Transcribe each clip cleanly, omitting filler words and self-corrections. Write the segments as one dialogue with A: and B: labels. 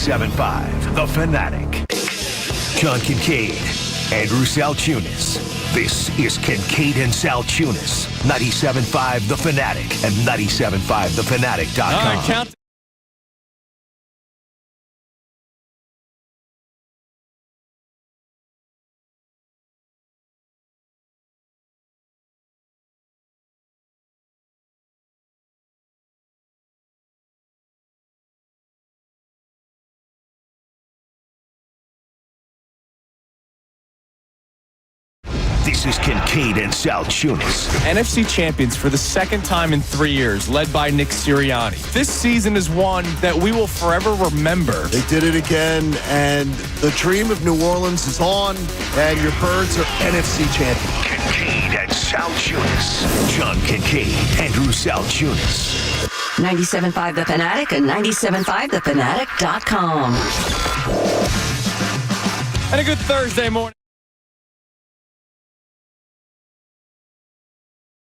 A: 97.5, The Fanatic. John Kincade, Andrew Salciunas. This is Kincade and Salciunas. 97.5, The Fanatic, and 97.5thefanatic.com.
B: All right, count.
A: This is Kincade and Salciunas.
B: NFC champions for the second time in 3 years, led by Nick Sirianni. This season is one that we will forever remember.
C: They did it again, and the dream of New Orleans is on, and your Birds are NFC champions.
A: Kincade and Salciunas. John Kincade, Andrew Salciunas.
D: 97.5 The Fanatic and 97.5thefanatic.com.
B: And a good Thursday morning.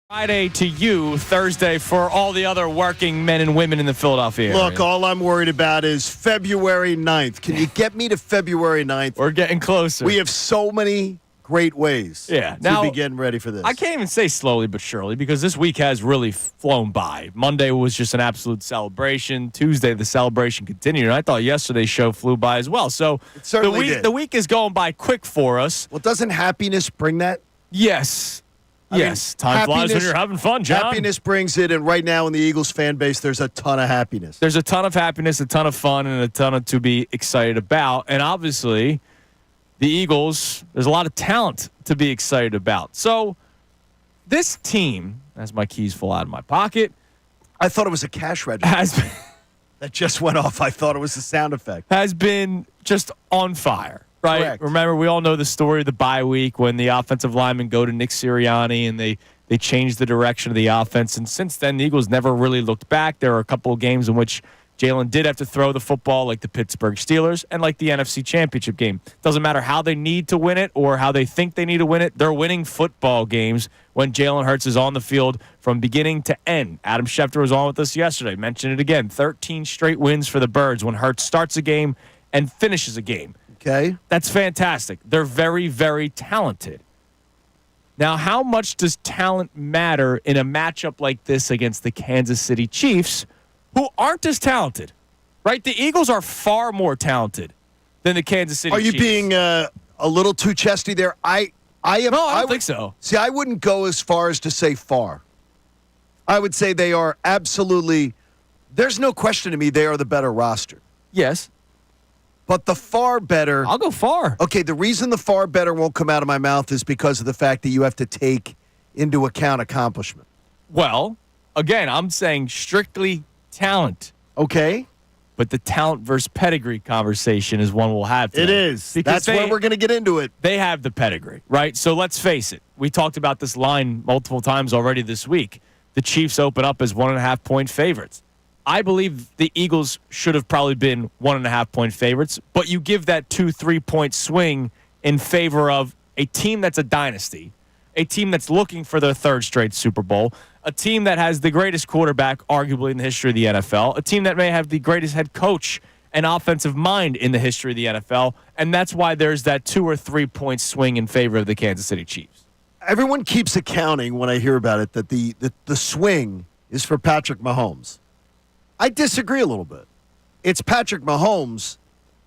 B: Friday to you, Thursday for all the other working men and women in the Philadelphia area.
C: Look, all I'm worried about is February 9th. Can you get me to February 9th?
B: We're getting closer.
C: We have so many great ways to be getting ready for this.
B: I can't even say slowly but surely because this week has really flown by. Monday was just an absolute celebration. Tuesday, the celebration continued. And I thought yesterday's show flew by as well. So
C: it certainly did.
B: The week is going by quick for us.
C: Well, doesn't happiness bring that?
B: Yes. Yes, time flies when you're having fun, John.
C: Happiness brings it, and right now in the Eagles fan base, there's a ton of happiness.
B: There's a ton of happiness, a ton of fun, and a ton to be excited about. And obviously, the Eagles, there's a lot of talent to be excited about. So this team, as my keys fall out of my pocket.
C: I thought it was a cash register. That just went off. I thought it was a sound effect.
B: Has been just on fire. Right.
C: Correct.
B: Remember, we all know the story of the bye week when the offensive linemen go to Nick Sirianni and they changed the direction of the offense. And since then, the Eagles never really looked back. There were a couple of games in which Jalen did have to throw the football, like the Pittsburgh Steelers and like the NFC Championship game. Doesn't matter how they need to win it or how they think they need to win it. They're winning football games when Jalen Hurts is on the field from beginning to end. Adam Schefter was on with us yesterday. Mentioned it again. 13 straight wins for the Birds when Hurts starts a game and finishes a game.
C: Okay.
B: That's fantastic. They're very, very talented. Now, how much does talent matter in a matchup like this against the Kansas City Chiefs, who aren't as talented? Right? The Eagles are far more talented than the Kansas City Chiefs.
C: Are you being a little too chesty there? I am.
B: No, I don't think so.
C: See, I wouldn't go as far as to say far. I would say they are absolutely. There's no question to me they are the better roster.
B: Yes.
C: But the far better.
B: I'll go far.
C: Okay, the reason the far better won't come out of my mouth is because of the fact that you have to take into account accomplishment.
B: Well, again, I'm saying strictly talent.
C: Okay.
B: But the talent versus pedigree conversation is one we'll have today.
C: It is. That's where we're going to get into it.
B: They have the pedigree, right? So let's face it. We talked about this line multiple times already this week. The Chiefs open up as 1.5-point favorites. I believe the Eagles should have probably been 1.5-point favorites, but you give that 2-3-point swing in favor of a team that's a dynasty, a team that's looking for their third straight Super Bowl, a team that has the greatest quarterback arguably in the history of the NFL, a team that may have the greatest head coach and offensive mind in the history of the NFL, and that's why there's that 2 or 3 point swing in favor of the Kansas City Chiefs.
C: Everyone keeps accounting when I hear about it that the swing is for Patrick Mahomes. I disagree a little bit. It's Patrick Mahomes,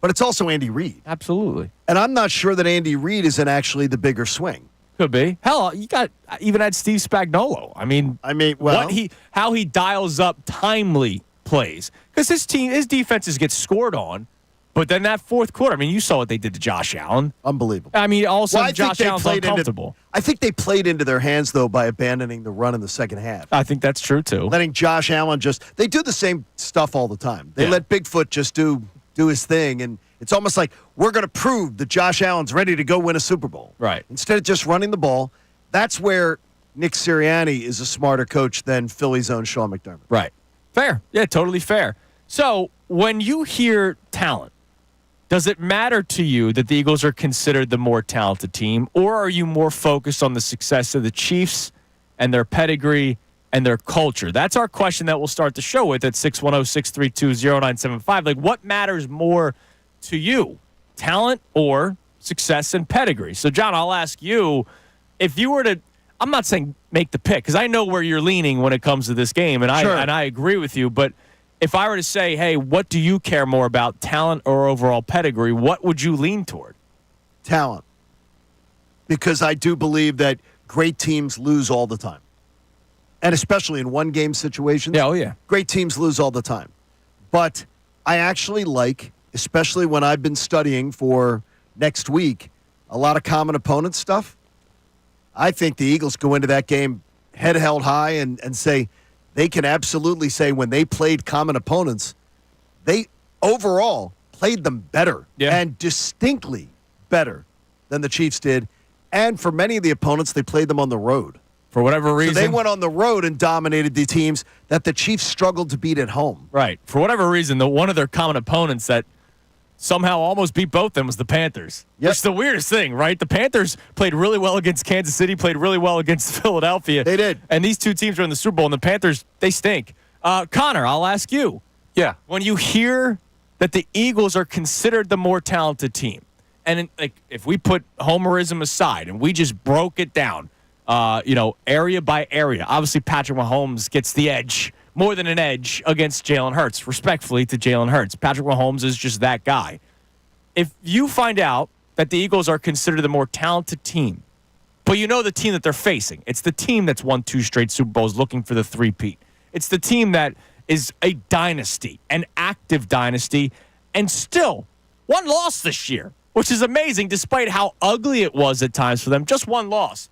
C: but it's also Andy Reid.
B: Absolutely.
C: And I'm not sure that Andy Reid isn't actually the bigger swing.
B: Could be. Hell, you got even had Steve Spagnuolo. I mean,
C: well,
B: how he dials up timely plays because his defenses get scored on, but then that fourth quarter. I mean, you saw what they did to Josh Allen.
C: Unbelievable.
B: I mean, also Josh Allen's uncomfortable.
C: I think they played into their hands though by abandoning the run in the second half.
B: I think that's true too.
C: Letting Josh Allen they do the same stuff all the time. They let Bigfoot just do his thing, and it's almost like we're going to prove that Josh Allen's ready to go win a Super Bowl.
B: Right.
C: Instead of just running the ball, that's where Nick Sirianni is a smarter coach than Philly's own Sean McDermott.
B: Right. Fair. Yeah, totally fair. So when you hear talent, does it matter to you that the Eagles are considered the more talented team, or are you more focused on the success of the Chiefs and their pedigree and their culture? That's our question that we'll start the show with at 610-632-0975. Like, what matters more to you? Talent or success and pedigree? So, John, I'll ask you, if you were to, I'm not saying make the pick, because I know where you're leaning when it comes to this game, and I agree with you, but if I were to say, hey, what do you care more about, talent or overall pedigree, what would you lean toward?
C: Talent. Because I do believe that great teams lose all the time. And especially in one-game situations.
B: Yeah, oh yeah.
C: Great teams lose all the time. But I actually like, especially when I've been studying for next week, a lot of common opponent stuff. I think the Eagles go into that game head held high and say, they can absolutely say when they played common opponents, they overall played them better and distinctly better than the Chiefs did. And for many of the opponents, they played them on the road.
B: For whatever reason.
C: So they went on the road and dominated the teams that the Chiefs struggled to beat at home.
B: Right. For whatever reason, one of their common opponents that somehow almost beat both of them was the Panthers.
C: Yep.
B: Which is the weirdest thing, right? The Panthers played really well against Kansas City, played really well against Philadelphia.
C: They did.
B: And these two teams are in the Super Bowl, and the Panthers, they stink. Connor, I'll ask you.
E: Yeah.
B: When you hear that the Eagles are considered the more talented team, and if we put homerism aside and we just broke it down, area by area, obviously Patrick Mahomes gets the edge, more than an edge against Jalen Hurts, respectfully to Jalen Hurts. Patrick Mahomes is just that guy. If you find out that the Eagles are considered the more talented team, but you know the team that they're facing, it's the team that's won 2 straight Super Bowls looking for the three-peat. It's the team that is a dynasty, an active dynasty, and still one loss this year, which is amazing despite how ugly it was at times for them. Just one loss.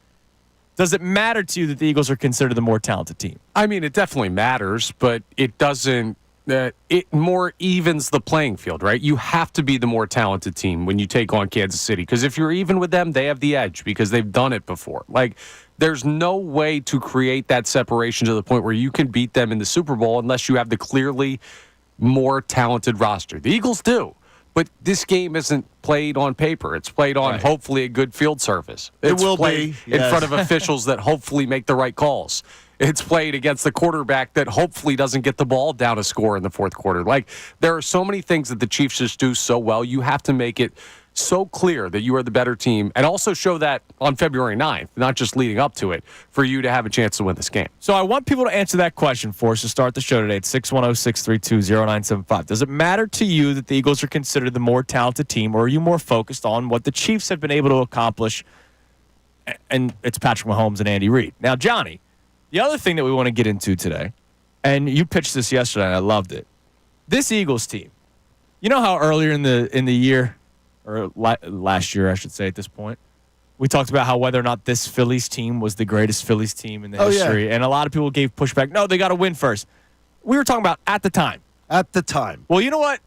B: Does it matter to you that the Eagles are considered the more talented team?
E: I mean, it definitely matters, but it doesn't. It more evens the playing field, right? You have to be the more talented team when you take on Kansas City, because if you're even with them, they have the edge because they've done it before. Like, there's no way to create that separation to the point where you can beat them in the Super Bowl unless you have the clearly more talented roster. The Eagles do. But this game isn't played on paper. It's played on hopefully a good field surface. It's
C: will
E: played
C: be
E: in front of officials that hopefully make the right calls. It's played against the quarterback that hopefully doesn't get the ball down a score in the fourth quarter. Like, there are so many things that the Chiefs just do so well. You have to make it so clear that you are the better team, and also show that on February 9th, not just leading up to it, for you to have a chance to win this game.
B: So I want people to answer that question for us to start the show today at 610-632-0975. Does it matter to you that the Eagles are considered the more talented team, or are you more focused on what the Chiefs have been able to accomplish? And it's Patrick Mahomes and Andy Reid. Now, Johnny, the other thing that we want to get into today, and you pitched this yesterday, and I loved it. This Eagles team, you know how earlier in the year, or last year, I should say at this point, we talked about how whether or not this Phillies team was the greatest Phillies team in the history. Yeah. And a lot of people gave pushback. No, they got to win first. We were talking about at the time.
C: At the time.
B: Well, you know what?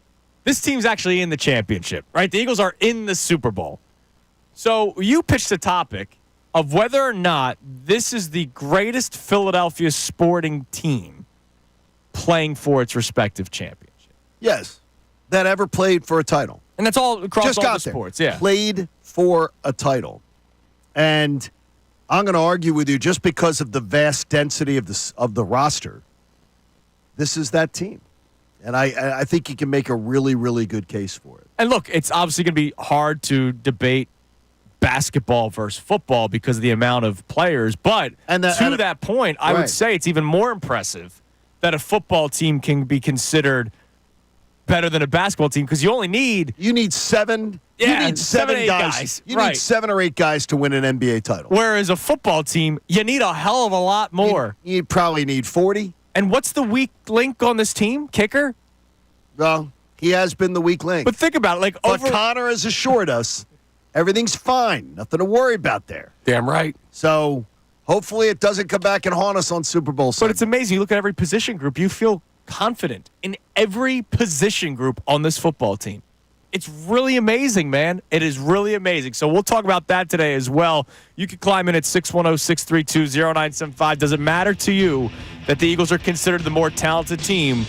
B: This team's actually in the championship, right? The Eagles are in the Super Bowl. So you pitched the topic of whether or not this is the greatest Philadelphia sporting team playing for its respective championship.
C: Yes. That ever played for a title.
B: And that's all across
C: Just
B: all
C: got
B: the sports. Yeah.
C: Played for a title. And I'm going to argue with you just because of the vast density of the roster. This is that team. And I think you can make a really, really good case for it.
B: And look, it's obviously going to be hard to debate basketball versus football because of the amount of players. But to that point, I would say it's even more impressive that a football team can be considered better than a basketball team, because you need seven.
C: Yeah,
B: you need seven guys.
C: You need 7 or 8 guys to win an NBA title.
B: Whereas a football team, you need a hell of a lot more.
C: You probably need 40.
B: And what's the weak link on this team? Kicker?
C: Well, he has been the weak link.
B: But think about it.
C: But Connor has assured us everything's fine. Nothing to worry about there.
E: Damn right.
C: So hopefully it doesn't come back and haunt us on Super Bowl Sunday.
B: But it's amazing. You look at every position group, you feel confident in every position group on this football team. It's really amazing, man. It is really amazing. So we'll talk about that today as well. You can climb in at 610-632-0975. Does it matter to you that the Eagles are considered the more talented team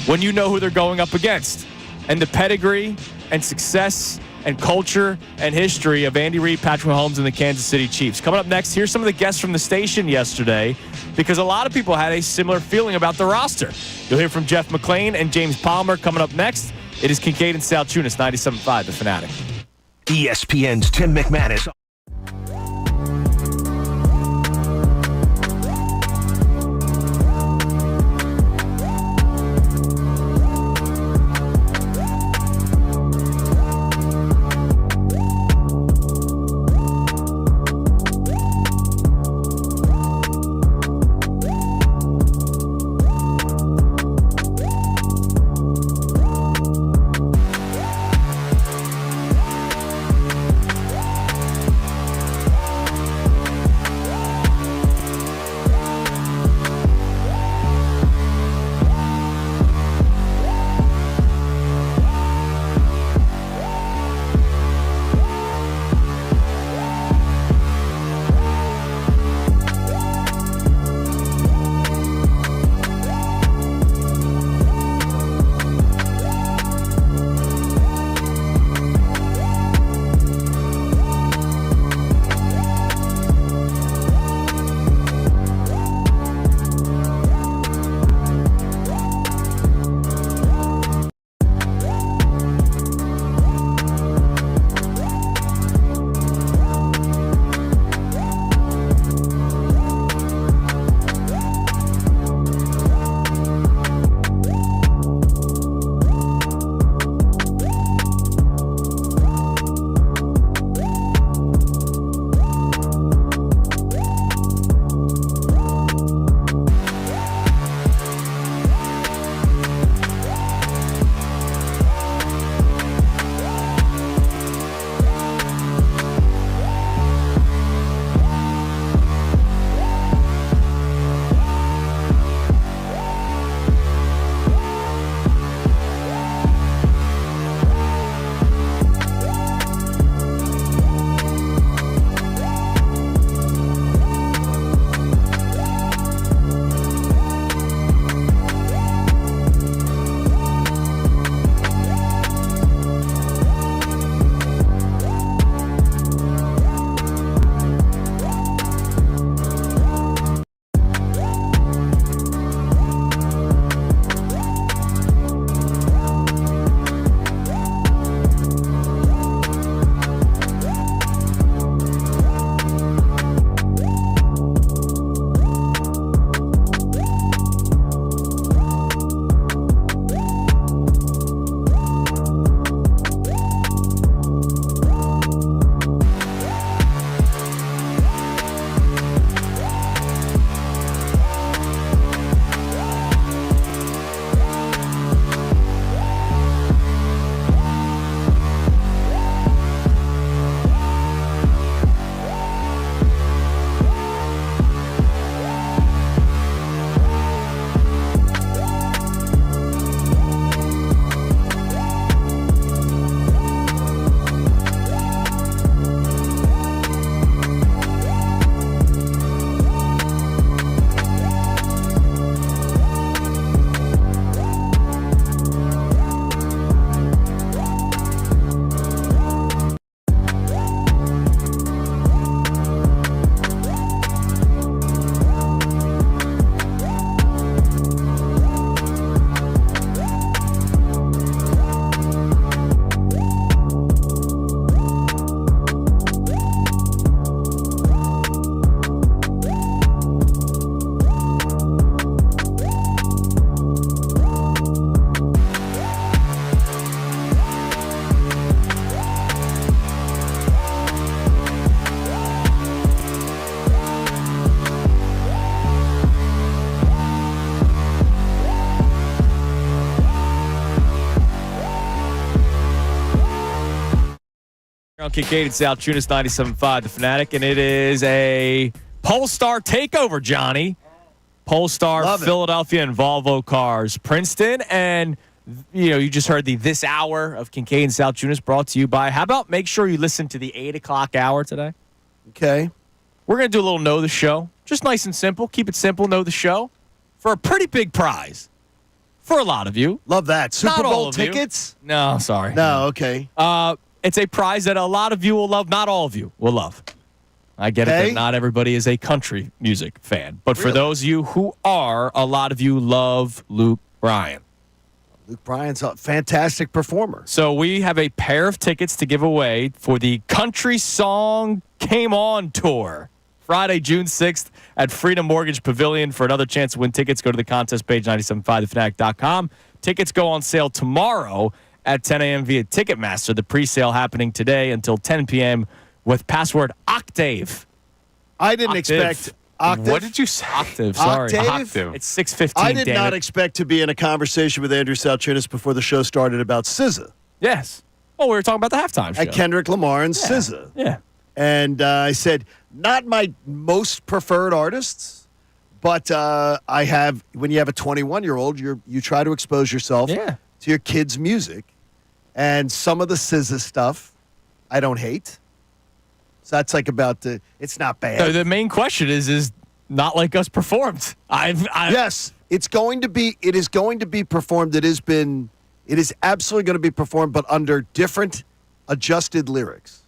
B: when you know who they're going up against? And the pedigree and success and culture and history of Andy Reid, Patrick Mahomes, and the Kansas City Chiefs. Coming up next, here's some of the guests from the station yesterday, because a lot of people had a similar feeling about the roster. You'll hear from Jeff McClain and James Palmer coming up next. It is Kincade and Salciunas, 97.5, The Fanatic.
A: ESPN's Tim McManus.
B: On Kincade Salciunas, 97.5, The Fanatic, and it is a Polestar takeover, Johnny. Polestar, Philadelphia, and Volvo cars. Princeton, and you just heard the This Hour of Kincade and Salciunas brought to you by. How about make sure you listen to the 8 o'clock hour today?
C: Okay.
B: We're going to do a little Know the Show. Just nice and simple. Keep it simple, Know the Show. For a pretty big prize. For a lot of you.
C: Love that. Super
B: Not all
C: Bowl
B: of you.
C: tickets?
B: No, sorry.
C: No, okay.
B: It's a prize that a lot of you will love. Not all of you will love. I get it that not everybody is a country music fan. But for those of you who are, a lot of you love Luke Bryan.
C: Luke Bryan's a fantastic performer.
B: So we have a pair of tickets to give away for the Country Song Came On Tour. Friday, June 6th at Freedom Mortgage Pavilion. For another chance to win tickets, go to the contest page, 975thefanatic.com. Tickets go on sale tomorrow at 10 a.m. via Ticketmaster. The pre-sale happening today until 10 p.m. with password Octave.
C: I didn't
B: Octave.
C: expect Octave.
E: What did you say?
B: Octave, sorry.
C: Octave?
B: It's 6:15.
C: I did
B: damn
C: not
B: it.
C: expect to be in a conversation with Andrew Salciunas before the show started about SZA
B: Yes. Well, we were talking about the halftime show.
C: and Kendrick Lamar and SZA.
B: Yeah.
C: And I said, not my most preferred artists, but I have, when you have a 21-year-old, you try to expose yourself
B: Yeah.
C: to your kids' music. And some of the SZA stuff, I don't hate. So that's like it's not bad.
B: So the main question is Not Like Us performed?
C: Yes, it is going to be performed. It is absolutely going to be performed, but under different adjusted lyrics.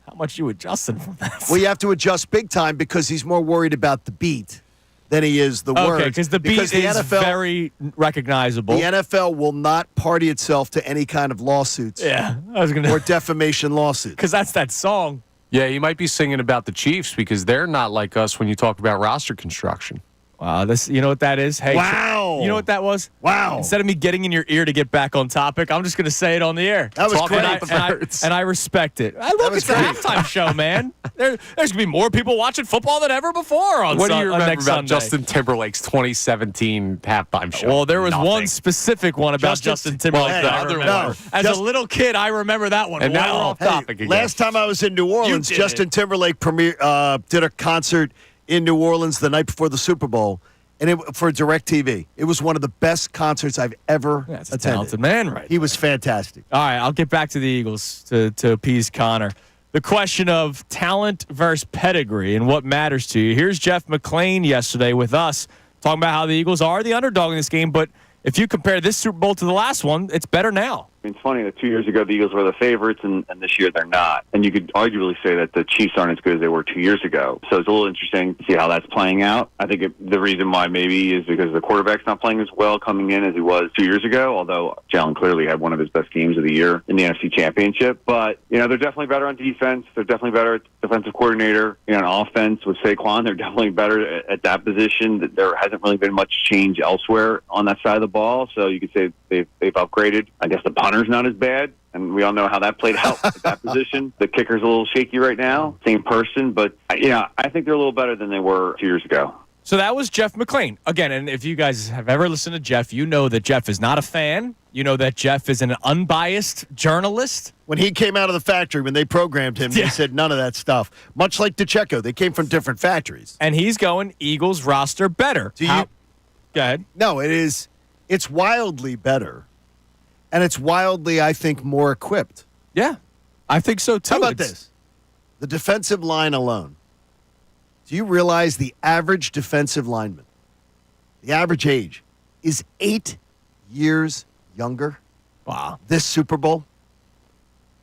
B: How much you adjusting from that?
C: Well, you have to adjust big time because he's more worried about the beat than he is the words.
B: Okay, because the beat is very recognizable.
C: The NFL will not party itself to any kind of lawsuits
B: Yeah, I was gonna
C: or defamation lawsuits.
B: because that's that song.
E: Yeah, you might be singing about the Chiefs because they're not like us when you talk about roster construction.
B: Wow, you know what that is? Hey,
C: Wow.
B: You know what that was?
C: Wow.
B: Instead of me getting in your ear to get back on topic, I'm just going to say it on the air.
C: That was
E: Talk
C: great.
E: about the birds.
B: And I respect it. Look,
C: was
B: it's a
C: great.
B: halftime show, man. There's going to be more people watching football than ever before on
E: What do you remember
B: next
E: about
B: Sunday.
E: Justin Timberlake's 2017 halftime show?
B: Well, there was
E: Nothing.
B: one specific one about Justin Timberlake.
E: well,
B: that
E: the
B: I
E: other
B: remember.
E: one.
B: As
C: Just-
B: a little kid, I remember that one
E: And now we're
B: well.
E: off topic again.
C: Last time I was in New Orleans,
B: did
C: Justin
B: it.
C: Timberlake did a concert in New Orleans the night before the Super Bowl, and for DirecTV. It was one of the best concerts I've ever
B: That's a
C: attended.
B: talented man, right?
C: He was fantastic.
B: All right, I'll get back to the Eagles to appease Connor. The question of talent versus pedigree and what matters to you. Here's Jeff McClain yesterday with us talking about how the Eagles are the underdog in this game, but if you compare this Super Bowl to the last one, it's better now.
F: It's funny that 2 years ago the Eagles were the favorites, and this year they're not. And you could arguably say that the Chiefs aren't as good as they were 2 years ago. So it's a little interesting to see how that's playing out. I think the reason why maybe is because the quarterback's not playing as well coming in as he was 2 years ago, although Jalen clearly had one of his best games of the year in the NFC Championship. But, they're definitely better on defense. They're definitely better at defensive coordinator. On offense with Saquon, they're definitely better at that position. There hasn't really been much change elsewhere on that side of the ball. So you could say they've upgraded. I guess the punter's not as bad, and we all know how that played out at that position. The kicker's a little shaky right now. Same person, but I think they're a little better than they were 2 years ago.
B: So that was Jeff McClain. Again, and if you guys have ever listened to Jeff, you know that Jeff is not a fan. You know that Jeff is an unbiased journalist.
C: When he came out of the factory, when they programmed him,
B: Yeah.
C: he said none of that stuff. Much like DeCecco, they came from different factories.
B: And he's going Eagles roster better. Go ahead.
C: No, it's wildly better, and it's wildly, I think, more equipped.
B: Yeah, I think so too.
C: How about this? The defensive line alone. Do you realize the average defensive lineman, the average age, is 8 years younger
B: Wow.
C: this Super Bowl?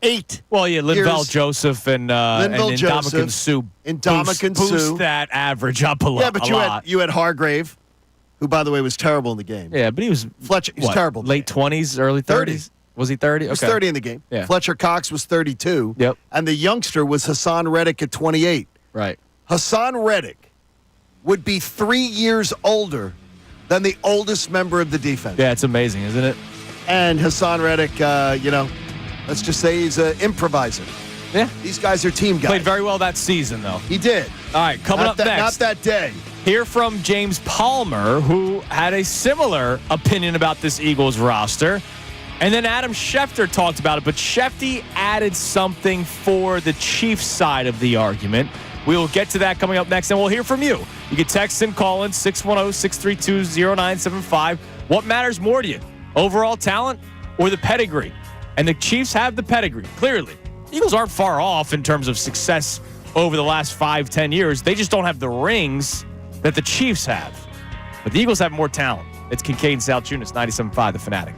C: 8.
B: Well, yeah, Linval
C: Here's-
B: Joseph and
C: Linval
B: Ndamukong
C: Joseph,
B: Suh.
C: Ndamukong
B: boost
C: Suh.
B: that average up a lot.
C: Yeah, but you had Hargrave, who, by the way, was terrible in the game.
B: Yeah, but he was
C: Fletcher, he's terrible. in the
B: Late
C: game.
B: 20s, early 30s. Was he 30?
C: He was
B: Okay.
C: 30 in the game.
B: Yeah.
C: Fletcher Cox was 32.
B: Yep.
C: And the youngster was Hassan Reddick at 28.
B: Right.
C: Hassan Reddick would be 3 years older than the oldest member of the defense.
B: Yeah, it's amazing, isn't it?
C: And Hassan Reddick, let's just say he's an improviser.
B: Yeah.
C: These guys are team guys.
B: Played very well that season, though.
C: He did.
B: All right, coming up next.
C: Not that day.
B: Hear from James Palmer, who had a similar opinion about this Eagles roster. And then Adam Schefter talked about it, but Shefty added something for the Chiefs side of the argument. We will get to that coming up next, and we'll hear from you. You can text and call in 610-632-0975. What matters more to you, overall talent or the pedigree? And the Chiefs have the pedigree, clearly. Eagles aren't far off in terms of success over the last 5-10 years. They just don't have the rings that the Chiefs have. But the Eagles have more talent. It's Kincade Salciunas, 97.5 The Fanatic.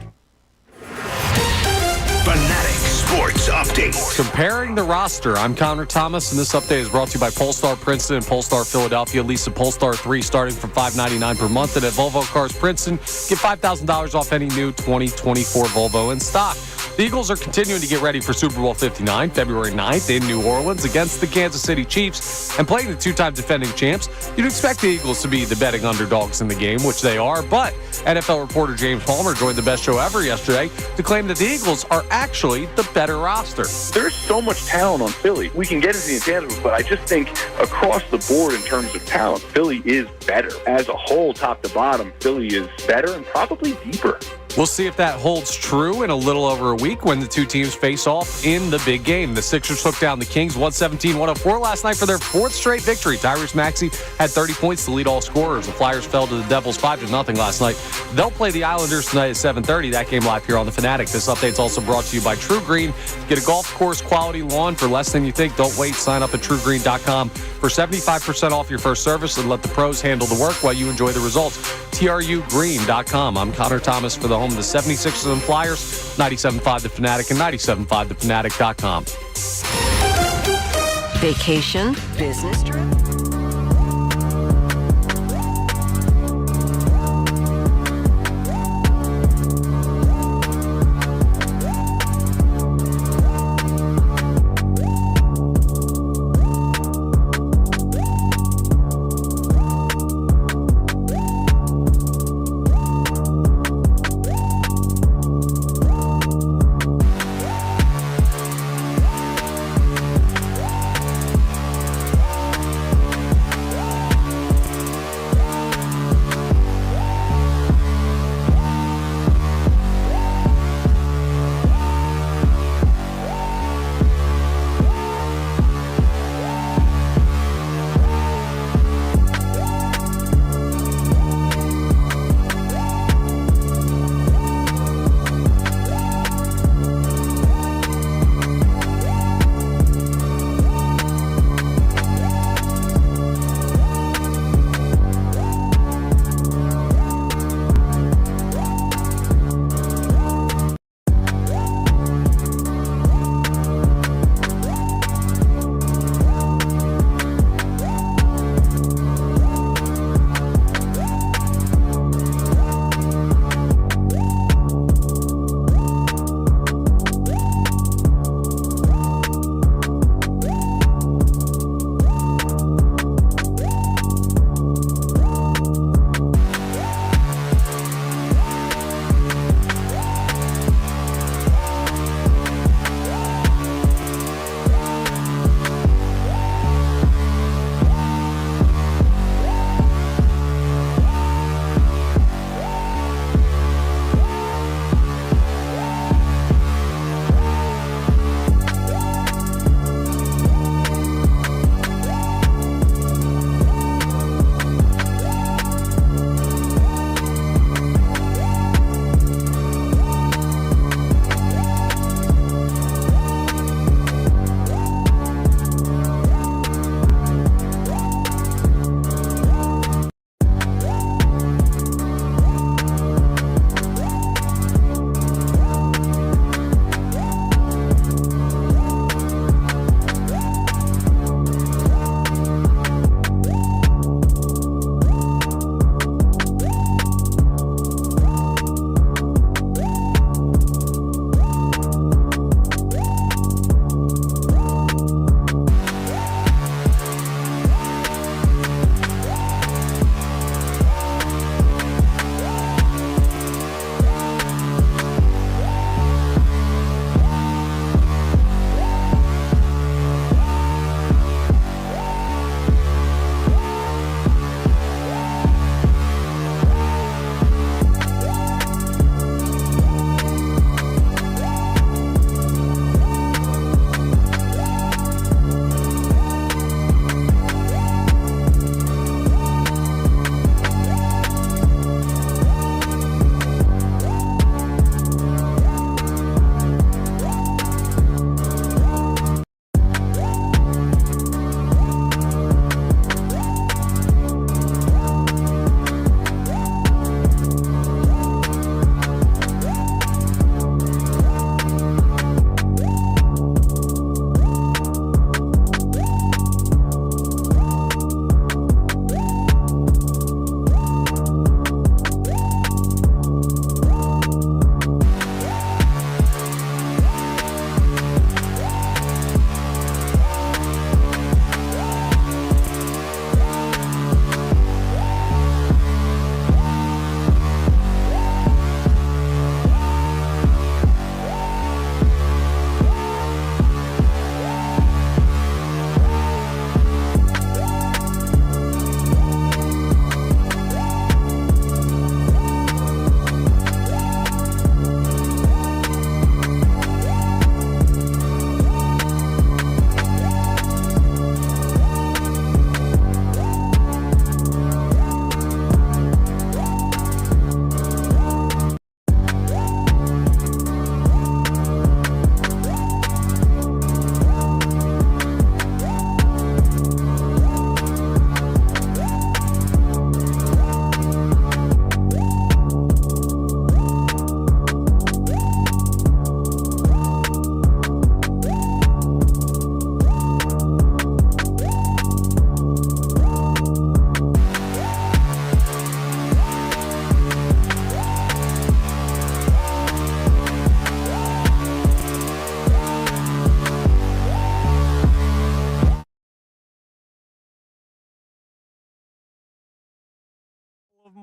A: Fanatic Sports Update.
E: Comparing the roster, I'm Connor Thomas, and this update is brought to you by Polestar Princeton and Polestar Philadelphia. Lease a Polestar 3 starting from $599 per month. And at Volvo Cars Princeton, get $5,000 off any new 2024 Volvo in stock. The Eagles are continuing to get ready for Super Bowl 59, February 9th in New Orleans against the Kansas City Chiefs. And playing the two-time defending champs, you'd expect the Eagles to be the betting underdogs in the game, which they are. But NFL reporter James Palmer joined the Best Show Ever yesterday to claim that the Eagles are actually the better roster.
G: There's so much talent on Philly. We can get into the intangibles, but I just think across the board in terms of talent, Philly is better. As a whole, top to bottom, Philly is better and probably deeper.
E: We'll see if that holds true in a little over a week when the two teams face off in the big game. The Sixers took down the Kings 117-104 last night for their fourth straight victory. Tyrese Maxey had 30 points to lead all scorers. The Flyers fell to the Devils 5-0 last night. They'll play the Islanders tonight at 7:30. That game live here on The Fanatic. This update's also brought to you by True Green. Get a golf course quality lawn for less than you think. Don't wait. Sign up at TrueGreen.com for 75% off your first service and let the pros handle the work while you enjoy the results. TruGreen.com. I'm Connor Thomas for the home of the 76ers and Flyers, 97.5 The Fanatic and 97.5thefanatic.com.
D: Vacation, business trip.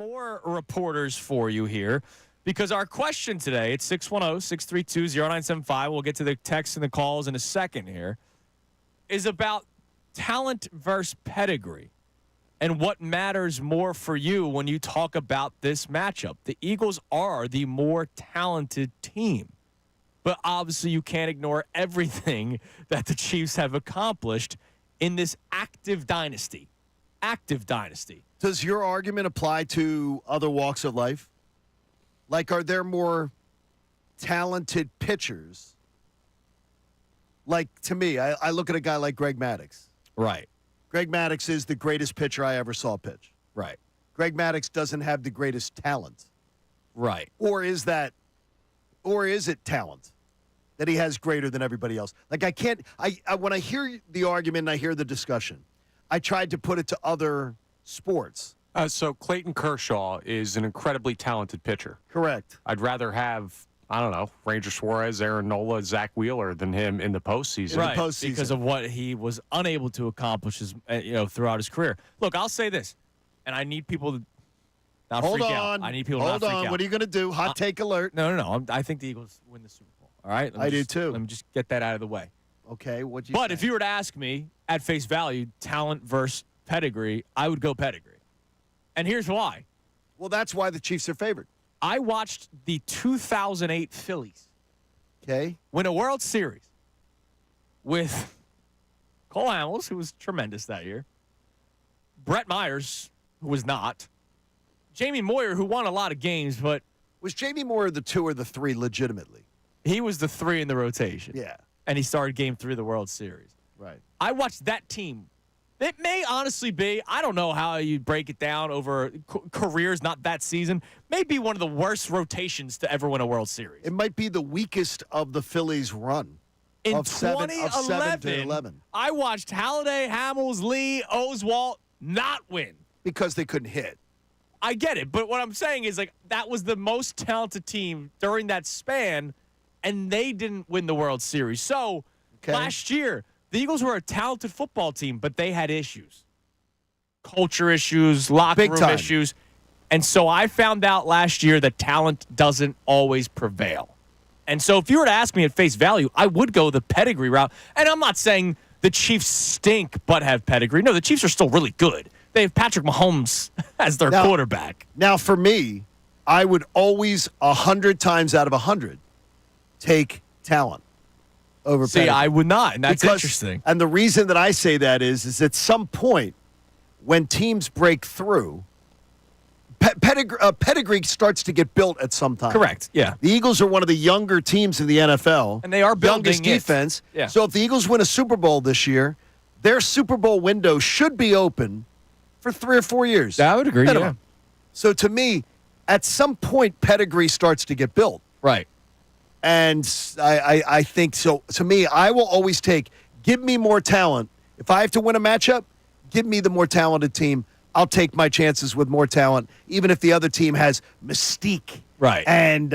B: more reporters for you here because our question today, it's 610-632-0975. We'll get to the texts and the calls in a second here, is about talent versus pedigree and what matters more for you when you talk about this matchup. The Eagles are the more talented team, but obviously you can't ignore everything that the Chiefs have accomplished in this active dynasty.
C: Does your argument apply to other walks of life? Like, are there more talented pitchers? Like, to me, I look at a guy like Greg Maddux.
B: Right.
C: Greg Maddux is the greatest pitcher I ever saw pitch.
B: Right.
C: Greg Maddux doesn't have the greatest talent.
B: Right.
C: Or is it talent that he has greater than everybody else? Like, when I hear the argument and I hear the discussion, I tried to put it to other sports.
E: So Clayton Kershaw is an incredibly talented pitcher.
C: Correct.
E: I'd rather have, I don't know, Ranger Suarez, Aaron Nola, Zach Wheeler than him in the postseason.
B: Right, because of what he was unable to accomplish throughout his career. Look, I'll say this, and I need people to not freak out. I need people to not freak out.
C: What are you going to do? Hot take alert.
B: No. I think the Eagles win the Super Bowl. All right?
C: I do too.
B: Let me just get that out of the way.
C: Okay,
B: But if you were to ask me, at face value, talent versus pedigree, I would go pedigree. And here's why.
C: Well, that's why the Chiefs are favored.
B: I watched the 2008 Phillies win a World Series with Cole Hamels, who was tremendous that year, Brett Myers, who was not, Jamie Moyer, who won a lot of games, but
C: was Jamie Moyer the 2 or the 3 legitimately?
B: He was the 3 in the rotation.
C: Yeah.
B: And he started Game 3 of the World Series.
C: Right.
B: I watched that team. It may honestly be, I don't know how you break it down over careers, not that season, may be one of the worst rotations to ever win a World Series.
C: It might be the weakest of the Phillies' run.
B: In
C: of
B: 2011,
C: 7 to 11.
B: I watched Halladay, Hamels, Lee, Oswalt not win.
C: Because they couldn't hit.
B: I get it, but what I'm saying is, like, that was the most talented team during that span, and they didn't win the World Series. So, last year, the Eagles were a talented football team, but they had issues. Culture issues, locker room issues. And so I found out last year that talent doesn't always prevail. And so if you were to ask me at face value, I would go the pedigree route. And I'm not saying the Chiefs stink but have pedigree. No, the Chiefs are still really good. They have Patrick Mahomes as their quarterback.
C: Now, for me, I would always, 100 times out of 100, take talent over pedigree.
B: See, I would not, and that's interesting.
C: And the reason that I say that is at some point when teams break through, pedigree starts to get built at some time.
B: Correct, yeah.
C: The Eagles are one of the younger teams in the NFL.
B: And they are building
C: youngest defense.
B: Yeah.
C: So if the Eagles win a Super Bowl this year, their Super Bowl window should be open for 3 or 4 years.
B: I would agree, yeah.
C: So to me, at some point, pedigree starts to get built.
B: Right.
C: And I think so. To me, I will always give me more talent. If I have to win a matchup, give me the more talented team. I'll take my chances with more talent, even if the other team has mystique,
B: right,
C: and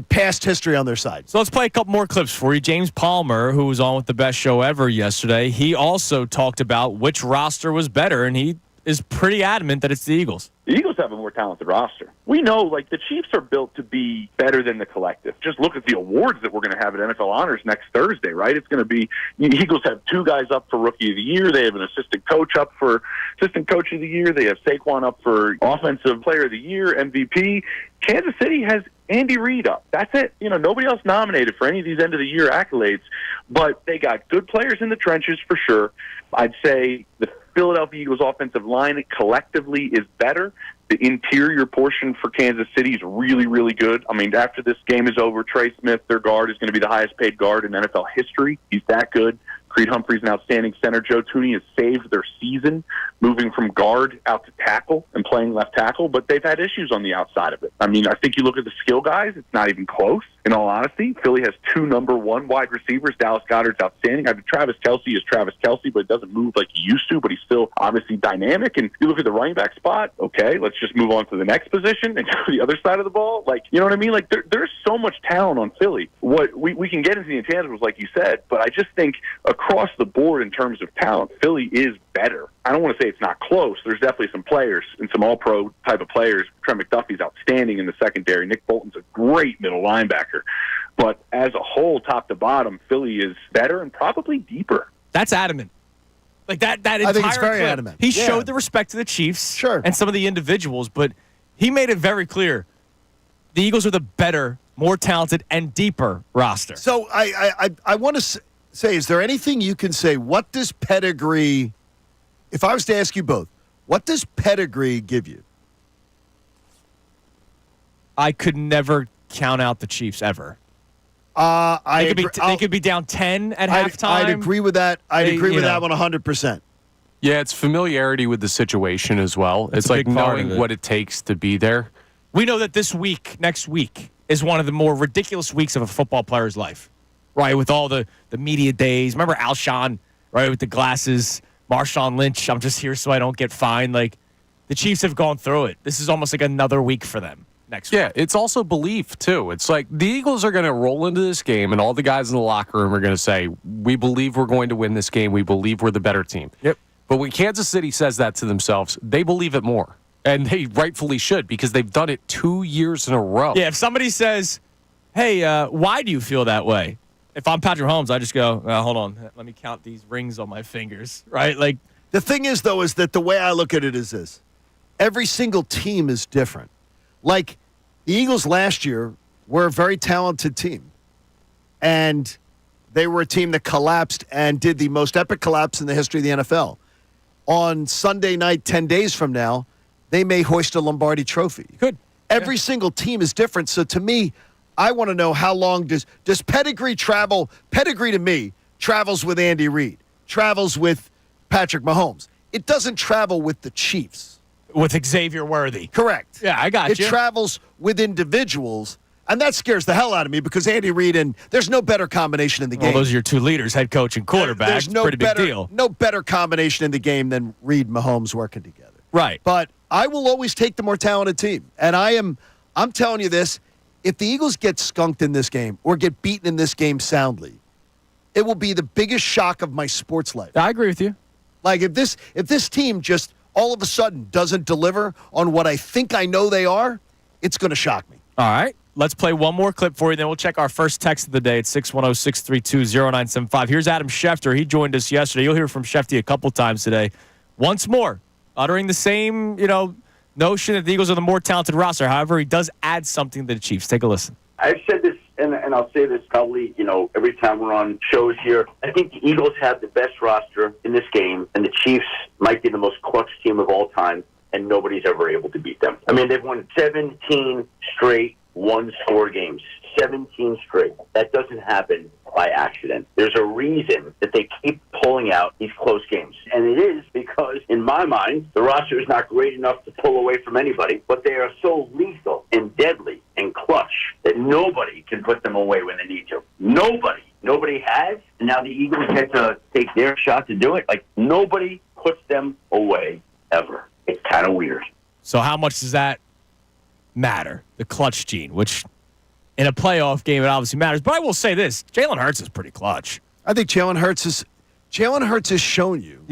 C: past history on their side.
B: So let's play a couple more clips for you. James Palmer, who was on with the best show ever yesterday, he also talked about which roster was better, and he is pretty adamant that it's the Eagles.
G: The Eagles have a more talented roster. We know, like, the Chiefs are built to be better than the collective. Just look at the awards that we're going to have at NFL Honors next Thursday, right? It's going to be, the Eagles have 2 guys up for Rookie of the Year. They have an assistant coach up for Assistant Coach of the Year. They have Saquon up for Offensive Player of the Year, MVP. Kansas City has Andy Reid up. That's it. You know, nobody else nominated for any of these end-of-the-year accolades. But they got good players in the trenches for sure. I'd say the Philadelphia Eagles offensive line collectively is better. The interior portion for Kansas City is really, really good. I mean, after this game is over, Trey Smith, their guard, is going to be the highest paid guard in NFL history. He's that good. Creed Humphrey's an outstanding center. Joe Thuney has saved their season, moving from guard out to tackle and playing left tackle, but they've had issues on the outside of it. I mean, I think you look at the skill guys, it's not even close, in all honesty. Philly has 2 number 1 wide receivers. Dallas Goedert's outstanding. I mean, Travis Kelce is Travis Kelce, but doesn't move like he used to, but he's still obviously dynamic. And you look at the running back spot, okay, let's just move on to the next position and go to the other side of the ball. Like, you know what I mean? Like, there's so much talent on Philly. What we can get into the intangibles, like you said, but I just think across the board in terms of talent, Philly is better. I don't want to say it's not close. There's definitely some players and some all-pro type of players. Trent McDuffie's outstanding in the secondary. Nick Bolton's a great middle linebacker. But as a whole, top to bottom, Philly is better and probably deeper.
B: That's adamant. Like that entire
C: I think it's very
B: clip,
C: adamant.
B: He
C: Yeah.
B: showed the respect to the Chiefs
C: Sure.
B: and some of the individuals, but he made it very clear the Eagles are the better, more talented, and deeper roster.
C: So I want to say, is there anything you can say? What does pedigree, if I was to ask you both, what does pedigree give you?
B: I could never count out the Chiefs ever.
C: They
B: They could be down 10 at halftime.
C: I'd agree with that. I'd agree with that
B: know.
C: 100%.
E: Yeah, it's familiarity with the situation as well.
B: That's
E: it's
B: a
E: like
B: big part
E: knowing
B: of it.
E: what it takes to be there.
B: We know that next week, is one of the more ridiculous weeks of a football player's life, right? With all the media days. Remember Alshon, right, with the glasses, Marshawn Lynch, I'm just here so I don't get fined. Like, the Chiefs have gone through it. This is almost like another week for them next week.
E: Yeah, it's also belief, too. It's like the Eagles are going to roll into this game, and all the guys in the locker room are going to say, we believe we're going to win this game. We believe we're the better team.
B: Yep.
E: But when Kansas City says that to themselves, they believe it more. And they rightfully should, because they've done it 2 years in a row.
B: Yeah, if somebody says, hey, why do you feel that way? If I'm Patrick Mahomes, I just go, hold on, let me count these rings on my fingers, right? Like,
C: The thing is, though, is that the way I look at it is this. Every single team is different. Like, the Eagles last year were a very talented team. And they were a team that collapsed and did the most epic collapse in the history of the NFL. On Sunday night, 10 days from now, they may hoist a Lombardi trophy.
B: good.
C: Every single team is different. So to me, I want to know how long does Pedigree travel? Pedigree to me travels with Andy Reid, travels with Patrick Mahomes. It doesn't travel with the Chiefs.
B: With Xavier Worthy.
C: Correct.
B: Yeah, I got
C: It
B: you.
C: travels with individuals, and that scares the hell out of me because Andy Reid and there's no better combination in the
B: Well,
C: game.
B: those are your two leaders, head coach and quarterback.
C: There's no
B: Pretty
C: better,
B: big deal.
C: No better combination in the game than Reid and Mahomes working together.
B: Right.
C: But I will always take the more talented team. And I'm telling you this, if the Eagles get skunked in this game or get beaten in this game soundly, it will be the biggest shock of my sports life.
B: I agree with you.
C: Like if this team just all of a sudden doesn't deliver on what I think I know they are, it's going to shock me.
B: All right. Let's play one more clip for you, then we'll check our first text of the day at 610-632-0975. Here's Adam Schefter. He joined us yesterday. You'll hear from Schefty a couple times today. Once more, uttering the same, notion that the Eagles are the more talented roster. However, he does add something to the Chiefs. Take a listen.
H: I've said this, and I'll say this probably, every time we're on shows here. I think the Eagles have the best roster in this game, and the Chiefs might be the most clutch team of all time, and nobody's ever able to beat them. I mean, they've won 17 straight one-score games. 17 straight. That doesn't happen by accident. There's a reason that they keep pulling out these close games. And it is because, in my mind, the roster is not great enough to pull away from anybody, but they are so lethal and deadly and clutch that nobody can put them away when they need to. Nobody. Nobody has. And now the Eagles get to take their shot to do it. Like, nobody puts them away ever. It's kind of weird.
B: So how much does that matter? The clutch gene, which in a playoff game, it obviously matters. But I will say this, Jalen Hurts is pretty clutch.
C: I think Jalen Hurts has shown you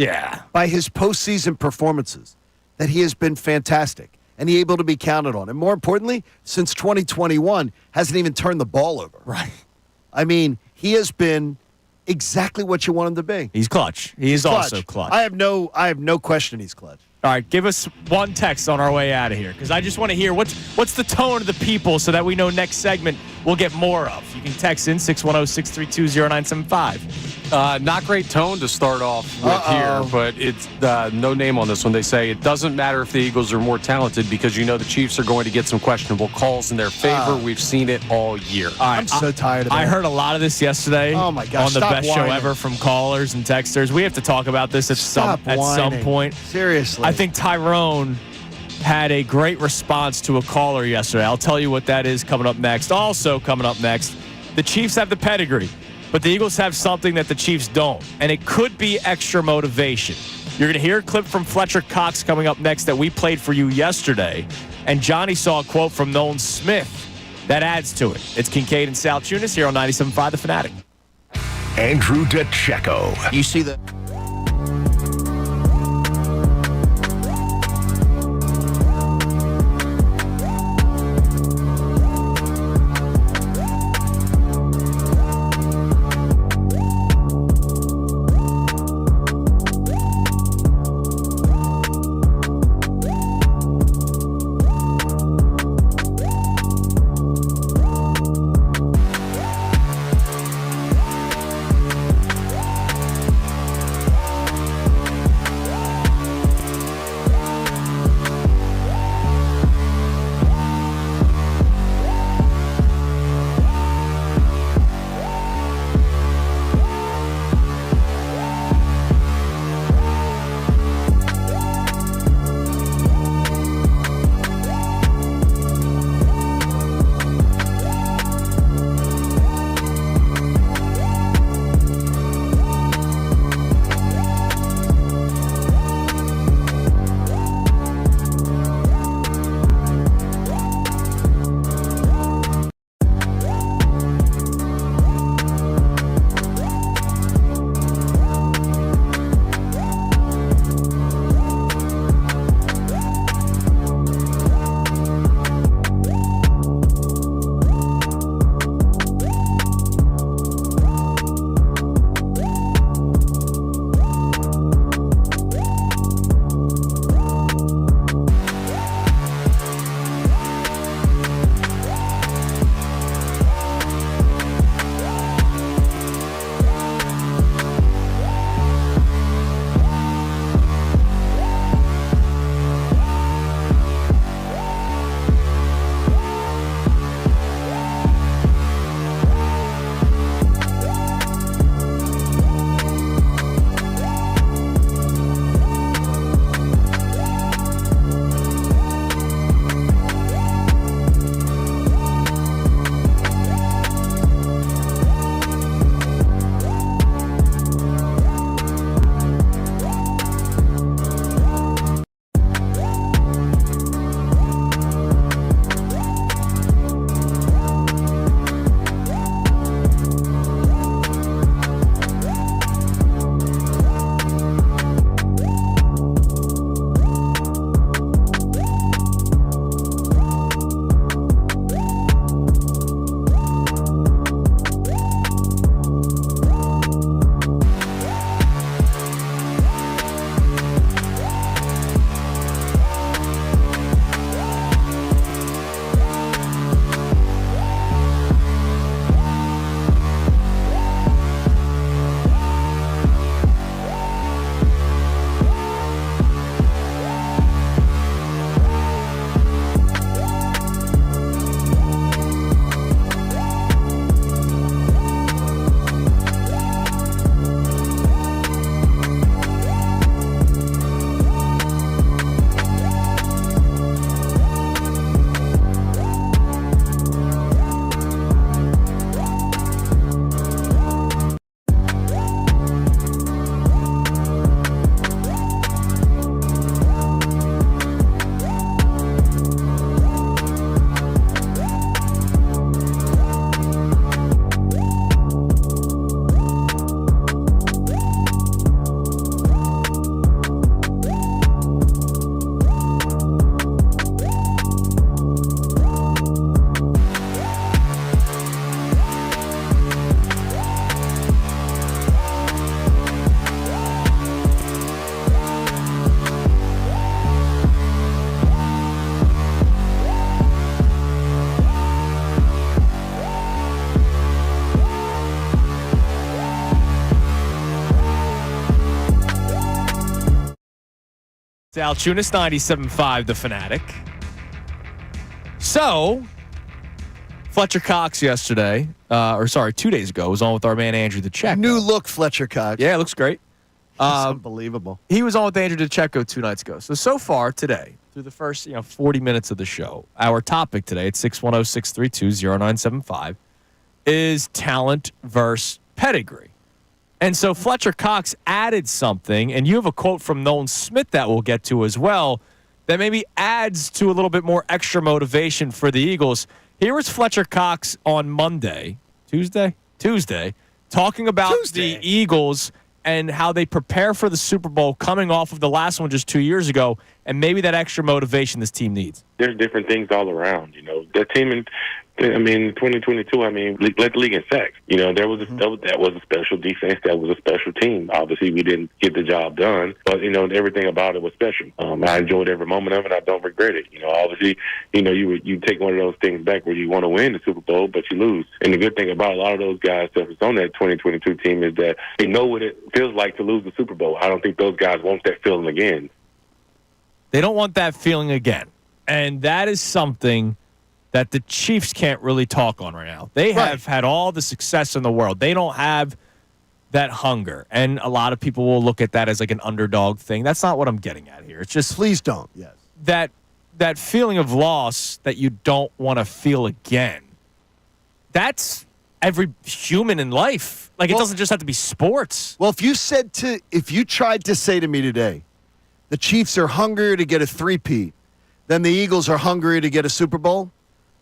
C: by his postseason performances that he has been fantastic and he able to be counted on. And more importantly, since 2021, hasn't even turned the ball over.
B: Right.
C: I mean, he has been exactly what you want him to be.
B: He's clutch. He is also clutch.
C: I have no question he's clutch.
B: All right, give us one text on our way out of here because I just want to hear what's the tone of the people so that we know next segment we'll get more of. You can text in 610-632-0975.
E: Not great tone to start off with here, but it's no name on this one. They say it doesn't matter if the Eagles are more talented because the Chiefs are going to get some questionable calls in their favor. We've seen it all year.
B: All right,
C: I'm so tired of that.
B: I heard a lot of this yesterday
C: Oh my gosh,
B: on the
C: stop
B: best show
C: whining.
B: ever from callers and texters. We have to talk about this at some
C: whining.
B: point.
C: Seriously.
B: I think Tyrone had a great response to a caller yesterday. I'll tell you what that is coming up next. Also coming up next, the Chiefs have the pedigree, but the Eagles have something that the Chiefs don't, and it could be extra motivation. You're going to hear a clip from Fletcher Cox coming up next that we played for you yesterday, and Johnny saw a quote from Nolan Smith that adds to it. It's Kincade and Salciunas here on 97.5 The Fanatic.
A: Andrew DeCecco.
C: You see the
B: Salciunas, 97.5, The Fanatic. So, Fletcher Cox yesterday, 2 days ago, was on with our man Andrew DeCecco.
C: New look, Fletcher Cox.
B: Yeah, it looks great.
C: It's unbelievable.
B: He was on with Andrew DeCecco 2 nights ago. So far today, through the first 40 minutes of the show, our topic today at 610-632-0975 is talent versus pedigree. And so Fletcher Cox added something, and you have a quote from Nolan Smith that we'll get to as well, that maybe adds to a little bit more extra motivation for the Eagles. Here was Fletcher Cox on Tuesday, talking about the Eagles and how they prepare for the Super Bowl coming off of the last one just 2 years ago, and maybe that extra motivation this team needs.
I: There's different things all around, That team, 2022, led the league in sacks. That was a special defense. That was a special team. Obviously, we didn't get the job done, but, everything about it was special. I enjoyed every moment of it. I don't regret it. Obviously, you take one of those things back where you want to win the Super Bowl, but you lose. And the good thing about a lot of those guys that was on that 2022 team is that they know what it feels like to lose the Super Bowl. I don't think those guys want that feeling again.
B: They don't want that feeling again. And that is something that the Chiefs can't really talk on right now. They have had all the success in the world. They don't have that hunger. And a lot of people will look at that as like an underdog thing. That's not what I'm getting at here. It's just
C: Please don't. Yes.
B: that feeling of loss that you don't want to feel again. That's every human in life. Like, it doesn't just have to be sports.
C: Well, if you tried to say to me today, the Chiefs are hungry to get a three-peat, then the Eagles are hungry to get a Super Bowl,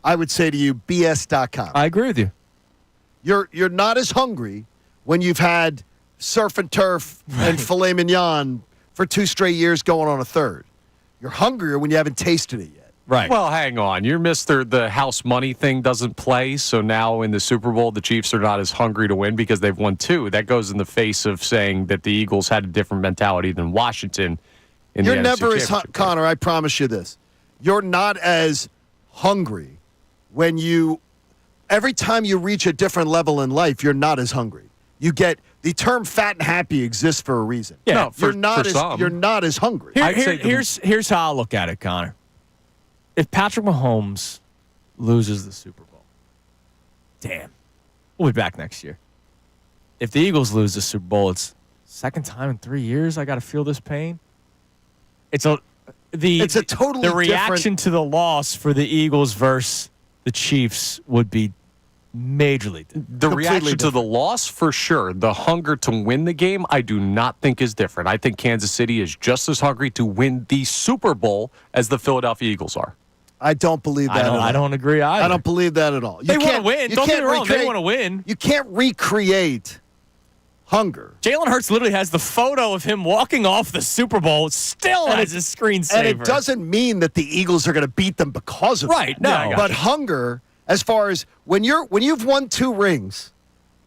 C: I would say to you, BS.com.
B: I agree with you.
C: You're not as hungry when you've had surf and turf and filet mignon for 2 straight years going on a third. You're hungrier when you haven't tasted it yet.
B: Right.
E: Well, hang on. You're the house money thing doesn't play, so now in the Super Bowl, the Chiefs are not as hungry to win because they've won 2. That goes in the face of saying that the Eagles had a different mentality than Washington in the NFC
C: You're never as
E: Championship.
C: Connor, I promise you this. You're not as hungry when every time you reach a different level in life, you're not as hungry. You get the term "fat and happy" exists for a reason.
B: Yeah,
E: no,
C: you're not as hungry.
B: Here's how I look at it, Connor. If Patrick Mahomes loses the Super Bowl, damn, we'll be back next year. If the Eagles lose the Super Bowl, it's second time in 3 years I got to feel this pain. It's a totally the reaction to the loss for the Eagles versus the Chiefs would be majorly different.
E: The reaction to the loss, for sure. The hunger to win the game, I do not think is different. I think Kansas City is just as hungry to win the Super Bowl as the Philadelphia Eagles are.
C: I don't believe that.
B: I don't agree either.
C: I don't believe that at all.
B: They want to win. Don't get me wrong. They want to win.
C: You can't recreate hunger.
B: Jalen Hurts literally has the photo of him walking off the Super Bowl still as a screensaver.
C: And it doesn't mean that the Eagles are going to beat them because of
B: right.
C: that.
B: No,
C: but hunger, as far as when you've won 2 rings,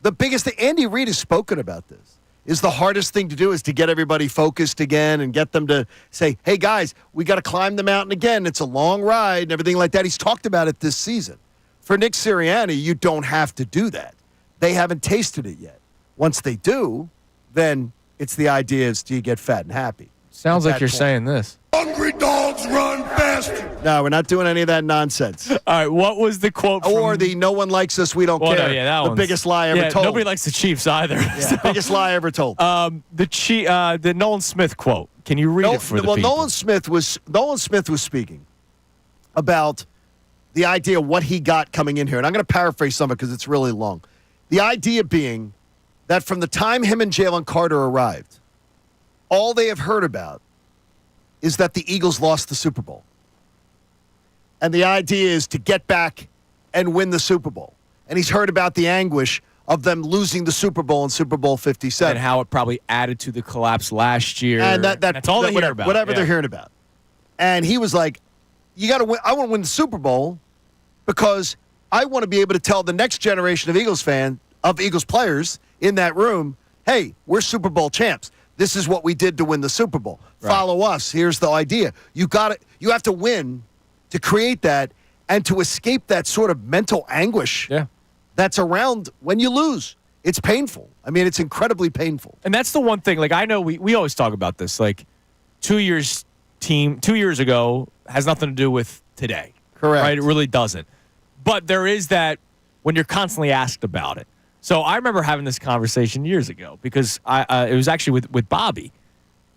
C: the biggest thing, Andy Reid has spoken about this, is the hardest thing to do is to get everybody focused again and get them to say, hey, guys, we got to climb the mountain again. It's a long ride and everything like that. He's talked about it this season. For Nick Sirianni, you don't have to do that. They haven't tasted it yet. Once they do, then it's the idea is do you get fat and happy?
B: Sounds like you're saying this.
A: Hungry dogs run faster.
C: No, we're not doing any of that nonsense.
B: All right, what was the quote
C: Or the no one likes us, we don't care.
B: No, yeah,
C: the biggest lie ever told.
B: Nobody likes the Chiefs either.
C: Yeah, biggest lie ever told.
B: The Nolan Smith quote. Can you read it for the people?
C: Nolan Smith was speaking about the idea of what he got coming in here. And I'm going to paraphrase some of it because it's really long. The idea being that from the time him and Jalen Carter arrived, all they have heard about is that the Eagles lost the Super Bowl. And the idea is to get back and win the Super Bowl. And he's heard about the anguish of them losing the Super Bowl in Super Bowl 57.
B: And how it probably added to the collapse last year.
C: And
B: that's all they hear about.
C: Whatever they're hearing about. And he was like, you got to win. I want to win the Super Bowl because I want to be able to tell the next generation of Eagles players in that room, hey, we're Super Bowl champs. This is what we did to win the Super Bowl. Right. Follow us. Here's the idea. You have to win to create that and to escape that sort of mental anguish that's around when you lose. It's painful. I mean, it's incredibly painful.
B: And that's the one thing. Like, I know we always talk about this. Like, 2 years team 2 years ago has nothing to do with today.
C: Correct.
B: Right? It really doesn't. But there is that when you're constantly asked about it. So I remember having this conversation years ago because it was actually with Bobby.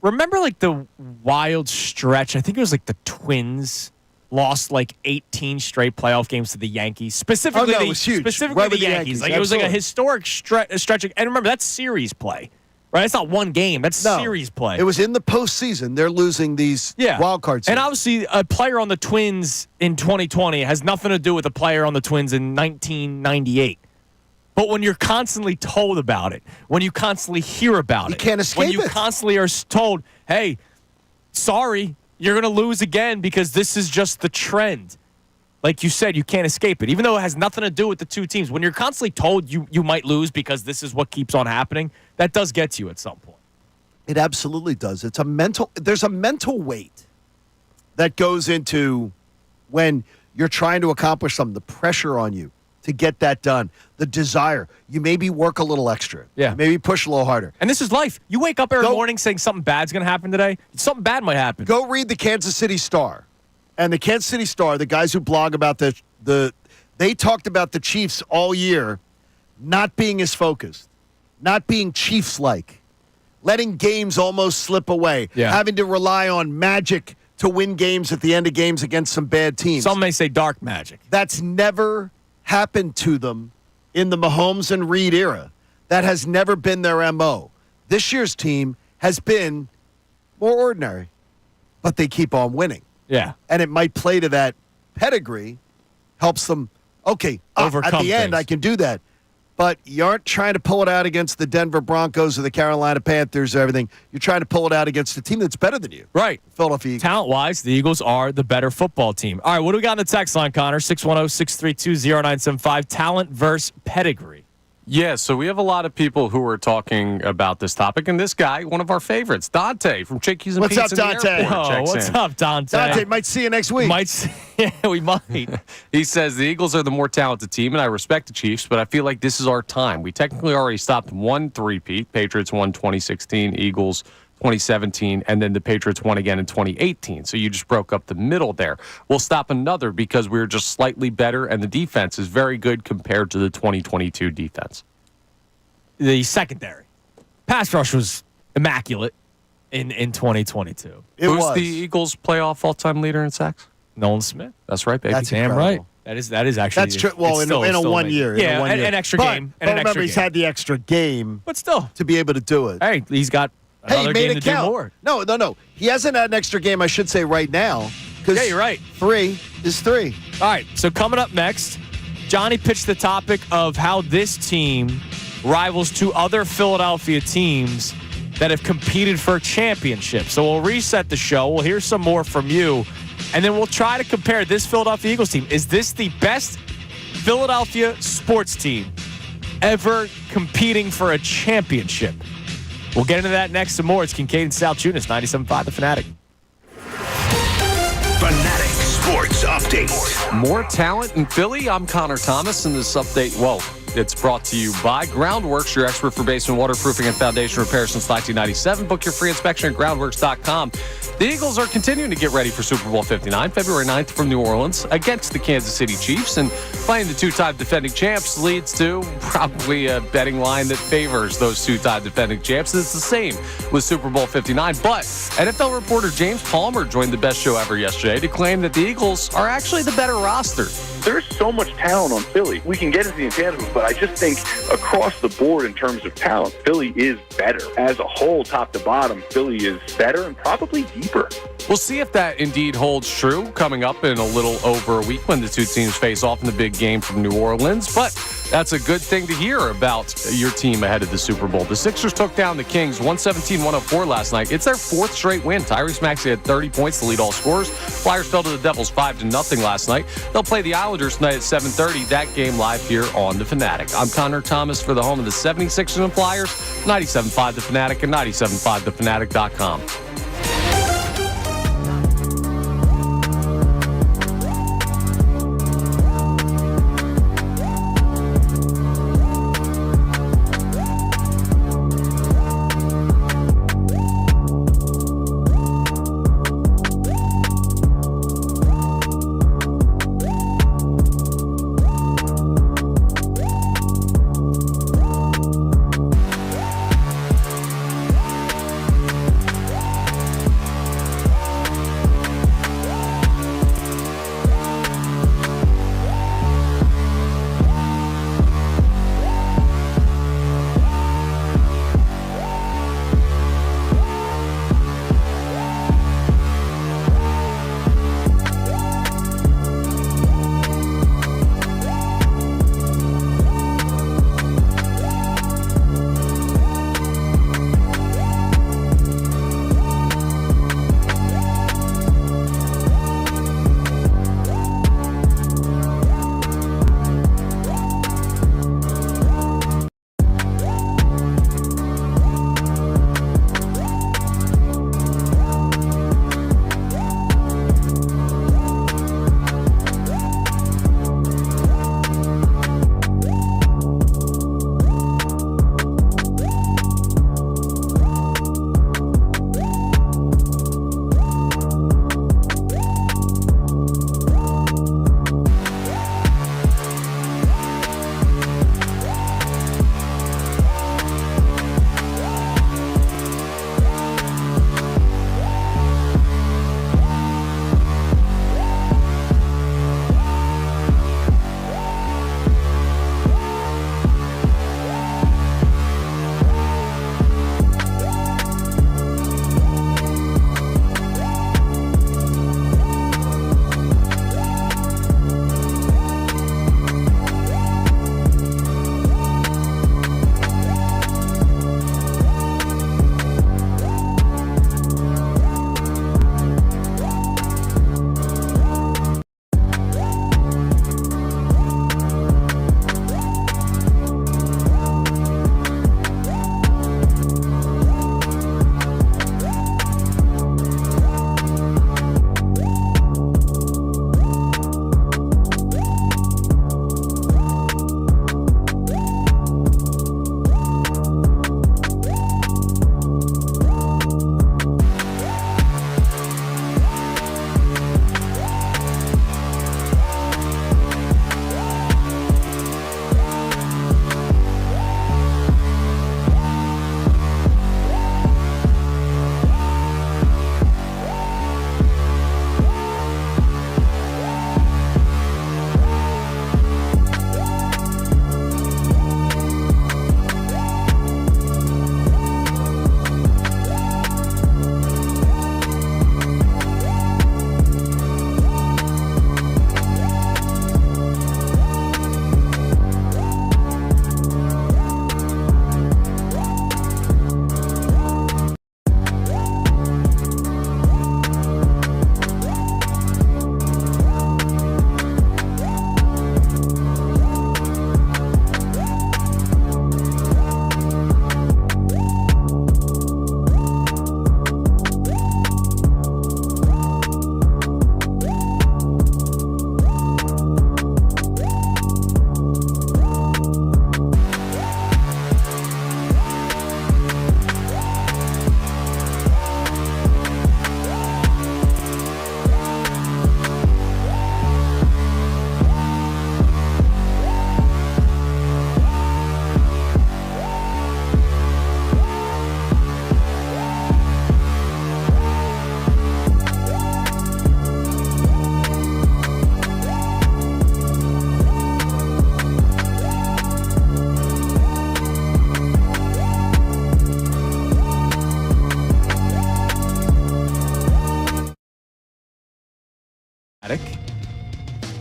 B: Remember like the wild stretch? I think it was like the Twins lost like 18 straight playoff games to the Yankees. Specifically,
C: it was huge.
B: Specifically
C: Right
B: the
C: with the
B: Yankees.
C: Yankees,
B: Like it was like a
C: absolutely.
B: historic stretch. And remember, that's series play. Right? It's not one game. That's series play.
C: It was in the postseason. They're losing these wild cards.
B: And obviously, a player on the Twins in 2020 has nothing to do with a player on the Twins in 1998. But when you're constantly told about it, when you constantly hear about
C: You
B: it,
C: can't escape
B: when you
C: it.
B: constantly are told, hey, sorry, you're going to lose again because this is just the trend. Like you said, you can't escape it. Even though it has nothing to do with the two teams, when you're constantly told you might lose because this is what keeps on happening, that does get to you at some point.
C: It absolutely does. There's a mental weight that goes into when you're trying to accomplish something, the pressure on you to get that done, the desire. You maybe work a little extra.
B: Yeah.
C: Maybe push a little harder.
B: And this is life. You wake up every morning saying something bad's going to happen today. Something bad might happen.
C: Go read the Kansas City Star. And the Kansas City Star, the guys who blog about they talked about the Chiefs all year not being as focused, not being Chiefs-like, letting games almost slip away, having to rely on magic to win games at the end of games against some bad teams.
B: Some may say dark magic.
C: That's never happened to them in the Mahomes and Reed era. That has never been their MO. This year's team has been more ordinary, but they keep on winning.
B: Yeah.
C: And it might play to that pedigree, helps them, okay,
B: Overcome
C: at the end,
B: things.
C: I can do that. But you aren't trying to pull it out against the Denver Broncos or the Carolina Panthers or everything. You're trying to pull it out against a team that's better than you.
B: Right.
C: Philadelphia Eagles.
B: Talent-wise, the Eagles are the better football team. All right, what do we got in the text line, Connor? 610-632-0975. Talent versus pedigree.
E: Yeah, so we have a lot of people who are talking about this topic, and this guy, one of our favorites, Dante from Chickies and
C: What's
E: Pete's
C: up,
E: in the
C: Dante?
E: airport,
B: Oh,
E: checks
B: what's
E: in.
B: up, Dante?
C: Dante, might see you next week.
B: Yeah, we might.
E: He says the Eagles are the more talented team, and I respect the Chiefs, but I feel like this is our time. We technically already stopped one three-peat. Patriots won 2016, Eagles 2017, and then the Patriots won again in 2018. So you just broke up the middle there. We'll stop another because we're just slightly better, and the defense is very good compared to the 2022 defense.
B: The secondary. Pass rush was immaculate in 2022.
C: It
E: Who's
C: was.
E: the Eagles' playoff all-time leader in sacks?
B: Nolan Smith.
E: That's right, baby.
C: That's
B: Damn
C: incredible.
B: right. That is actually.
C: That's true. Well,
B: it's
C: in a
B: still
C: one
B: amazing.
C: year. in
B: Yeah,
C: a 1 year.
B: an extra
C: But-
B: game.
C: But
B: And an
C: remember,
B: extra
C: he's
B: game.
C: had the extra game
B: But still.
C: to be able to do it.
B: Hey, he's got
C: Hey,
B: another
C: he made
B: game
C: it
B: to do
C: count.
B: more.
C: No. He hasn't had an extra game, I should say, right now. 'Cause
B: Yeah, you're right.
C: 3 is 3.
B: All right, so coming up next, Johnny pitched the topic of how this team rivals two other Philadelphia teams that have competed for a championship. So we'll reset the show. We'll hear some more from you, and then we'll try to compare this Philadelphia Eagles team. Is this the best Philadelphia sports team ever competing for a championship? We'll get into that next some more. It's Kincade Salciunas, 97.5 The Fanatic.
A: Fanatic Sports Update.
E: More talent in Philly. I'm Connor Thomas, and this update, well, it's brought to you by Groundworks, your expert for basement waterproofing and foundation repair since 1997. Book your free inspection at groundworks.com. The Eagles are continuing to get ready for Super Bowl 59, February 9th from New Orleans against the Kansas City Chiefs. And playing the two-time defending champs leads to probably a betting line that favors those two-time defending champs. It's the same with Super Bowl 59. But NFL reporter James Palmer joined the best show ever yesterday to claim that the Eagles are actually the better roster.
G: There's so much talent on Philly. We can get into the intangibles, but I just think across the board in terms of talent, Philly is better. As a whole, top to bottom, Philly is better and probably deeper.
E: We'll see if that indeed holds true coming up in a little over a week when the two teams face off in the big game from New Orleans. But that's a good thing to hear about your team ahead of the Super Bowl. The Sixers took down the Kings 117-104 last night. It's their fourth straight win. Tyrese Maxey had 30 points to lead all scorers. Flyers fell to the Devils 5-0 last night. They'll play the Islanders tonight at 7:30. That game live here on The Fanatic. I'm Connor Thomas for the home of the 76ers and Flyers, 97.5 The Fanatic and 97.5thefanatic.com.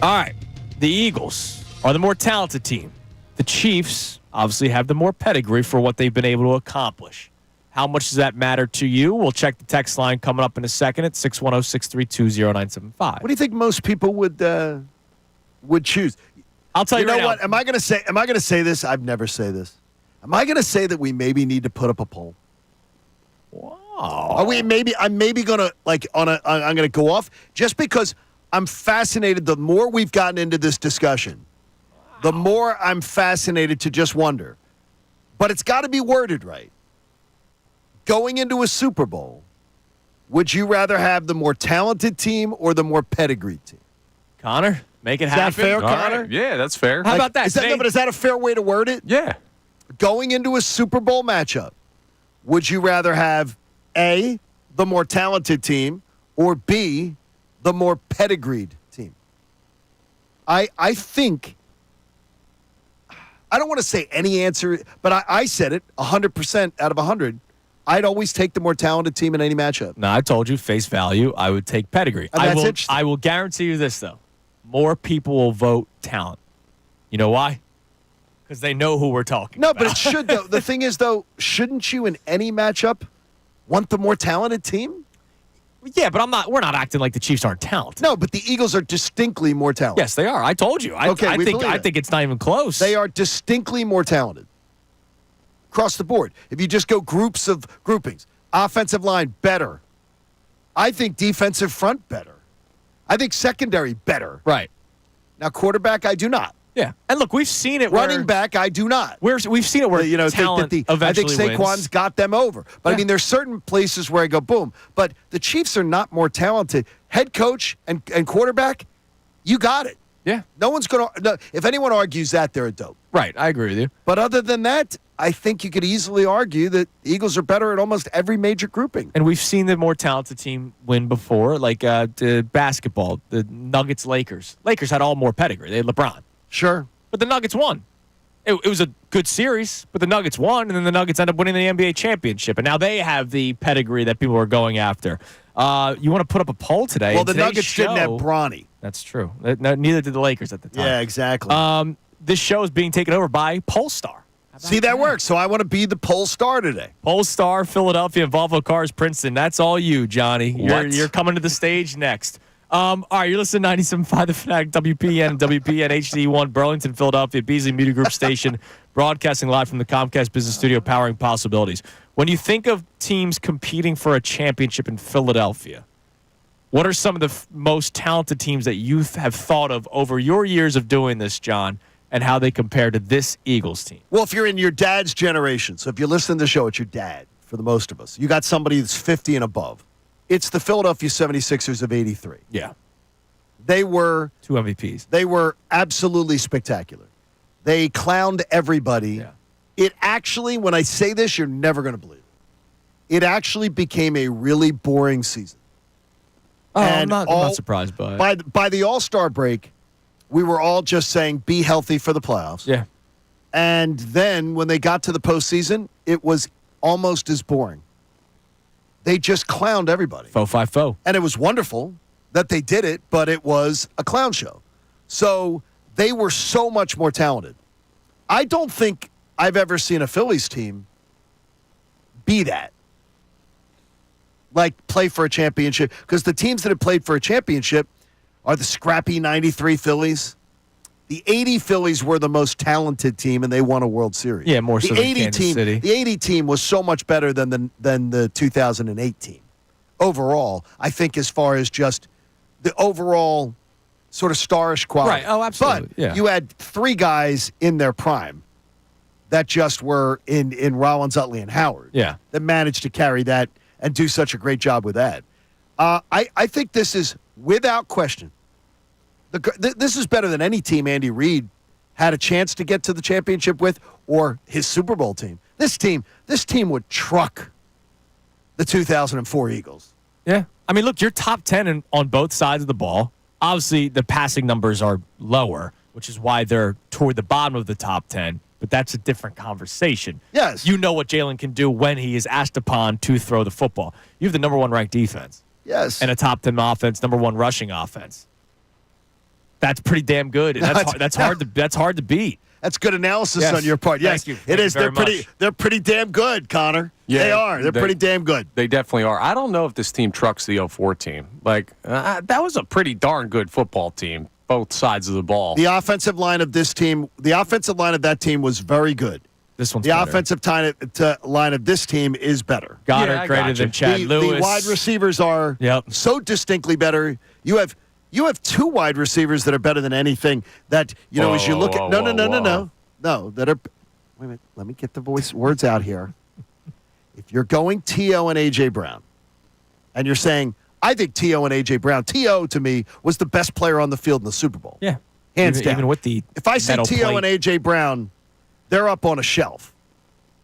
B: All right. The Eagles are the more talented team. The Chiefs obviously have the more pedigree for what they've been able to accomplish. How much does that matter to you? We'll check the text line coming up in a second at 610-632-0975.
C: What do you think most people would choose?
B: I'll tell you,
C: know
B: right
C: what?
B: now.
C: Am I going to say this? I've never say this. Am I going to say that we maybe need to put up a poll?
B: Wow.
C: I'm maybe going to I'm going to go off just because I'm fascinated. The more we've gotten into this discussion, the more I'm fascinated to just wonder. But it's got to be worded right. Going into a Super Bowl, would you rather have the more talented team or the more pedigree team?
B: Connor, make it
C: Is
B: happen.
C: that fair,
E: All
C: Connor?
E: right. Yeah, that's fair.
B: How about that?
C: Is that a fair way to word it?
E: Yeah.
C: Going into a Super Bowl matchup, would you rather have A, the more talented team, or B, the more pedigreed team? I think, I don't want to say any answer, but I said it 100% out of 100. I'd always take the more talented team in any matchup.
B: No, I told you, face value, I would take pedigree.
C: And that's interesting.
B: I will guarantee you this, though. More people will vote talent. You know why? Because they know who we're talking about.
C: No, but it should, though. The thing is, though, shouldn't you in any matchup want the more talented team?
B: Yeah, but we're not acting like the Chiefs aren't talented.
C: No, but the Eagles are distinctly more talented.
B: Yes, they are. I told you. I think it's not even close.
C: They are distinctly more talented. Across the board. If you just go groupings, offensive line better. I think defensive front better. I think secondary better.
B: Right.
C: Now quarterback, I do not.
B: Yeah. And look, we've seen it.
C: Running back, I do not.
B: We've seen it where talent
C: I think
B: eventually
C: Saquon's
B: wins.
C: got them over. But I
B: Yeah.
C: mean, there's certain places where I go boom. But the Chiefs are not more talented. Head coach and quarterback, you got it.
B: Yeah.
C: No one's going to. No, if anyone argues that, they're a dope.
B: Right. I agree with you.
C: But other than that, I think you could easily argue that the Eagles are better at almost every major grouping.
B: And we've seen the more talented team win before, like the basketball, the Nuggets, Lakers. Lakers had all more pedigree. They had LeBron.
C: Sure.
B: But the Nuggets won. It was a good series, but the Nuggets won, and then the Nuggets ended up winning the NBA championship. And now they have the pedigree that people are going after. You want to put up a poll today?
C: Well, the Nuggets didn't have Bronny.
B: That's true. Neither did the Lakers at the time.
C: Yeah, exactly.
B: This show is being taken over by Polestar.
C: See, that works. So I want to be the Polestar today.
B: Polestar, Philadelphia, and Volvo Cars, Princeton. That's all you, Johnny. You're coming to the stage next. All right, you're listening to 97.5 The Fanatic, WPN, WPN HD1, Burlington, Philadelphia, Beasley Media Group Station, broadcasting live from the Comcast Business Studio, powering possibilities. When you think of teams competing for a championship in Philadelphia, what are some of the most talented teams that you have thought of over your years of doing this, John, and how they compare to this Eagles team?
C: Well, if you're in your dad's generation, so if you listen to the show, it's your dad, for the most of us. You got somebody that's 50 and above. It's the Philadelphia 76ers of 83.
B: Yeah.
C: They were
B: 2 MVPs.
C: They were absolutely spectacular. They clowned everybody.
B: Yeah.
C: It actually, when I say this, you're never going to believe it. It actually became a really boring season.
B: Oh,
C: And
B: I'm not surprised by it.
C: By the All-Star break, we were all just saying, be healthy for the playoffs.
B: Yeah.
C: And then when they got to the postseason, it was almost as boring. They just clowned everybody.
B: 4-5-4.
C: And it was wonderful that they did it, but it was a clown show. So they were so much more talented. I don't think I've ever seen a Phillies team be that. Like play for a championship. Because the teams that have played for a championship are the scrappy 93 Phillies. The 80 Phillies were the most talented team, and they won a World Series.
B: Yeah, more so than Kansas City.
C: The 80 team was so much better than the 2008 team. Overall, I think as far as just the overall sort of starish quality.
B: Right, oh, absolutely.
C: But
B: yeah.
C: you had 3 guys in their prime that just were in Rollins, Utley, and Howard.
B: Yeah.
C: That managed to carry that and do such a great job with that. I think this is, without question, this is better than any team Andy Reid had a chance to get to the championship with, or his Super Bowl team. This team would truck the 2004 Eagles.
B: Yeah. I mean, look, you're top 10 on both sides of the ball. Obviously, the passing numbers are lower, which is why they're toward the bottom of the top 10. But that's a different conversation.
C: Yes.
B: You know what Jalen can do when he is asked upon to throw the football. You have the number 1 ranked defense.
C: Yes.
B: And a top 10 offense, number 1 rushing offense. That's pretty damn good. And that's hard to beat.
C: That's good analysis
B: Yes.
C: on your part. Yes,
B: Thank you.
C: it is.
B: Thank you very much.
C: They're pretty damn good, Connor.
E: Yeah,
C: they are. They're pretty damn good.
E: They definitely are. I don't know if this team trucks the 04 team. Like, that was a pretty darn good football team, both sides of the ball.
C: The offensive line of that team was very good.
B: This one's
C: the
B: better.
C: offensive line of this team is better.
B: Goddard greater than Chad Lewis.
C: The wide receivers are so distinctly better. You have two wide receivers that are better than anything that, as you look at. No, that are. Wait a minute. Let me get the words out here. If you're going T.O. and A.J. Brown, and you're saying, I think T.O. and A.J. Brown, T.O. to me was the best player on the field in the Super Bowl.
B: Yeah.
C: Hands down.
B: Even with the
C: if I say
B: metal
C: T.O.
B: plate.
C: and A.J. Brown, they're up on a shelf.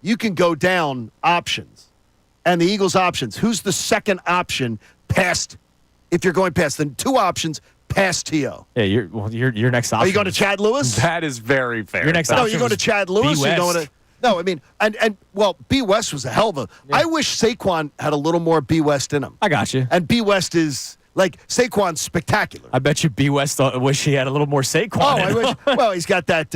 C: You can go down options. And the Eagles' options. Who's the second option past, if you're going past the two options past T.O.?
B: Yeah, your next option.
C: Are you going to Chad Lewis?
E: That is very fair.
B: Your next
C: No,
B: option
C: you're going to
B: was
C: Chad Lewis.
B: B.
C: You're going
B: West.
C: to. No, I mean, B. West was a hell of a.
B: Yeah.
C: I wish Saquon had a little more B. West in him.
B: I got you.
C: And B. West is like Saquon's spectacular.
B: I bet you B. West wish he had a little more Saquon.
C: Oh, I wish. Well, he's got that.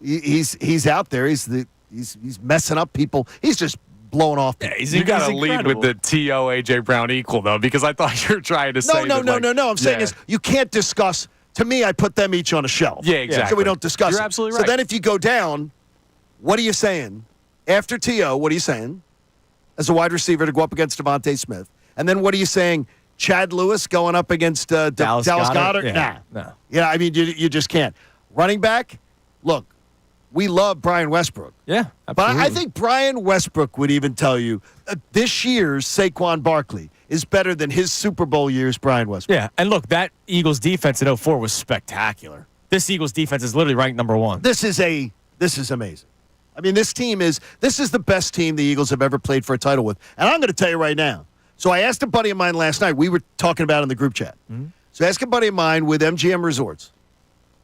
C: He's out there. He's messing up people. He's just blowing off.
B: Yeah,
E: You got to lead with the T.O. A.J. Brown equal, though, because I thought you were trying to say
C: No. I'm saying is you can't discuss. To me, I put them each on a shelf.
E: Yeah, exactly.
C: So we don't discuss
E: You're
C: it.
E: absolutely right.
C: So then if you go down, what are you saying? After T.O., what are you saying? As a wide receiver to go up against Devontae Smith. And then what are you saying? Chad Lewis going up against Dallas Goedert?
B: Yeah.
C: Nah.
B: No.
C: Yeah, I mean, you just can't. Running back, look, we love Brian Westbrook.
B: Yeah,
C: But I
B: absolutely.
C: think Brian Westbrook would even tell you this year's Saquon Barkley is better than his Super Bowl year's Brian Westbrook.
B: Yeah, and look, that Eagles defense in 04 was spectacular. This Eagles defense is literally ranked number one.
C: This is amazing. I mean, this is the best team the Eagles have ever played for a title with. And I'm going to tell you right now. So I asked a buddy of mine last night. We were talking about it in the group chat. Mm-hmm. So I asked a buddy of mine with MGM Resorts,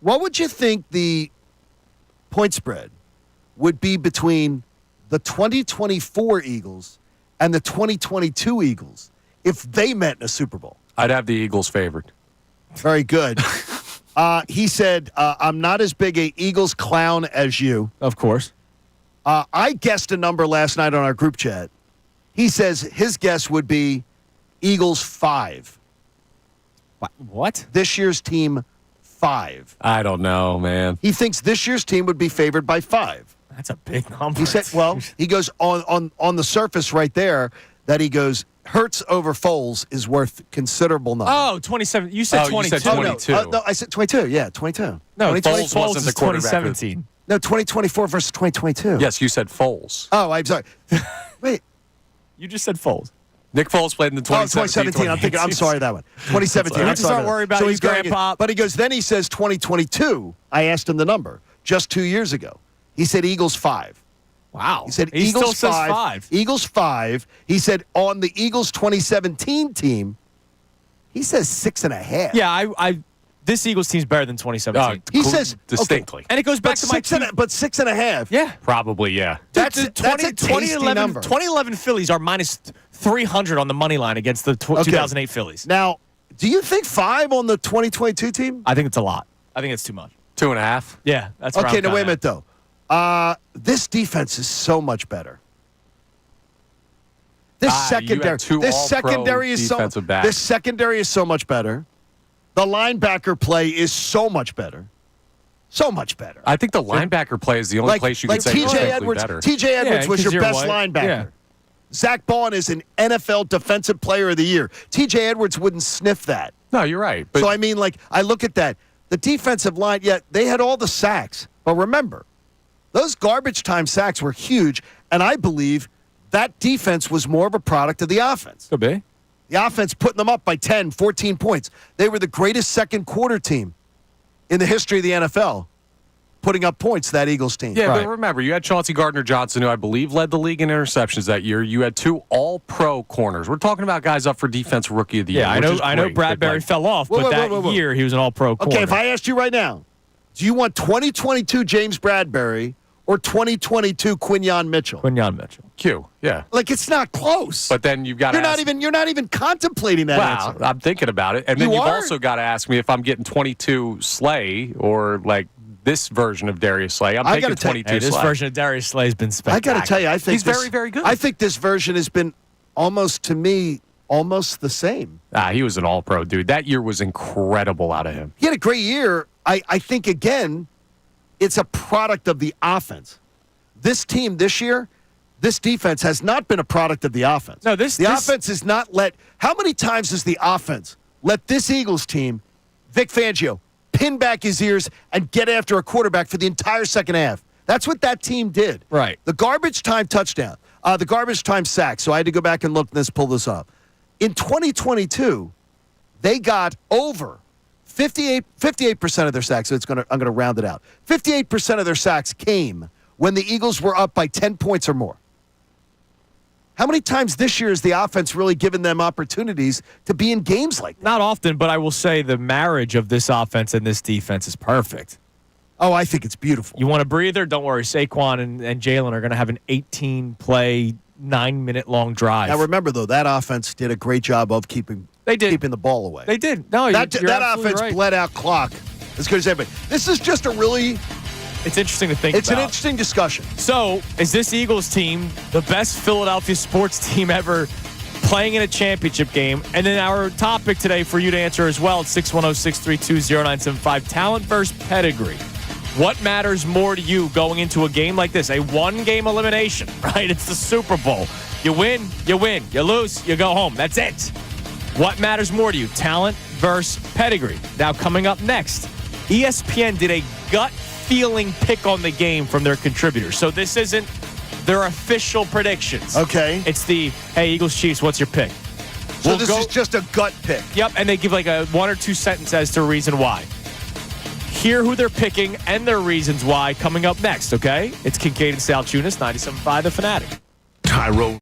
C: what would you think the point spread would be between the 2024 Eagles and the 2022 Eagles if they met in a Super Bowl?
E: I'd have the Eagles favored.
C: Very good. He said, I'm not as big a Eagles clown as you.
B: Of course.
C: I guessed a number last night on our group chat. He says his guess would be Eagles 5.
B: What?
C: This year's team 5.
E: I don't know, man.
C: He thinks this year's team would be favored by 5.
B: That's a big number.
C: He said, well, he goes on the surface right there that he goes, Hurts over Foles is worth considerable number.
B: Oh, 27. You said 22.
E: You said 22.
C: No, I said 22. Yeah, 22.
B: No,
C: 2020
E: Foles wasn't the quarterback.
B: 2017.
C: No, 2024 versus 2022.
E: Yes, you said Foles.
C: Oh, I'm sorry. Wait.
B: You just said Foles.
E: Nick Foles played in the 2017.
C: I'm thinking. I'm sorry, that one. 2017.
B: You
C: I'm
B: have to
C: sorry
B: start worrying about
C: so
B: you,
C: he's going,
B: Grandpa.
C: But he goes. Then he says 2022. I asked him the number just 2 years ago. He said Eagles 5.
B: Wow.
C: He said
B: he
C: Eagles
B: still
C: 5.
B: says 5.
C: Eagles 5. He said on the Eagles 2017 team, he says 6.5.
B: Yeah, this Eagles team's better than 2017.
C: He says
E: distinctly.
B: And it goes back to my team.
C: But 6.5.
B: Yeah.
E: Probably, yeah.
C: That's a
B: 2011
C: number.
B: 2011 Phillies are minus 300 on the money line against the 2008 Phillies.
C: Now, do you think 5 on the 2022 team?
B: I think it's a lot. I think it's too much.
E: 2.5.
B: Yeah, that's where
C: Okay,
B: I'm
C: now wait a
B: kinda
C: minute though. This defense is so much better. This secondary, this secondary is so much better. The linebacker play is so much better. So much better.
E: I think the linebacker play is the only place you can say
C: T.J.
E: is
C: Edwards.
E: better.
C: T.J. Edwards was your
B: Kazir
C: best
B: White.
C: linebacker.
B: Yeah.
C: Zach Bond is an NFL Defensive Player of the Year. T.J. Edwards wouldn't sniff that.
E: No, you're right. But
C: So, I mean, I look at that. The defensive line, they had all the sacks. But remember, those garbage time sacks were huge, and I believe that defense was more of a product of the offense.
B: Could be.
C: The offense putting them up by 10, 14 points. They were the greatest second quarter team in the history of the NFL, putting up points, that Eagles team.
E: Yeah,
B: Right.
E: but remember, you had Chauncey Gardner-Johnson, who I believe led the league in interceptions that year. You had 2 all-pro corners. We're talking about guys up for Defense Rookie of the Year.
B: Yeah,
E: which is
B: I know
E: great,
B: Bradbury
E: but,
B: fell off, but that year he was an all-pro corner.
C: Okay, if I asked you right now, do you want 2022 James Bradbury or 2022 Quinyon Mitchell?
B: Quinyon Mitchell.
E: Q, yeah.
C: Like, it's not close.
E: But then you've got to
C: You're not even contemplating that answer.
E: I'm thinking about it. And then
C: You
E: you've
C: are?
E: also got to ask me if I'm getting 22 Slay or like this version of Darius Slay. I'm
C: I
E: taking
C: gotta tell-
E: 22
B: Hey, this
E: Slay.
B: version of Darius Slay has been
C: I
B: spectacular.
C: got to tell you, I think
E: He's very, very good.
C: I think this version has been almost, to me, almost the same.
E: He was an all-pro, dude. That year was incredible out of him.
C: He had a great year. I think, again, it's a product of the offense. This team this year, this defense has not been a product of the offense.
B: No,
C: the offense has not let. How many times has the offense let this Eagles team, Vic Fangio, pin back his ears and get after a quarterback for the entire second half? That's what that team did.
B: Right.
C: The garbage time touchdown, the garbage time sack. So I had to go back and look and pull this up. In 2022, they got over 58% of their sacks. So I'm going to round it out. 58% of their sacks came when the Eagles were up by 10 points or more. How many times this year has the offense really given them opportunities to be in games like that?
B: Not often, but I will say the marriage of this offense and this defense is perfect.
C: Oh, I think it's beautiful.
B: You want a breather? Don't worry. Saquon and Jalen are going to have an 18-play, 9-minute-long drive.
C: Now remember, though, that offense did a great job of keeping the ball away.
B: They did. No,
C: that
B: you're absolutely
C: offense
B: right.
C: bled out clock as good as everybody. This is just a really.
B: It's interesting to think
C: It's
B: about.
C: an interesting discussion.
B: So, is this Eagles team the best Philadelphia sports team ever playing in a championship game? And then our topic today for you to answer as well, 610-632-0975, talent versus pedigree. What matters more to you going into a game like this? A one-game elimination, right? It's the Super Bowl. You win, you win. You lose, you go home. That's it. What matters more to you? Talent versus pedigree. Now, coming up next, ESPN did a gut feeling pick on the game from their contributors. So this isn't their official predictions.
C: Okay.
B: It's the, hey, Eagles Chiefs, what's your pick?
C: So this is just a gut pick.
B: Yep, and they give like a 1 or 2 sentence as to a reason why. Hear who they're picking and their reasons why coming up next, okay? It's Kincade Salciunas, 97.5 The Fanatic.
A: Tyro.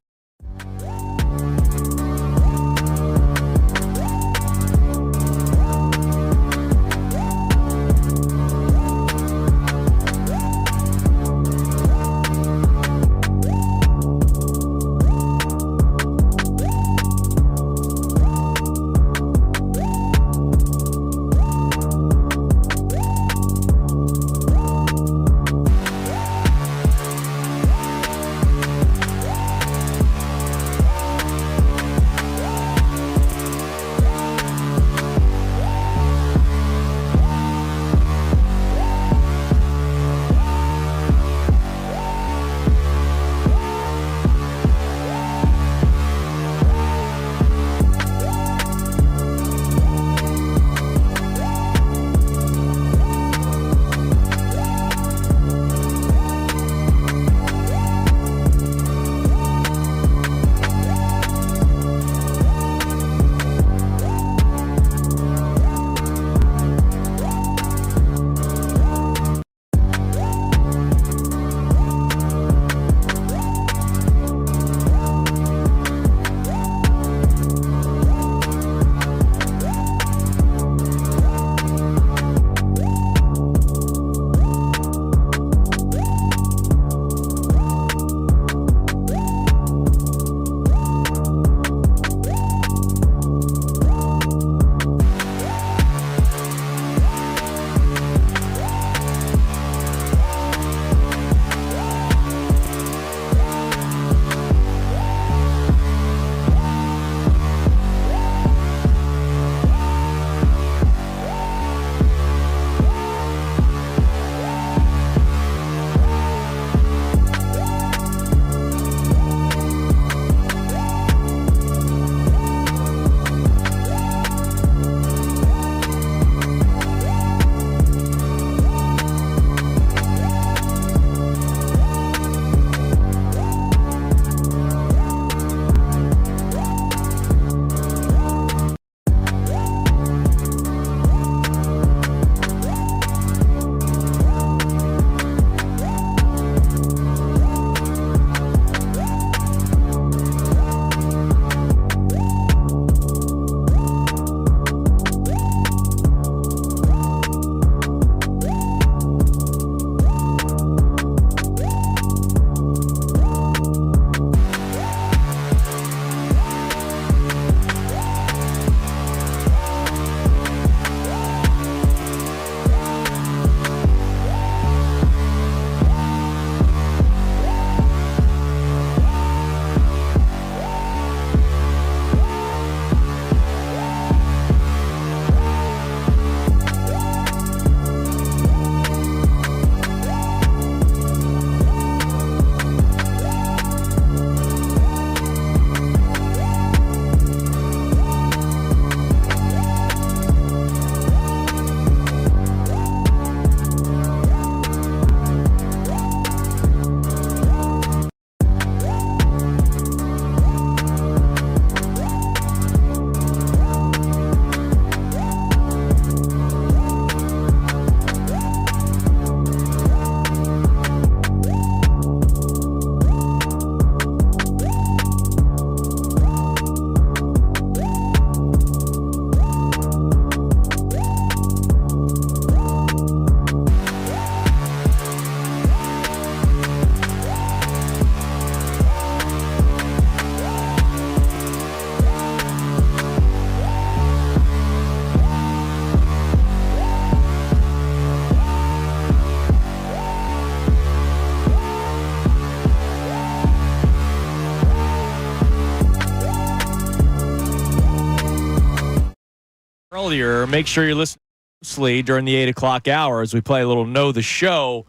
B: earlier, make sure you listen closely during the 8 o'clock hour as we play a little Know the Show.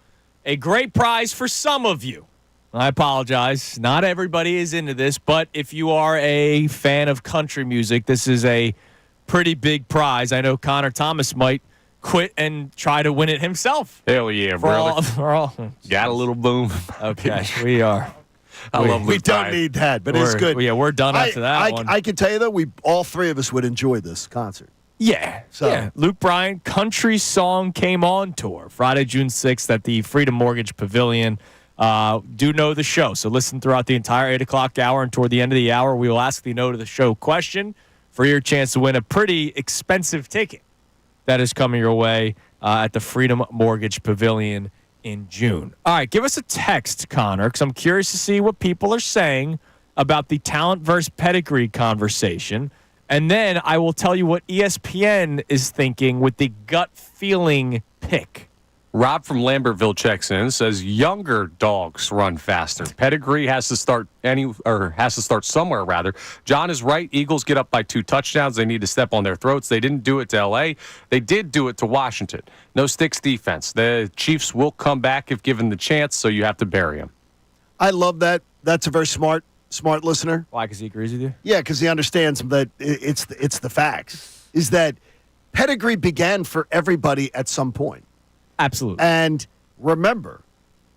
B: A great prize for some of you. I apologize. Not everybody is into this, but if you are a fan of country music, this is a pretty big prize. I know Connor Thomas might quit and try to win it himself.
E: Hell yeah, brother. Got a little boom.
B: Okay, we are.
C: We don't need that, but it's good.
B: Yeah, we're done after that one.
C: I can tell you, though, all three of us would enjoy this concert.
B: Yeah.
C: So.
B: Yeah. Luke Bryan, Country Song Came On Tour, Friday, June 6th at the Freedom Mortgage Pavilion. Do know the show, so listen throughout the entire 8 o'clock hour, and toward the end of the hour, we will ask the Know to the Show question for your chance to win a pretty expensive ticket that is coming your way at the Freedom Mortgage Pavilion in June. All right, give us a text, Connor, because I'm curious to see what people are saying about the talent versus pedigree conversation. And then I will tell you what ESPN is thinking with the gut feeling pick.
E: Rob from Lambertville checks in, says younger dogs run faster. Pedigree has to start somewhere rather. John is right. Eagles get up by 2 touchdowns. They need to step on their throats. They didn't do it to LA. They did do it to Washington. No sticks defense. The Chiefs will come back if given the chance, so you have to bury them.
C: I love that. That's a very smart listener.
B: Why? Because he agrees with you?
C: Yeah, because he understands that it's the facts. Is that pedigree began for everybody at some point.
B: Absolutely.
C: And remember,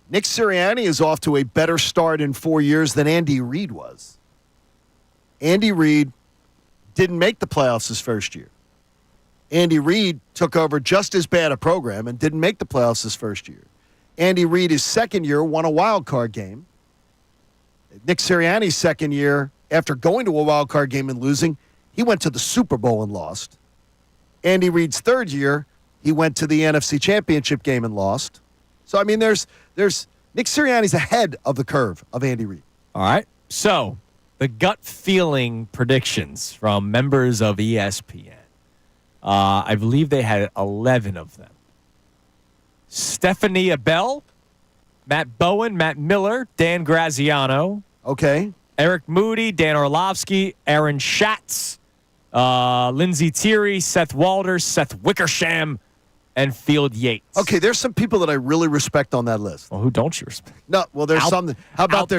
C: Nick Sirianni is off to a better start in 4 years than Andy Reid was. Andy Reid didn't make the playoffs his first year. Andy Reid took over just as bad a program and didn't make the playoffs his first year. Andy Reid, his second year, won a wild card game. Nick Sirianni's second year, after going to a wild card game and losing, he went to the Super Bowl and lost. Andy Reid's third year, he went to the NFC Championship game and lost. So, I mean, there's Nick Sirianni's ahead of the curve of Andy Reid.
B: All right. So, the gut feeling predictions from members of ESPN. I believe they had 11 of them. Stephanie Abell, Matt Bowen, Matt Miller, Dan Graziano.
C: Okay.
B: Eric Moody, Dan Orlovsky, Aaron Schatz, Lindsey Thierry, Seth Walters, Seth Wickersham, and Field Yates.
C: Okay, there's some people that I really respect on that list.
B: Well, who don't you respect?
C: No, well, there's some. How about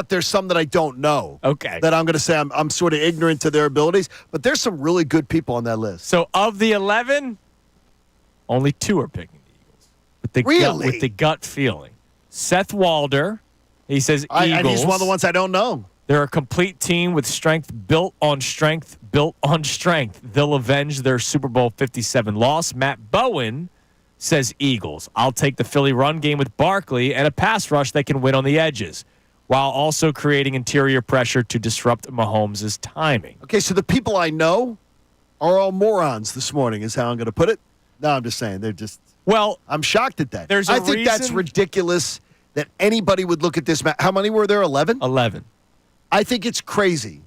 C: there's some that I don't know?
B: Okay.
C: That I'm going to say I'm sort of ignorant to their abilities, but there's some really good people on that list.
B: So of the 11, only 2 are picking the Eagles. With the gut feeling. Seth Walder, he says Eagles.
C: And he's one of the ones I don't know.
B: They're a complete team with strength built on strength, built on strength. They'll avenge their Super Bowl 57 loss. Matt Bowen says Eagles. I'll take the Philly run game with Barkley and a pass rush that can win on the edges, while also creating interior pressure to disrupt Mahomes' timing.
C: Okay, so the people I know are all morons this morning is how I'm going to put it. No, I'm just saying they're just... Well, I'm shocked at that. I think that's ridiculous that anybody would look at this match. How many were there? 11?
B: 11.
C: I think it's crazy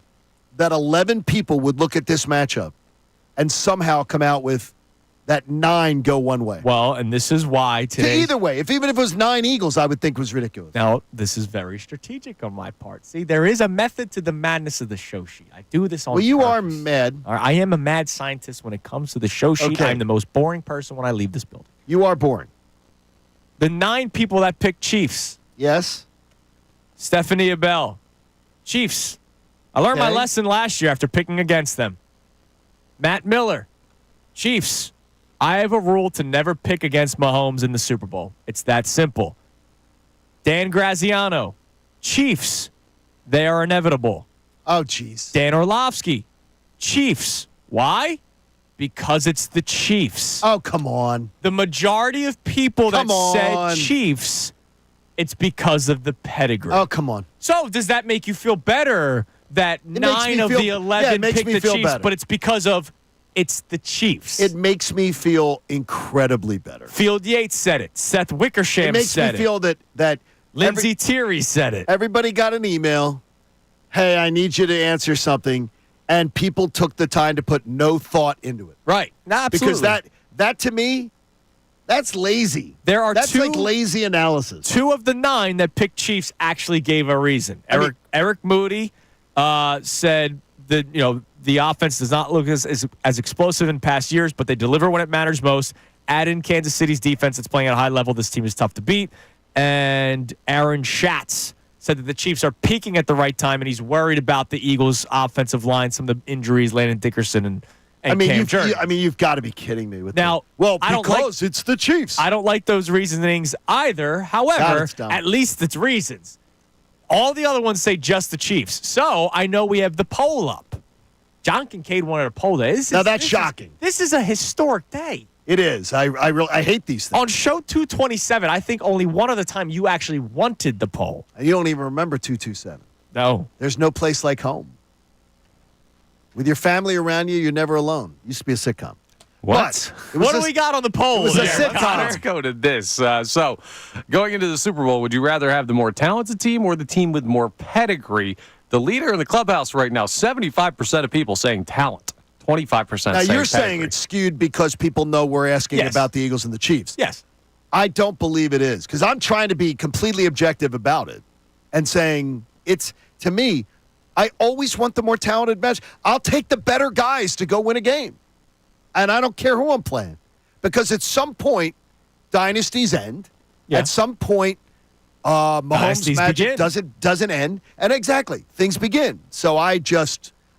C: that 11 people would look at this matchup and somehow come out with that 9 go one way.
B: Well, and this is why today.
C: Either way, even if it was 9 Eagles, I would think was ridiculous.
B: Now, this is very strategic on my part. See, there is a method to the madness of the show sheet. I do this on purpose.
C: You are mad.
B: I am a mad scientist when it comes to the show sheet.
C: Okay.
B: I'm the most boring person when I leave this building.
C: You are boring.
B: The 9 people that picked Chiefs.
C: Yes.
B: Stephanie Abell. Chiefs. I learned my lesson last year after picking against them. Matt Miller. Chiefs. I have a rule to never pick against Mahomes in the Super Bowl. It's that simple. Dan Graziano. Chiefs. They are inevitable.
C: Oh, jeez.
B: Dan Orlovsky. Chiefs. Why? Because it's the Chiefs.
C: Oh, come on.
B: The majority of people that said Chiefs, it's because of the pedigree.
C: Oh, come on.
B: So does that make you feel better that 9 of the 11 picked the Chiefs, better. But it's because of it's the Chiefs?
C: It makes me feel incredibly better.
B: Field Yates said it. Seth Wickersham said it.
C: It makes me feel that
B: Lindsey Thierry said it.
C: Everybody got an email. Hey, I need you to answer something. And people took the time to put no thought into it.
B: Right. Absolutely.
C: Because that to me, that's lazy. That's like lazy analysis.
B: 2 of the 9 that picked Chiefs actually gave a reason. Eric Moody said that the offense does not look as explosive in past years, but they deliver when it matters most. Add in Kansas City's defense that's playing at a high level. This team is tough to beat. And Aaron Schatz said that the Chiefs are peaking at the right time, and he's worried about the Eagles' offensive line, some of the injuries, Landon Dickerson and Cam Jordan.
C: You've got to be kidding me with
B: now.
C: that. Well,
B: I don't
C: because it's the Chiefs.
B: I don't like those reasonings either. However, at least it's reasons. All the other ones say just the Chiefs. So I know we have the poll up. John Kincade wanted a poll day.
C: That's shocking.
B: This is a historic day.
C: It is. I hate these things.
B: On show 227, I think only one other time you actually wanted the poll.
C: You don't even remember 227.
B: No.
C: There's no place like home. With your family around you, you're never alone. Used to be a sitcom.
E: What?
B: What do we got on the poll?
C: It was a sitcom.
E: Let's go to this. So, going into the Super Bowl, would you rather have the more talented team or the team with more pedigree? The leader in the clubhouse right now, 75% of people saying talent. 25%
C: now, you're
E: pedigree.
C: saying it's skewed because people know we're asking about the Eagles and the Chiefs.
B: Yes.
C: I don't believe it is because I'm trying to be completely objective about it and saying it's, to me, I always want the more talented match. I'll take the better guys to go win a game. And I don't care who I'm playing because at some point, dynasties end. Yeah. At some point, Mahomes' magic doesn't end. And exactly, things begin. So I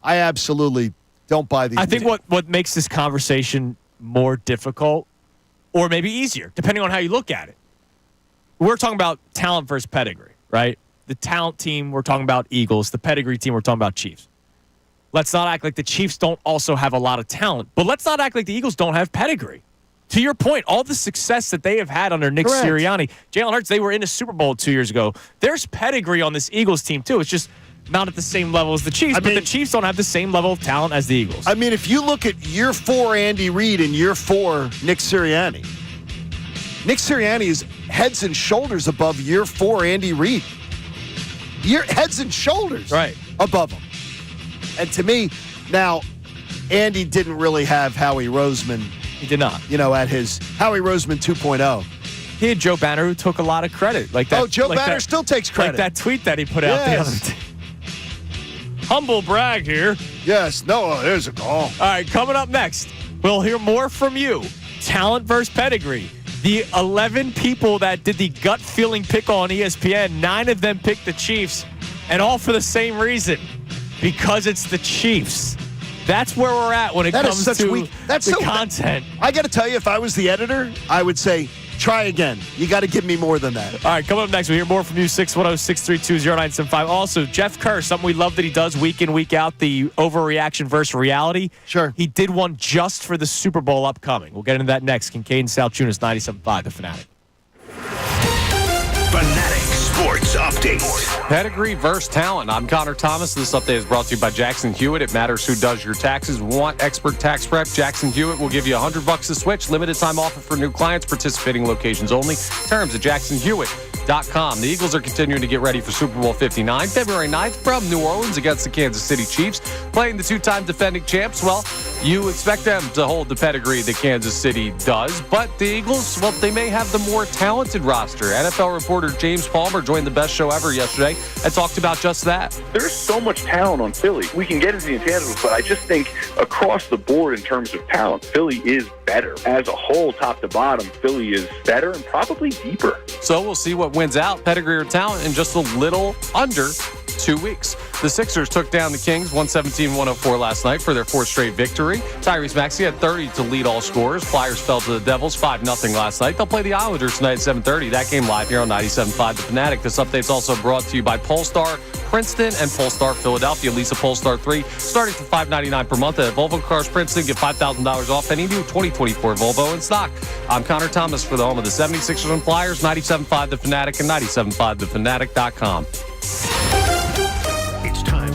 C: absolutely don't buy these.
B: I think what makes this conversation more difficult or maybe easier, depending on how you look at it. We're talking about talent versus pedigree, right? The talent team, we're talking about Eagles. The pedigree team, we're talking about Chiefs. Let's not act like the Chiefs don't also have a lot of talent, but let's not act like the Eagles don't have pedigree. To your point, all the success that they have had under Nick Sirianni, Jalen Hurts, they were in a Super Bowl 2 years ago. There's pedigree on this Eagles team, too. It's just not at the same level as the Chiefs, but the Chiefs don't have the same level of talent as the Eagles.
C: I mean, if you look at year 4 Andy Reid and year 4 Nick Sirianni is heads and shoulders above year 4 Andy Reid. You're heads and shoulders above him. And to me, now, Andy didn't really have Howie Roseman.
B: He did not.
C: At his Howie Roseman 2.0.
B: He had Joe Banner, who took a lot of credit.
C: Joe Banner still takes credit.
B: Like that tweet that he put out the other day. Humble brag here.
C: Yes. No, there's a call.
B: All right, coming up next, we'll hear more from you. Talent versus pedigree. The 11 people that did the gut feeling pick on ESPN, 9 of them picked the Chiefs, and all for the same reason. Because it's the Chiefs. That's where we're at when it comes to the content.
C: I got to tell you, if I was the editor, I would say, try again. You got to give me more than that.
B: All right, coming up next, we'll hear more from you, 610-632-0975. Also, Jeff Kerr, something we love that he does week in, week out, the overreaction versus reality.
C: Sure.
B: He did one just for the Super Bowl upcoming. We'll get into that next. Kincade Salciunas, 97.5, The Fanatic.
A: Fanatic Sports Update.
E: Pedigree versus talent. I'm Connor Thomas. This update is brought to you by Jackson Hewitt. It matters who does your taxes. Want expert tax prep? Jackson Hewitt will give you $100 to switch. Limited time offer for new clients. Participating locations only. Terms at jacksonhewitt.com. The Eagles are continuing to get ready for Super Bowl 59. February 9th from New Orleans against the Kansas City Chiefs. Playing the 2-time defending champs. Well, you expect them to hold the pedigree that Kansas City does. But the Eagles, well, they may have the more talented roster. NFL reporter James Palmer joined the best show ever yesterday and talked about just that.
G: There's so much talent on Philly. We can get into the intangibles, but I just think across the board in terms of talent, Philly is better. As a whole, top to bottom, Philly is better and probably deeper.
E: So we'll see what wins out, pedigree or talent, in just a little under 2 weeks. The Sixers took down the Kings 117-104 last night for their 4th straight victory. Tyrese Maxey had 30 to lead all scorers. Flyers fell to the Devils 5-0 last night. They'll play the Islanders tonight at 7:30. That game live here on 97.5 The Fanatic. This update's also brought to you by Polestar Princeton and Polestar Philadelphia. Lease a Polestar 3 starting for $599 per month at Volvo Cars Princeton. Get $5,000 off any new 2024 Volvo in stock. I'm Connor Thomas for the home of the 76ers and Flyers, 97.5 The Fanatic and 97.5thefanatic.com.
A: It's time.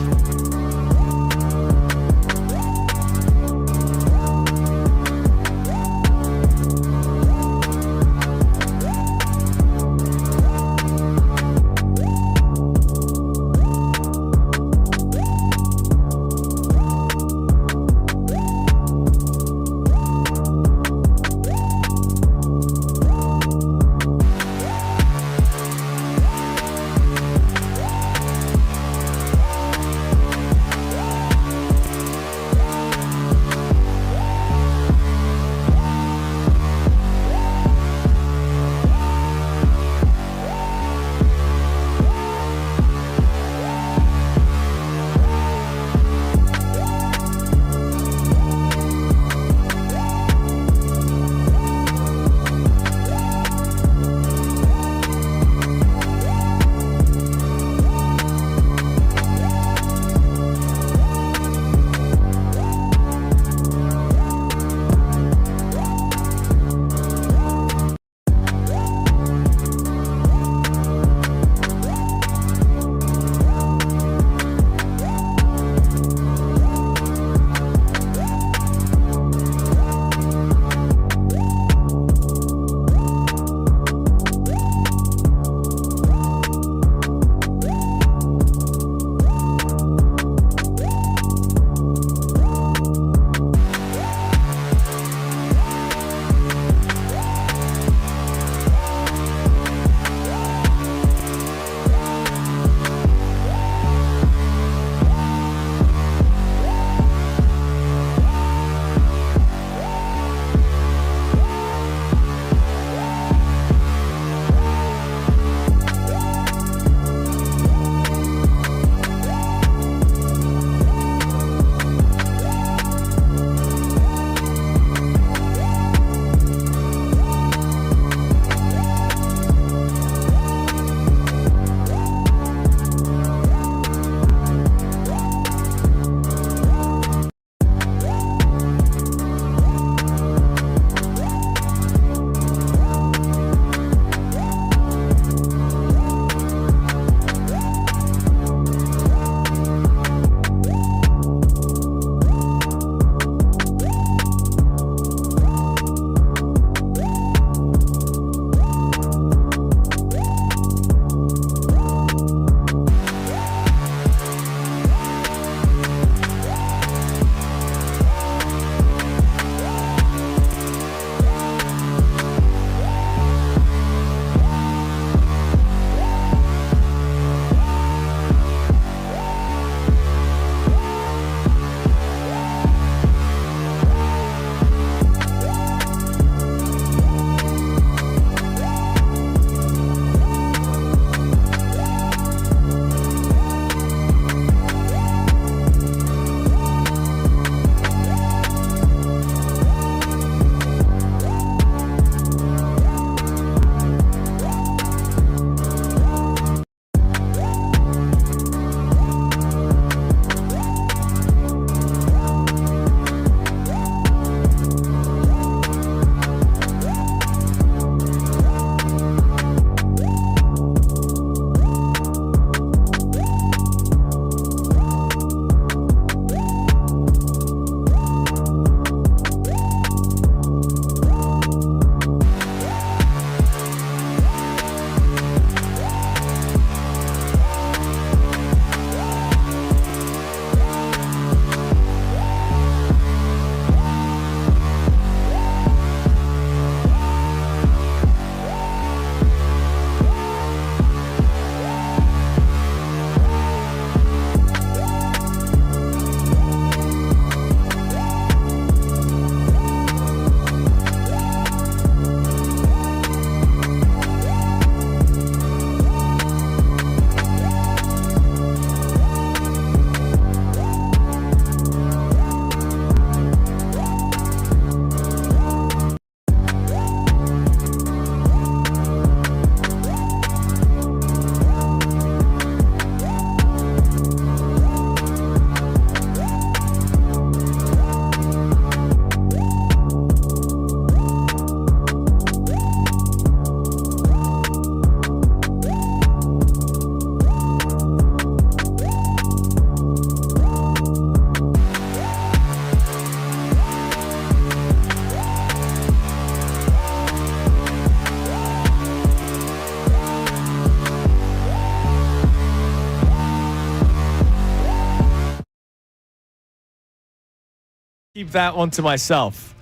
B: Keep that one to myself.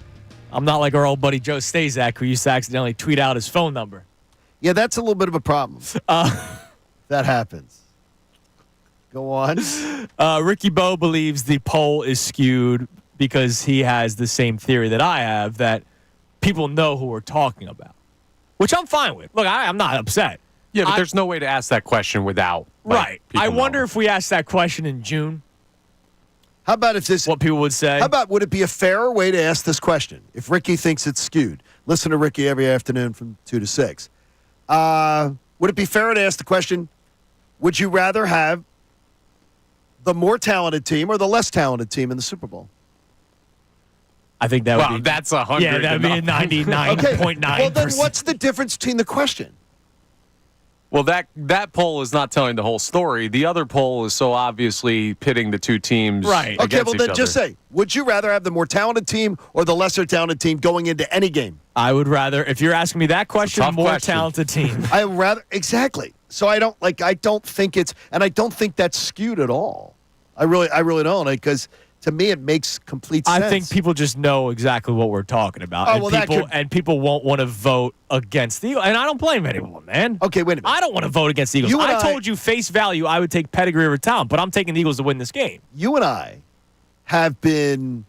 B: I'm not like our old buddy Joe Stazak, who used to accidentally tweet out his phone number.
C: Yeah, that's a little bit of a problem. That happens. Go on.
B: Ricky Bo believes the poll is skewed because he has the same theory that I have, that people know who we're talking about, which I'm fine with. Look, I'm not upset.
E: Yeah, but there's no way to ask that question without.
B: Right. I wonder
E: knowing.
B: if we asked that question in June,
C: How about if this?
B: what people would say.
C: How about would it be a fairer way to ask this question if Ricky thinks it's skewed? Listen to Ricky every afternoon from 2 to 6. Would it be fairer to ask the question, would you rather have the more talented team or the less talented team in the Super Bowl?
B: I think that would be.
E: That's 100.
B: Yeah, that would be a 99.9%.
C: Well, then what's the difference between the question?
E: Well, that poll is not telling the whole story. The other poll is so obviously pitting the two teams
B: Right.
C: Okay,
E: against
C: well,
E: each
C: then
E: other.
C: just say, would you rather have the more talented team or the lesser talented team going into any game?
B: I would rather, if you're asking me that question,
E: tough
B: more
E: question.
B: talented team.
C: I rather exactly. So I don't think it's, and I don't think that's skewed at all. I really don't, because to me it makes complete sense.
B: I think people just know exactly what we're talking about.
C: Oh,
B: and
C: well, that
B: people,
C: could-
B: and people won't want to vote against the Eagles. And I don't blame anyone, man.
C: Okay, wait a minute.
B: I don't want to vote against the Eagles.
C: You and
B: I
C: I-
B: told you face value I would take pedigree over talent, but I'm taking the Eagles to win this game.
C: You and I have been,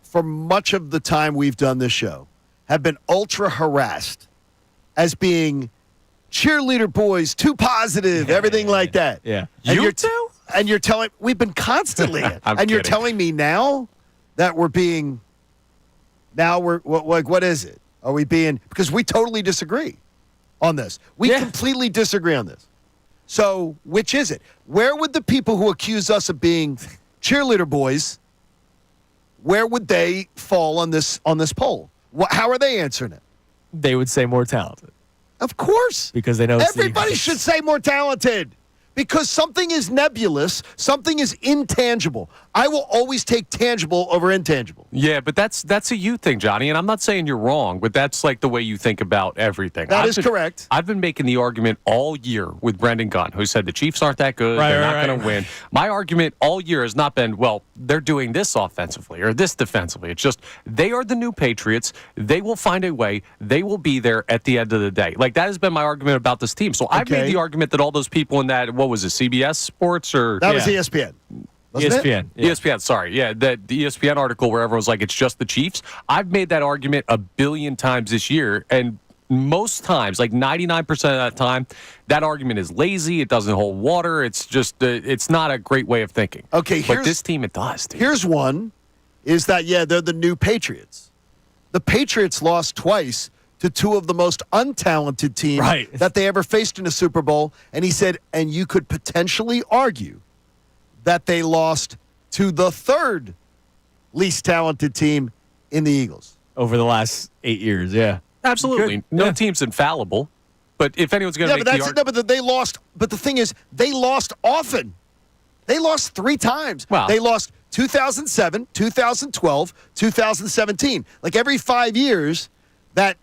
C: for much of the time we've done this show, have been ultra harassed as being cheerleader boys, too positive, everything like that.
B: Yeah.
C: And
E: You
C: you're
E: two?
C: And you're telling, we've been constantly,
E: I'm
C: you're
E: kidding.
C: telling me now that we're being, now we're, what is it? Are we being, because we totally disagree on this. We
B: Yeah.
C: completely disagree on this. So, which is it? Where would the people who accuse us of being cheerleader boys, where would they fall on this poll? How are they answering it?
B: They would say more talented
C: Of course.
B: because they know it's the
C: Everybody
B: Eagles.
C: should say more talented because something is nebulous, something is intangible. I will always take tangible over intangible.
E: Yeah, but that's a you thing, Johnny, and I'm not saying you're wrong, but that's like the way you think about everything.
C: That is correct.
E: I've been making the argument all year with Brendan Gunn, who said the Chiefs aren't that good, they're not going to win. My argument all year has not been, well, they're doing this offensively or this defensively. It's just they are the new Patriots. They will find a way. They will be there at the end of the day. Like, that has been my argument about this team. So I've
C: Okay.
E: made the argument that all those people in that, what was it, CBS Sports or
C: That was
B: Yeah.
C: ESPN. Wasn't it?
B: ESPN. Yeah.
E: ESPN, sorry. Yeah, the ESPN article where everyone's like, it's just the Chiefs. I've made that argument a billion times this year, and most times, like 99% of that time, that argument is lazy. It doesn't hold water. It's just, it's not a great way of thinking.
C: Okay,
E: but this team, it does, dude.
C: Here's one, is that, yeah, they're the new Patriots. The Patriots lost twice to two of the most untalented teams
B: Right.
C: that they ever faced in a Super Bowl. And he said, and you could potentially argue that they lost to the third least talented team in the Eagles.
B: Over the last 8 years, yeah.
E: Absolutely.
B: Good.
E: No
B: Yeah.
E: team's infallible. But if anyone's going to
C: Yeah,
E: make
C: but
E: the
C: that's
E: argument.
C: no, but they lost. But the thing is, they lost often. They lost 3 times.
E: Wow.
C: They lost 2007, 2012, 2017. Like every 5 years, that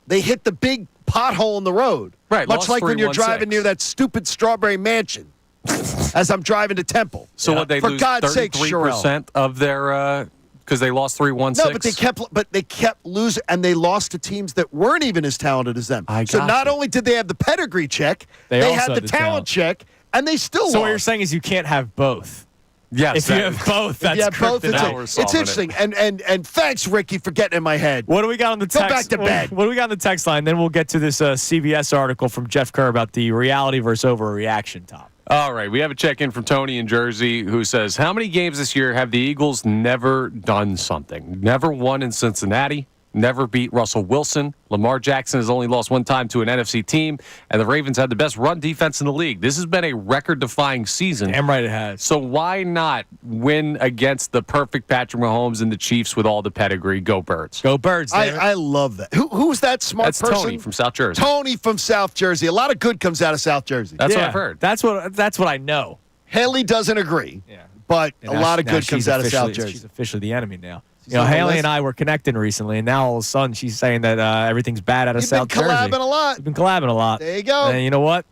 C: they hit the big pothole in the road.
E: Right,
C: Much
E: lost
C: like when you're
E: 3-1-6.
C: driving near that stupid Strawberry Mansion. As I'm driving to Temple.
E: So what, they
C: For
E: lose
C: God's sake,
E: 33% of their because they lost 3-1-6?
C: No, but they kept losing, and they lost to teams that weren't even as talented as them.
E: I
C: So
E: got
C: not
E: you.
C: only did they have the pedigree check,
B: They
C: they
B: also
C: had
B: had
C: the
B: the
C: talent
B: talent.
C: check, and they still
B: So
C: lost.
B: what you're saying is you can't have both.
E: Yes.
B: If you have both, that's
C: Yeah, both.
B: kryptonite.
E: Now we're
C: It's
E: solving it.
C: interesting, and thanks, Ricky, for getting in my head.
B: What do we got on the
C: Go
B: text?
C: back to bed.
B: What do we got on the text line? Then we'll get to this CBS article from Jeff Kerr about the reality versus overreaction topic.
E: All right, we have a check-in from Tony in Jersey who says, how many games this year have the Eagles never done something? Never won in Cincinnati, never beat Russell Wilson. Lamar Jackson has only lost 1 time to an NFC team, and the Ravens had the best run defense in the league. This has been a record-defying season.
B: Damn right it has.
E: So why not win against the perfect Patrick Mahomes and the Chiefs with all the pedigree? Go Birds.
B: Go Birds, damn it.
C: I love that. Who's that smart
E: That's
C: person?
E: Tony from South Jersey.
C: Tony from South Jersey. A lot of good comes out of South Jersey.
E: That's what
B: Yeah,
E: I've heard.
B: That's what I know.
C: Haley doesn't agree, but a lot of good comes out of South Jersey.
B: She's officially the enemy now.
C: She's
B: You know,
C: on the
B: Haley
C: list.
B: and I were connecting recently, and now all of a sudden she's saying that everything's bad out of
C: You've
B: South
C: been
B: Jersey.
C: collabing a lot.
B: We've been collabing a lot.
C: There you go.
B: And you know what?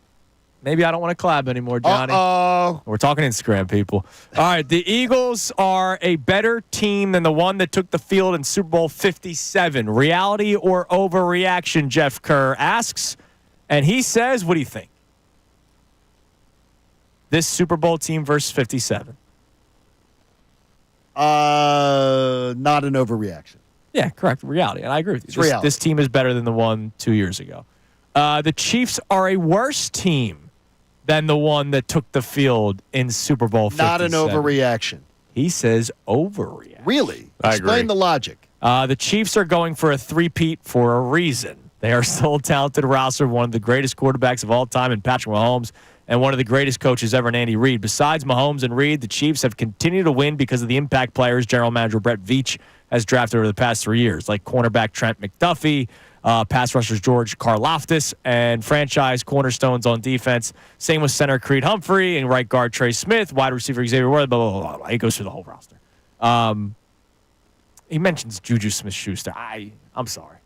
B: Maybe I don't want to collab anymore, Johnny.
C: Uh-oh.
B: We're talking Instagram, people. All right, the Eagles are a better team than the one that took the field in Super Bowl 57. Reality or overreaction, Jeff Kerr asks. And he says, what do you think? This Super Bowl team versus 57.
C: Not an overreaction.
B: Yeah, correct. Reality. And I agree with you.
C: It's reality.
B: This team is better than the one 2 years ago. The Chiefs are a worse team than the one that took the field in Super Bowl 57.
C: Not an overreaction.
B: He says overreaction.
C: Really?
E: I
C: Explain
E: agree.
C: the logic.
B: The Chiefs are going for a three-peat for a reason. They are still a talented roster of one of the greatest quarterbacks of all time in Patrick Mahomes and one of the greatest coaches ever in Andy Reid. Besides Mahomes and Reid, the Chiefs have continued to win because of the impact players general manager Brett Veach has drafted over the past 3 years, like cornerback Trent McDuffie, pass rushers George Karlaftis, and franchise cornerstones on defense. Same with center Creed Humphrey and right guard Trey Smith, wide receiver Xavier Worthy, blah, blah, blah, blah. He goes through the whole roster. He mentions Juju Smith-Schuster. I'm sorry.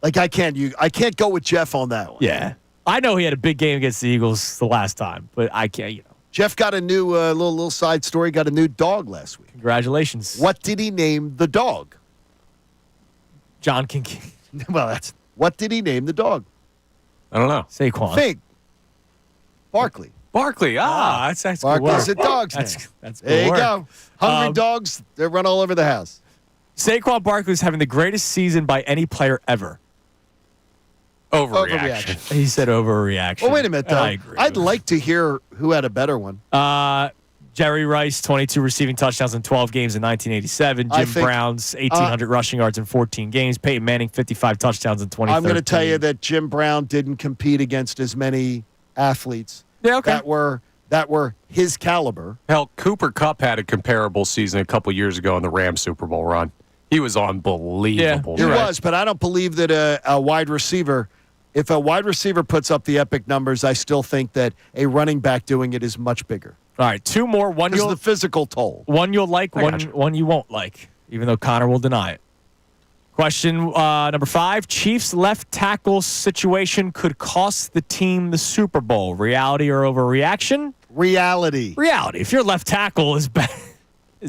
C: Like I can't go with Jeff on that one.
B: Yeah. I know he had a big game against the Eagles the last time, but I can't,
C: Jeff got a new little side story. Got a new dog last week.
B: Congratulations.
C: What did he name the dog?
B: John Kincade.
C: Well, what did he name the dog?
E: I don't know.
B: Saquon.
C: Think. Barkley.
E: Barkley.
B: That's good
C: Barkley's
B: work.
C: a dog's name.
B: That's good
C: There you
B: work.
C: go. Hungry dogs, they run all over the house.
B: Saquon Barkley is having the greatest season by any player ever.
E: Overreaction.
B: He said overreaction.
C: Well, wait a minute, though.
B: I agree.
C: I'd like to hear who had a better one.
B: Jerry Rice, 22 receiving touchdowns in 12 games in 1987.
C: I
B: Jim
C: think,
B: Brown's 1,800 rushing yards in 14 games. Peyton Manning, 55 touchdowns in 2013.
C: I'm going to tell you that Jim Brown didn't compete against as many athletes that were his caliber.
E: Hell, Cooper Kupp had a comparable season a couple years ago in the Rams Super Bowl run. He was unbelievable.
C: He was, but I don't believe that a wide receiver, if a wide receiver puts up the epic numbers, I still think that a running back doing it is much bigger.
B: All right, two more. One
C: Because of the physical toll.
B: One you'll like, one you won't like, even though Connor will deny it. Question number 5. Chiefs left tackle situation could cost the team the Super Bowl. Reality or overreaction?
C: Reality.
B: Reality. If your left tackle is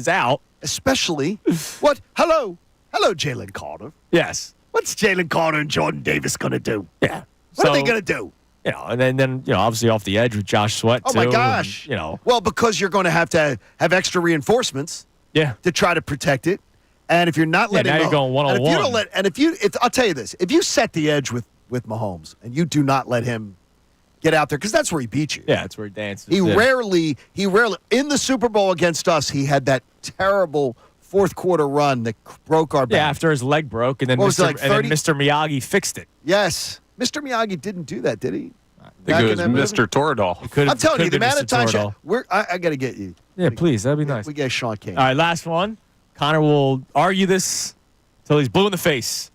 B: out.
C: Especially, what? Hello, Jalen Carter.
B: Yes.
C: What's Jalen Carter and Jordan Davis going to do?
B: Yeah.
C: What are they going to do?
B: And then obviously off the edge with Josh Sweat,
C: Oh,
B: too.
C: my gosh.
B: And,
C: Well, because you're going to have extra reinforcements
B: yeah.
C: to try to protect it. And if you're not letting
B: now you're going one-on-one.
C: I'll tell you this, if you set the edge with Mahomes and you do not let him get out there, because that's where he beat you.
B: Yeah, that's where he dances.
C: He rarely, in the Super Bowl against us, he had that terrible fourth quarter run that broke our back.
B: Yeah, after his leg broke, and then Mr. Miyagi fixed it.
C: Yes. Mr. Miyagi didn't do that, did he?
E: I think it was Mr. Toradol.
C: I'm telling you, the amount of times I got to get you.
B: Yeah, please. That'd be nice.
C: We get Sean Kane.
B: All right, last one. Connor will argue this till he's blue in the face.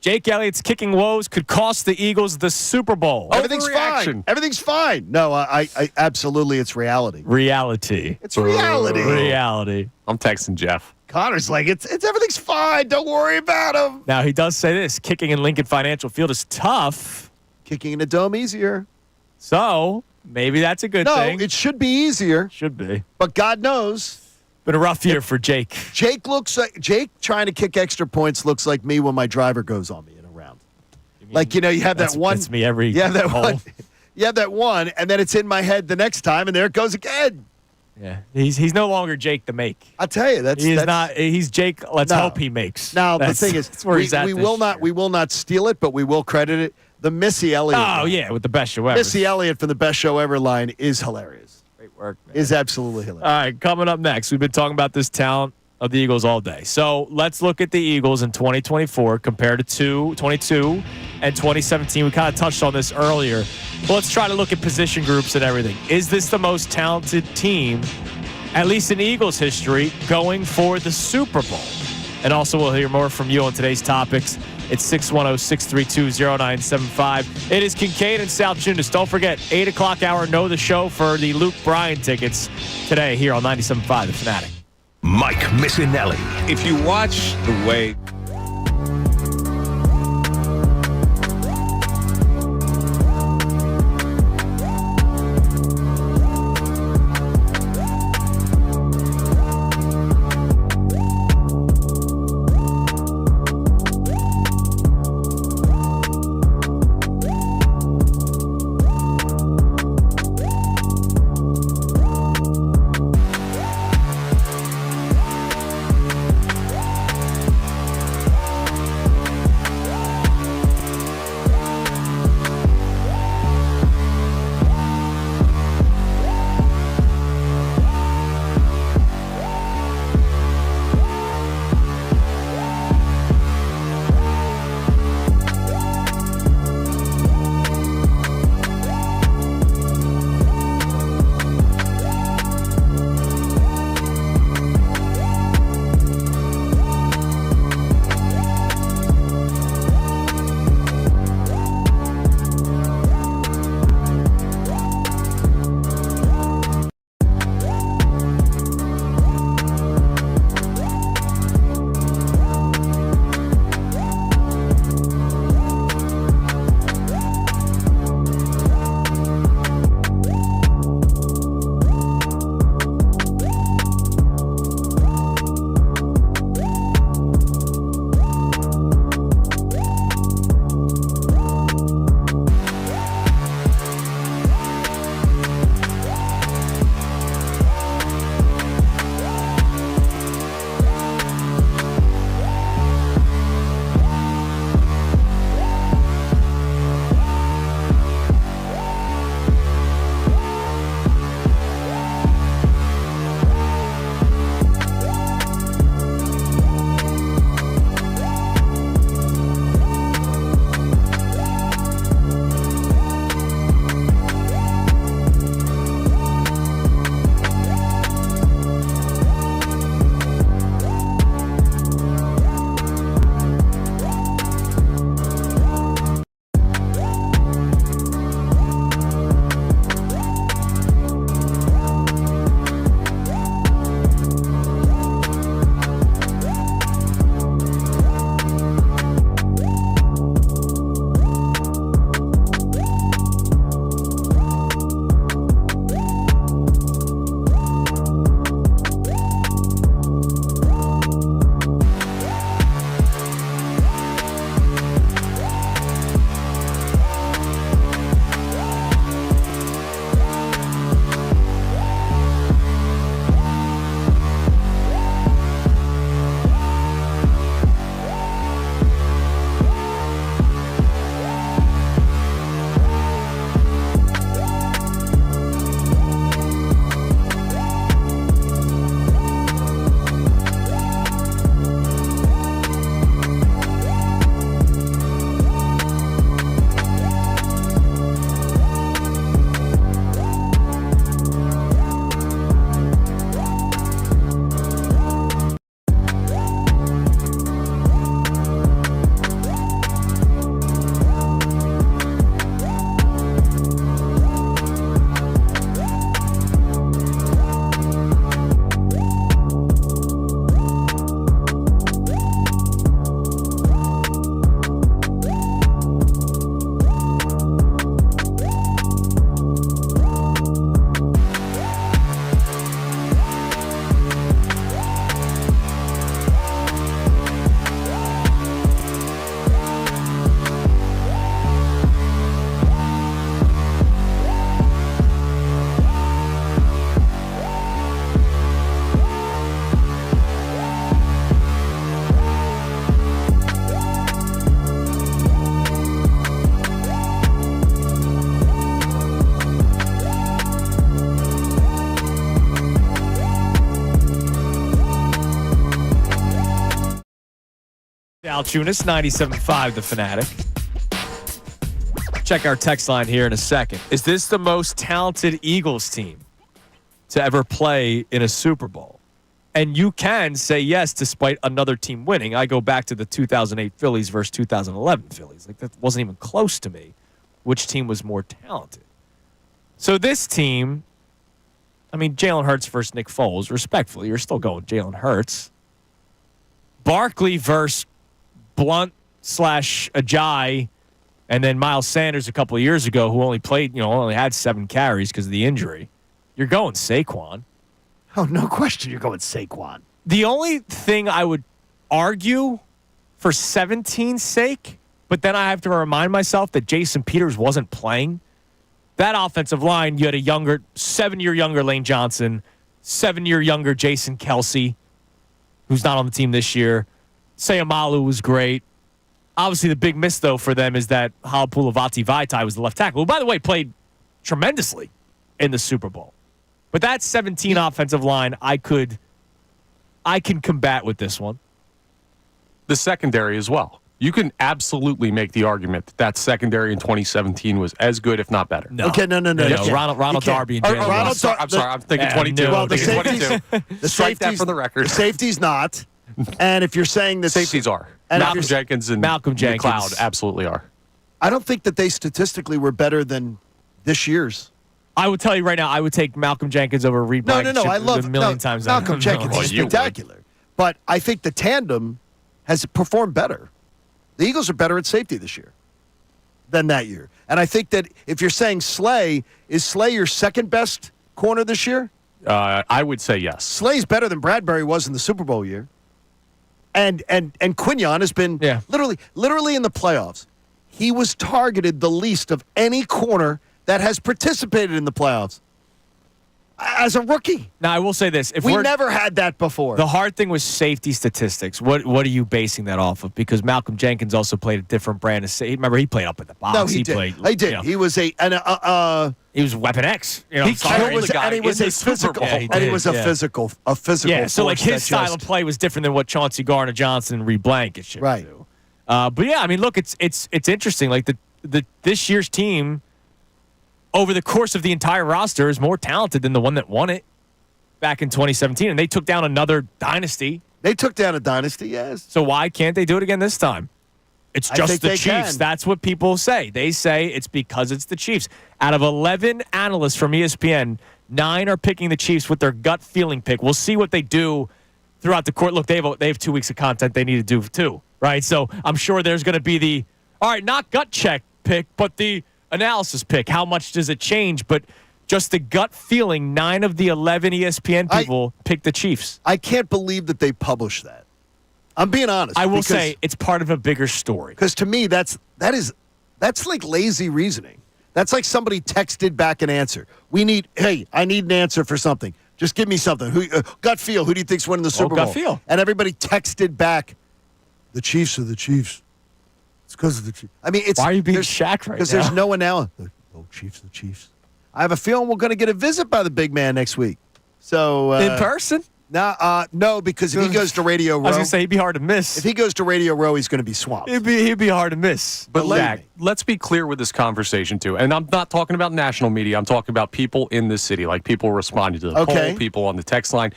B: Jake Elliott's kicking woes could cost the Eagles the Super Bowl.
C: Everything's fine. Everything's fine. No, I absolutely, it's reality.
B: Reality.
C: It's reality.
B: Reality.
E: I'm texting Jeff.
C: Connor's like, it's everything's fine. Don't worry about him.
B: Now, he does say this. Kicking in Lincoln Financial Field is tough.
C: Kicking in a dome easier.
B: So, maybe that's a good thing.
C: No, it should be easier.
B: Should be.
C: But God knows.
B: Been a rough year for Jake.
C: Jake trying to kick extra points looks like me when my driver goes on me in a round. You have that one.
B: That's me every
C: You have that
B: hole.
C: one. You have that one, and then it's in my head the next time, and there it goes again.
B: Yeah, he's no longer Jake the make.
C: I tell you,
B: He's not. He's Jake. Let's hope he makes.
C: Now the thing is,
B: that's where he's at.
C: We will not steal it, but we will credit it. The Missy Elliott.
B: Oh yeah, with the best show ever.
C: Missy Elliott from the Best Show Ever line is hilarious.
B: Great work, man.
C: Is absolutely hilarious.
B: All right, coming up next, we've been talking about this talent of the Eagles all day. So let's look at the Eagles in 2024 compared to 22 and 2017. We kind of touched on this earlier. But let's try to look at position groups and everything. Is this the most talented team, at least in Eagles history, going for the Super Bowl? And also, we'll hear more from you on today's topics. It's 610-632-0975. It is Kincade and Salciunas. Don't forget, 8 o'clock hour, know the show for the Luke Bryan tickets today here on 97.5 The Fanatic.
A: Mike Missanelli.
J: If you watch the way
B: Salciunas, 97.5 The Fanatic. Check our text line here in a second. Is this the most talented Eagles team to ever play in a Super Bowl? And you can say yes despite another team winning. I go back to the 2008 Phillies versus 2011 Phillies. Like, that wasn't even close to me. Which team was more talented? So this team, I mean, Jalen Hurts versus Nick Foles. Respectfully, you're still going Jalen Hurts. Barkley versus Blunt/Ajayi, and then Miles Sanders a couple of years ago, who only played, only had 7 carries because of the injury. You're going Saquon.
C: Oh, no question you're going Saquon.
B: The only thing I would argue for 17's sake, but then I have to remind myself that Jason Peters wasn't playing. That offensive line, you had a 7-year younger Lane Johnson, 7-year younger Jason Kelsey, who's not on the team this year. Sayamalu was great. Obviously, the big miss, though, for them is that Halapoulivaati Vaitai was the left tackle, who, by the way, played tremendously in the Super Bowl. But that 17 offensive line, I can combat with this one.
E: The secondary as well. You can absolutely make the argument that secondary in 2017 was as good, if not better.
B: No.
C: Okay, no.
B: Ronald Darby and Jalen
C: Ronald
B: Ross.
E: I'm sorry. I'm thinking 22.
C: Well, the
E: safeties, strike that for the record.
C: The safety's not. And if you're saying that
E: Safeties are.
C: And
E: Malcolm Jenkins and McLeod absolutely are.
C: I don't think that they statistically were better than this year's.
B: I would tell you right now, I would take Malcolm Jenkins over Reed Blankenship
C: I love
B: a million times.
C: Malcolm Jenkins is spectacular. But I think the tandem has performed better. The Eagles are better at safety this year than that year. And I think that if you're saying Slay, is Slay your second best corner this year?
E: I would say yes.
C: Slay's better than Bradbury was in the Super Bowl year. And Quinion has been literally in the playoffs. He was targeted the least of any corner that has participated in the playoffs as a rookie.
B: Now, I will say this.
C: We never had that before.
B: The hard thing was safety statistics. What are you basing that off of? Because Malcolm Jenkins also played a different brand of safety. Remember, he played up at the box.
C: No, he did. He did. He was he
B: was Weapon X.
C: He was a physical. He was a physical.
B: Yeah, so like his style of play was different than what Chauncey Gardner-Johnson and Reed Blankenship do. But yeah, I mean, look, it's interesting. Like this year's team, over the course of the entire roster, is more talented than the one that won it back in 2017. And they took down another dynasty.
C: They took down a dynasty, yes.
B: So why can't they do it again this time? It's just the Chiefs.
C: Can.
B: That's what people say. They say it's because it's the Chiefs. Out of 11 analysts from ESPN, 9 are picking the Chiefs with their gut feeling pick. We'll see what they do throughout the court. Look, they have 2 weeks of content they need to do too, right? So I'm sure there's going to be not gut check pick, but the analysis pick. How much does it change? But just the gut feeling, 9 of the 11 ESPN people picked the Chiefs.
C: I can't believe that they published that. I'm being honest.
B: I will say it's part of a bigger story.
C: Because to me, that's like lazy reasoning. That's like somebody texted back an answer. I need an answer for something. Just give me something. Gut feel. Who do you think's winning the Super Bowl?
B: Gut feel.
C: And everybody texted back, the Chiefs are the Chiefs. It's because of the Chiefs. I mean,
B: why are you being Shaq right now?
C: Because there's no analysis. Oh, Chiefs, the Chiefs. I have a feeling we're going to get a visit by the big man next week. So
B: in person?
C: No, because if he goes to Radio Row,
B: I was going to say he'd be hard to miss.
C: If he goes to Radio Row, he's going to be swamped.
B: He'd be hard to miss.
E: But let's be clear with this conversation too. And I'm not talking about national media. I'm talking about people in the city, like people responding to the poll, people on the text line.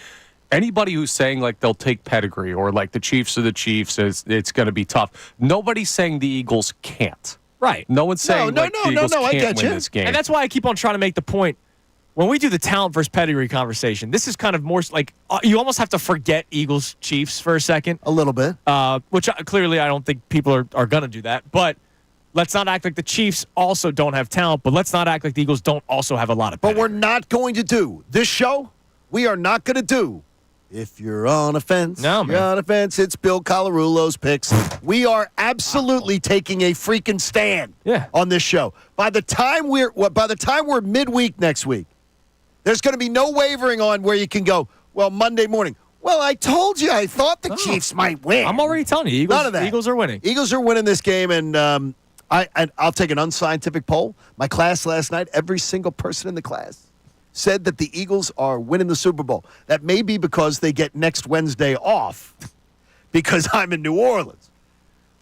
E: Anybody who's saying like they'll take Pedigree or like the Chiefs are the Chiefs, it's going to be tough. Nobody's saying the Eagles can't.
B: Right.
E: No one's saying the Eagles can't win this game.
B: And that's why I keep on trying to make the point. When we do the talent versus pedigree conversation, this is kind of more like you almost have to forget Eagles Chiefs for a second.
C: A little bit.
B: Which clearly I don't think people are going to do that. But let's not act like the Chiefs also don't have talent, but let's not act like the Eagles don't also have a lot of pedigree.
C: But we're not going to do this show. We are not going to do. If you're on a fence, you're on a fence. It's Bill Colarulo's picks. We are absolutely taking a freaking stand on this show. By the time we're midweek next week, there's going to be no wavering on where you can go, well, Monday morning. Well, I told you I thought the Chiefs might win.
B: I'm already telling you,
C: None of that.
B: Eagles are winning.
C: Eagles are winning this game, and I'll take an unscientific poll. My class last night, every single person in the class said that the Eagles are winning the Super Bowl. That may be because they get next Wednesday off because I'm in New Orleans.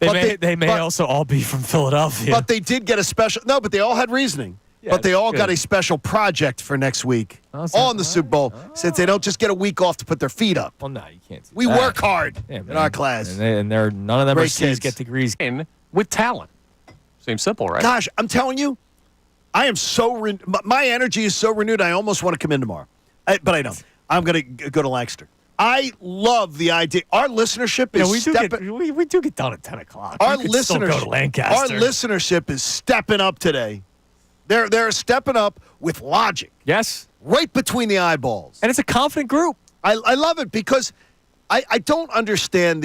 B: They may also all be from Philadelphia.
C: But they did get a special. No, but they all had reasoning.
B: Yeah,
C: but they all
B: good.
C: got a special project for next week on the Super Bowl, since they don't just get a week off to put their feet up.
B: Well, no, you can't.
C: We work hard in our class.
B: And none of them
C: Great
B: are C's
C: kids.
B: get degrees.
E: And with talent. Seems simple, right?
C: Gosh, I'm telling you, I am so my energy is so renewed. I almost want to come in tomorrow, but I don't. I'm going to go to Lancaster. I love the idea. Our listenership is
B: we do get done at 10 o'clock.
C: Our
B: You could still go to
C: listenership,
B: Lancaster.
C: our listenership is stepping up today. They're stepping up with logic.
B: Yes.
C: Right between the eyeballs.
B: And it's a confident group.
C: I love it because I don't understand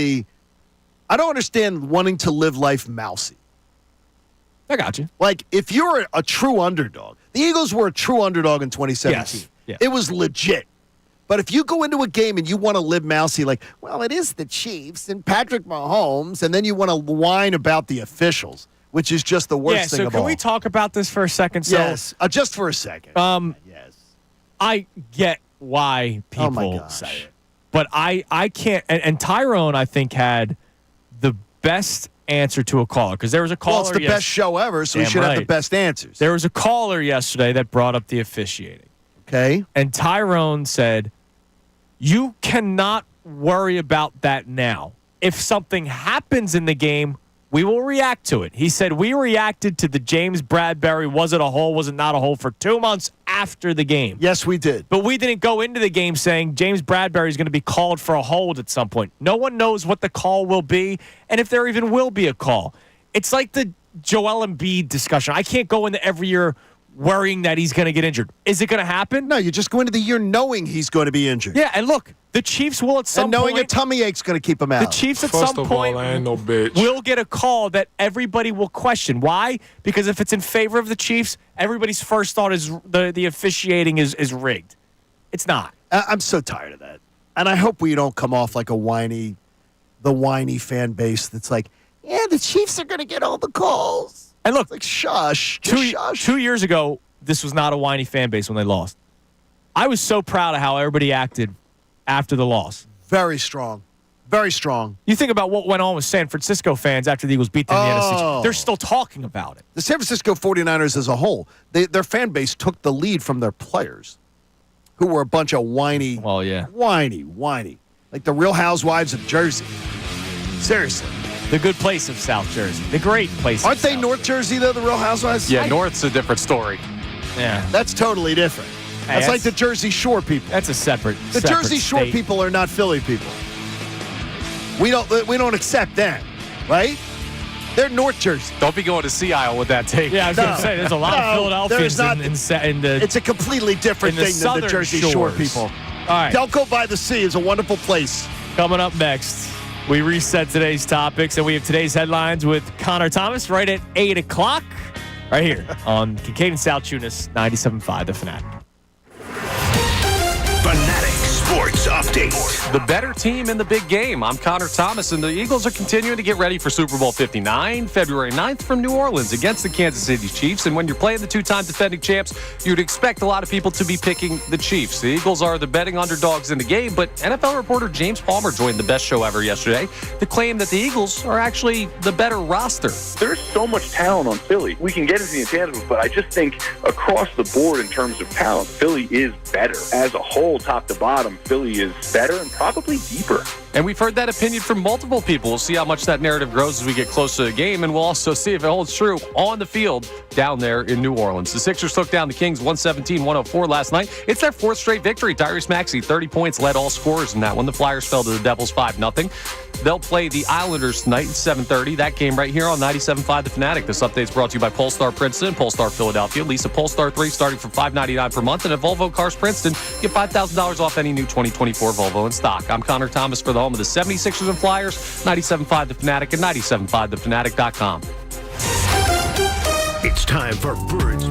C: wanting to live life mousy.
B: I got you.
C: Like, if you're a true underdog, the Eagles were a true underdog in 2017.
B: Yes. Yeah.
C: It was legit. But if you go into a game and you want to live mousy, like, well, it is the Chiefs and Patrick Mahomes, and then you want to whine about the officials, which is just the worst thing of all.
B: So can we talk about this for a second?
C: Yes, just for a second.
B: Yes. I get why people say it. But I can't. And Tyrone, I think, had the best answer to a caller, because there was a caller.
C: Well, it's the best show ever, so we should have the best answers.
B: There was a caller yesterday that brought up the officiating.
C: Okay.
B: And Tyrone said, you cannot worry about that now. If something happens in the game, we will react to it. He said, we reacted to the James Bradbury, was it a hole, was it not a hole, for 2 months after the game.
C: Yes, we did.
B: But we didn't go into the game saying James Bradbury is going to be called for a hold at some point. No one knows what the call will be, and if there even will be a call. It's like the Joel Embiid discussion. I can't go into every year worrying that he's going to get injured. Is it going to happen?
C: No, you just go into the year knowing he's going to be injured.
B: Yeah, and look, the Chiefs will at some
C: and knowing
B: point,
C: a tummy ache's going to keep him out.
B: The Chiefs at some point will get a call that everybody will question. Why? Because if it's in favor of the Chiefs, everybody's first thought is the officiating is rigged. It's not.
C: I'm so tired of that. And I hope we don't come off like the whiny fan base that's like, yeah, the Chiefs are going to get all the calls.
B: And look,
C: like, shush.
B: 2 years ago, this was not a whiny fan base when they lost. I was so proud of how everybody acted after the loss.
C: Very strong. Very strong.
B: You think about what went on with San Francisco fans after the Eagles beat them in the NFC. They're still talking about it.
C: The San Francisco 49ers as a whole, their fan base took the lead from their players, who were a bunch of whiny.
B: Well, yeah.
C: Whiny. Like the Real Housewives of Jersey. Seriously.
B: The good place of South Jersey. The great place
C: Aren't
B: of
C: they
B: South
C: North Jersey, though, the Real Housewives?
E: Yeah, North's a different story.
B: Yeah.
C: That's totally different. That's like the Jersey Shore people.
B: That's a separate
C: The Jersey Shore
B: state.
C: people are not Philly people. We don't accept that, right? They're North Jersey.
E: Don't be going to Sea Isle with that take.
B: Yeah, I was going to say, there's a lot of Philadelphians in the
C: It's a completely different thing than the Jersey Shore people.
B: All right.
C: Delco by the Sea is a wonderful place.
B: Coming up next, we reset today's topics, and we have today's headlines with Connor Thomas right at 8 o'clock, right here on Kincade Salciunas, 97.5 The Fanatic.
A: Fanatic Sports Update.
E: The better team in the big game. I'm Connor Thomas, and the Eagles are continuing to get ready for Super Bowl 59, February 9th from New Orleans against the Kansas City Chiefs. And when you're playing the two-time defending champs, you'd expect a lot of people to be picking the Chiefs. The Eagles are the betting underdogs in the game, but NFL reporter James Palmer joined the best show ever yesterday to claim that the Eagles are actually the better roster.
G: There's so much talent on Philly. We can get into the intangibles, but I just think across the board in terms of talent, Philly is better. As a whole, top to bottom, Philly is better and probably deeper.
E: And we've heard that opinion from multiple people. We'll see how much that narrative grows as we get close to the game, and we'll also see if it holds true on the field down there in New Orleans. The Sixers took down the Kings 117-104 last night. It's their fourth straight victory. Tyrese Maxey, 30 points, led all scorers in that one. The Flyers fell to the Devils 5-0. They'll play the Islanders tonight at 7:30. That game right here on 97.5 The Fanatic. This update is brought to you by Polestar Princeton, Polestar Philadelphia. Lease a Polestar 3 starting from $599 per month, and at Volvo Cars Princeton, get $5,000 off any new 2024 Volvo in stock. I'm Connor Thomas for the home of the 76ers and Flyers, 97.5 The Fanatic and 97.5thefanatic.com.
A: It's time for Birds.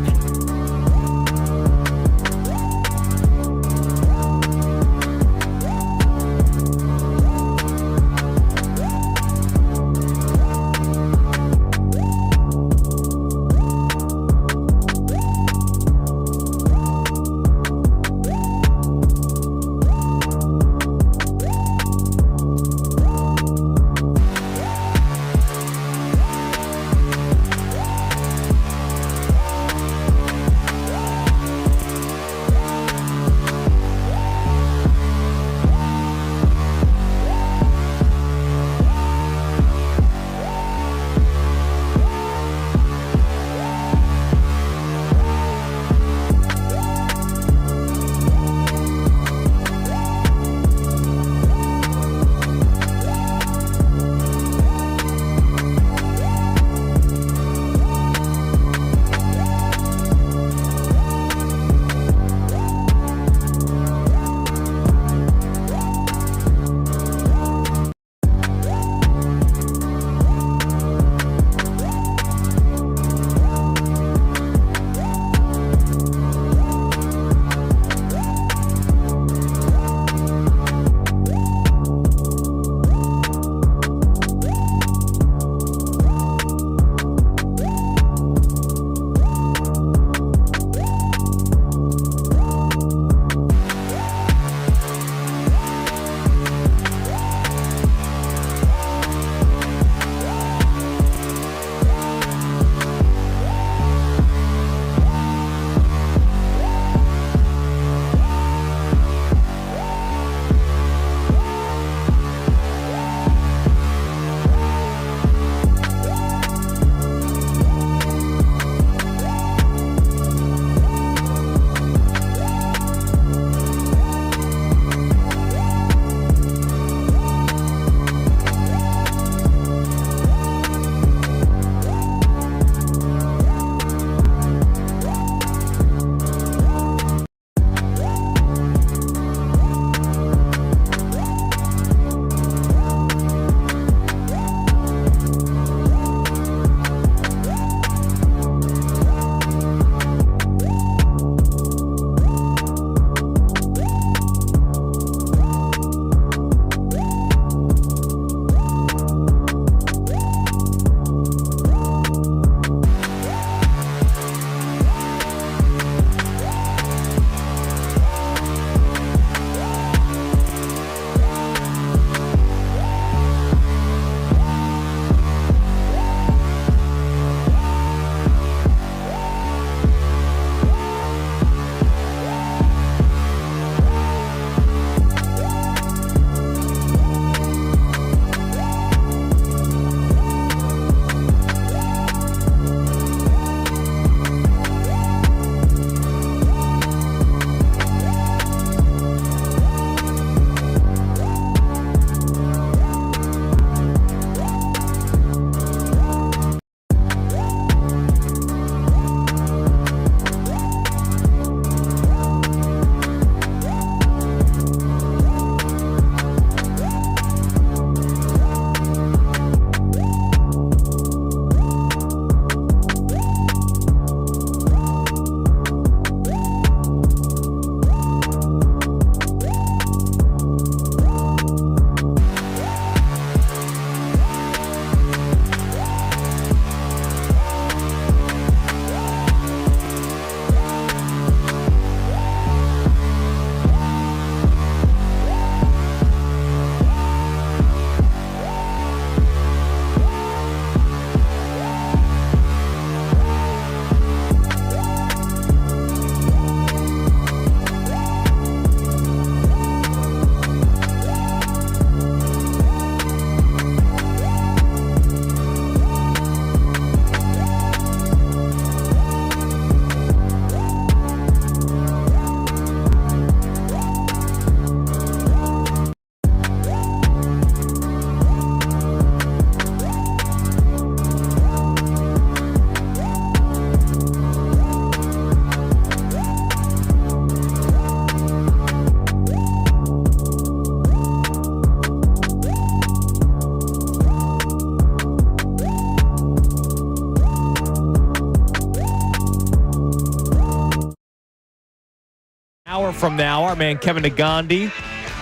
B: Hour from now, our man Kevin Aandhi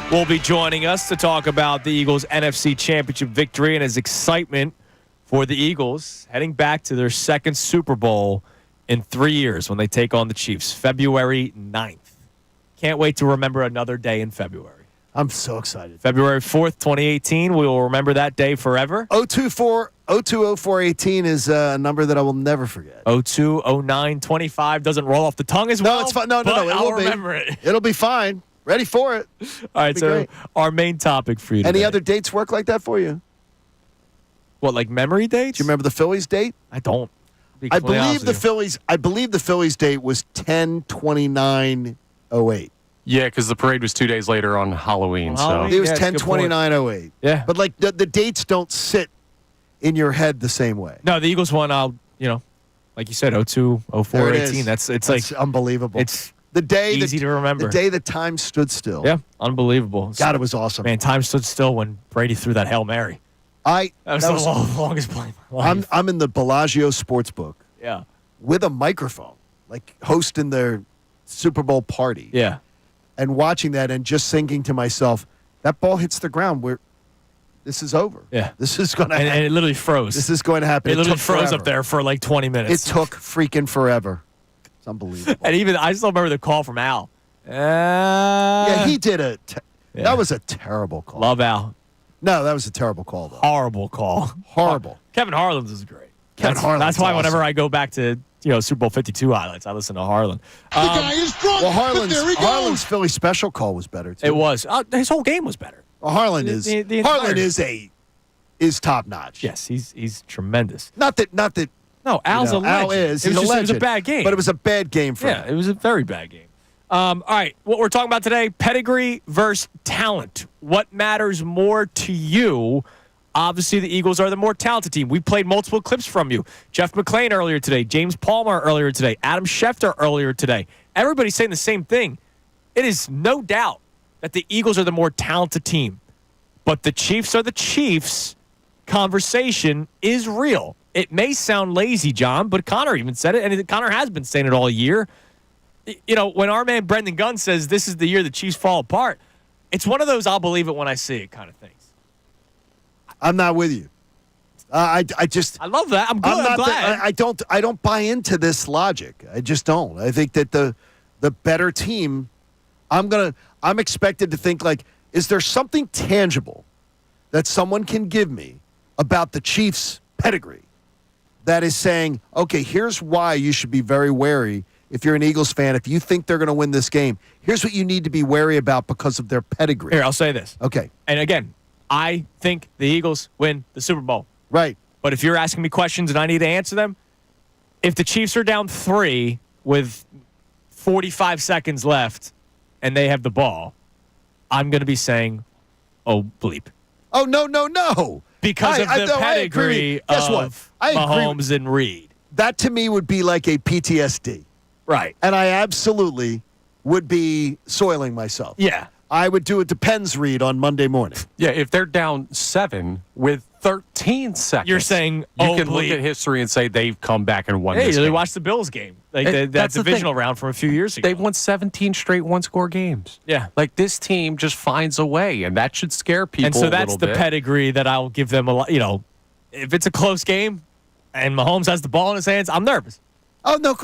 B: will be joining us to talk about the Eagles' NFC Championship victory and his excitement for the Eagles heading back to their second Super Bowl in 3 years when they take on the Chiefs, February 9th. Can't wait to remember another day in February.
C: I'm so excited.
B: February 4th, 2018. We will remember that day forever.
C: 020418 is a number that I will never forget.
B: 020925 doesn't roll off the tongue as well.
C: No, it's fine. No,
B: but
C: it
B: I'll
C: will be.
B: remember it.
C: It'll be fine. Ready for it.
B: All right, so
C: great.
B: our main topic for you today.
C: Any other dates work like that for you?
B: What, like memory dates?
C: Do you remember the Phillies date?
B: I don't.
C: I believe the Phillies date was 10/29/08.
E: Yeah, because the parade was 2 days later on Halloween.
B: Halloween?
C: It was
B: Yeah, that's a good
C: 10/29/08.
B: Yeah.
C: But like the dates don't sit in your head the same way.
B: No, the Eagles won, like you said, 02, 04,
C: There it
B: 18.
C: is.
B: It's
C: That's
B: like
C: unbelievable.
B: it's
C: the day
B: easy to remember.
C: The day the time stood still.
B: Yeah, unbelievable.
C: God, it was awesome.
B: Man, time stood still when Brady threw that Hail Mary. That was the longest play of my life.
C: I'm in the Bellagio Sportsbook
B: Yeah.
C: with a microphone, like hosting their Super Bowl party.
B: Yeah.
C: And watching that and just thinking to myself, that ball hits the ground. This is over.
B: Yeah.
C: This is going to happen.
B: And it literally froze.
C: This is going to happen.
B: It literally
C: took
B: froze
C: forever.
B: up there for like 20 minutes.
C: It took freaking forever. It's unbelievable.
B: And even I still remember the call from Al.
C: Yeah, he did
B: Yeah.
C: That was a terrible call.
B: Love Al.
C: No, that was a terrible call, though.
B: Horrible call.
C: Horrible.
B: Kevin Harlan's is great.
C: Kevin Harlan's
B: That's why whenever
C: awesome.
B: I go back to Super Bowl 52 highlights, I listen to Harlan.
C: Well, Harlan's Philly special call was better, too.
B: It was. His whole game was better.
C: Well, Harlan is
B: the
C: Harlan
B: entire-
C: is top notch.
B: Yes, he's tremendous.
C: Not that
B: No, Al's a legend.
C: Al is.
B: It
C: He's
B: was
C: a
B: just-
C: legend.
B: It was a bad game.
C: But it was a bad game for
B: Yeah,
C: him.
B: it was a very bad game. All right, what we're talking about today, pedigree versus talent. What matters more to you? Obviously, the Eagles are the more talented team. We played multiple clips from you. Jeff McClain earlier today, James Palmer earlier today, Adam Schefter earlier today. Everybody's saying the same thing. It is no doubt that the Eagles are the more talented team. But the Chiefs are the Chiefs. Conversation is real. It may sound lazy, John, but Connor even said it, and Connor has been saying it all year. When our man Brendan Gunn says this is the year the Chiefs fall apart, it's one of those I'll believe it when I see it kind of things.
C: I'm not with you. I
B: I love that. I'm good. I'm glad.
C: I don't buy into this logic. I just don't. I think that the better team, I'm expected to think like, is there something tangible that someone can give me about the Chiefs' pedigree that is saying, okay, here's why you should be very wary if you're an Eagles fan. If you think they're going to win this game, here's what you need to be wary about because of their pedigree.
B: Here, I'll say this.
C: Okay.
B: And again, I think the Eagles win the Super Bowl.
C: Right.
B: But if you're asking me questions and I need to answer them, if the Chiefs are down 3 with 45 seconds left and they have the ball, I'm going to be saying, oh, bleep.
C: Oh, no.
B: Because of the pedigree
C: Guess what?
B: of
C: I agree.
B: Mahomes and Reed.
C: That to me would be like a PTSD.
B: Right.
C: And I absolutely would be soiling myself.
B: Yeah.
C: I would do a Depends read on Monday morning.
E: Yeah, if they're down 7 with 13 seconds,
B: You're saying,
E: you
B: oh,
E: can look
B: bleep.
E: at history and say they've come back and won
B: Hey,
E: this
B: you
E: game.
B: watched the Bills game. Like that
E: That's the
B: divisional
E: thing.
B: round from a few years ago.
E: They've won 17 straight one-score games.
B: Yeah.
E: Like, this team just finds a way, and that should scare people
B: And so
E: a
B: that's
E: little
B: the
E: bit.
B: pedigree that I'll give them a lot. If it's a close game and Mahomes has the ball in his hands, I'm nervous.
C: Oh no!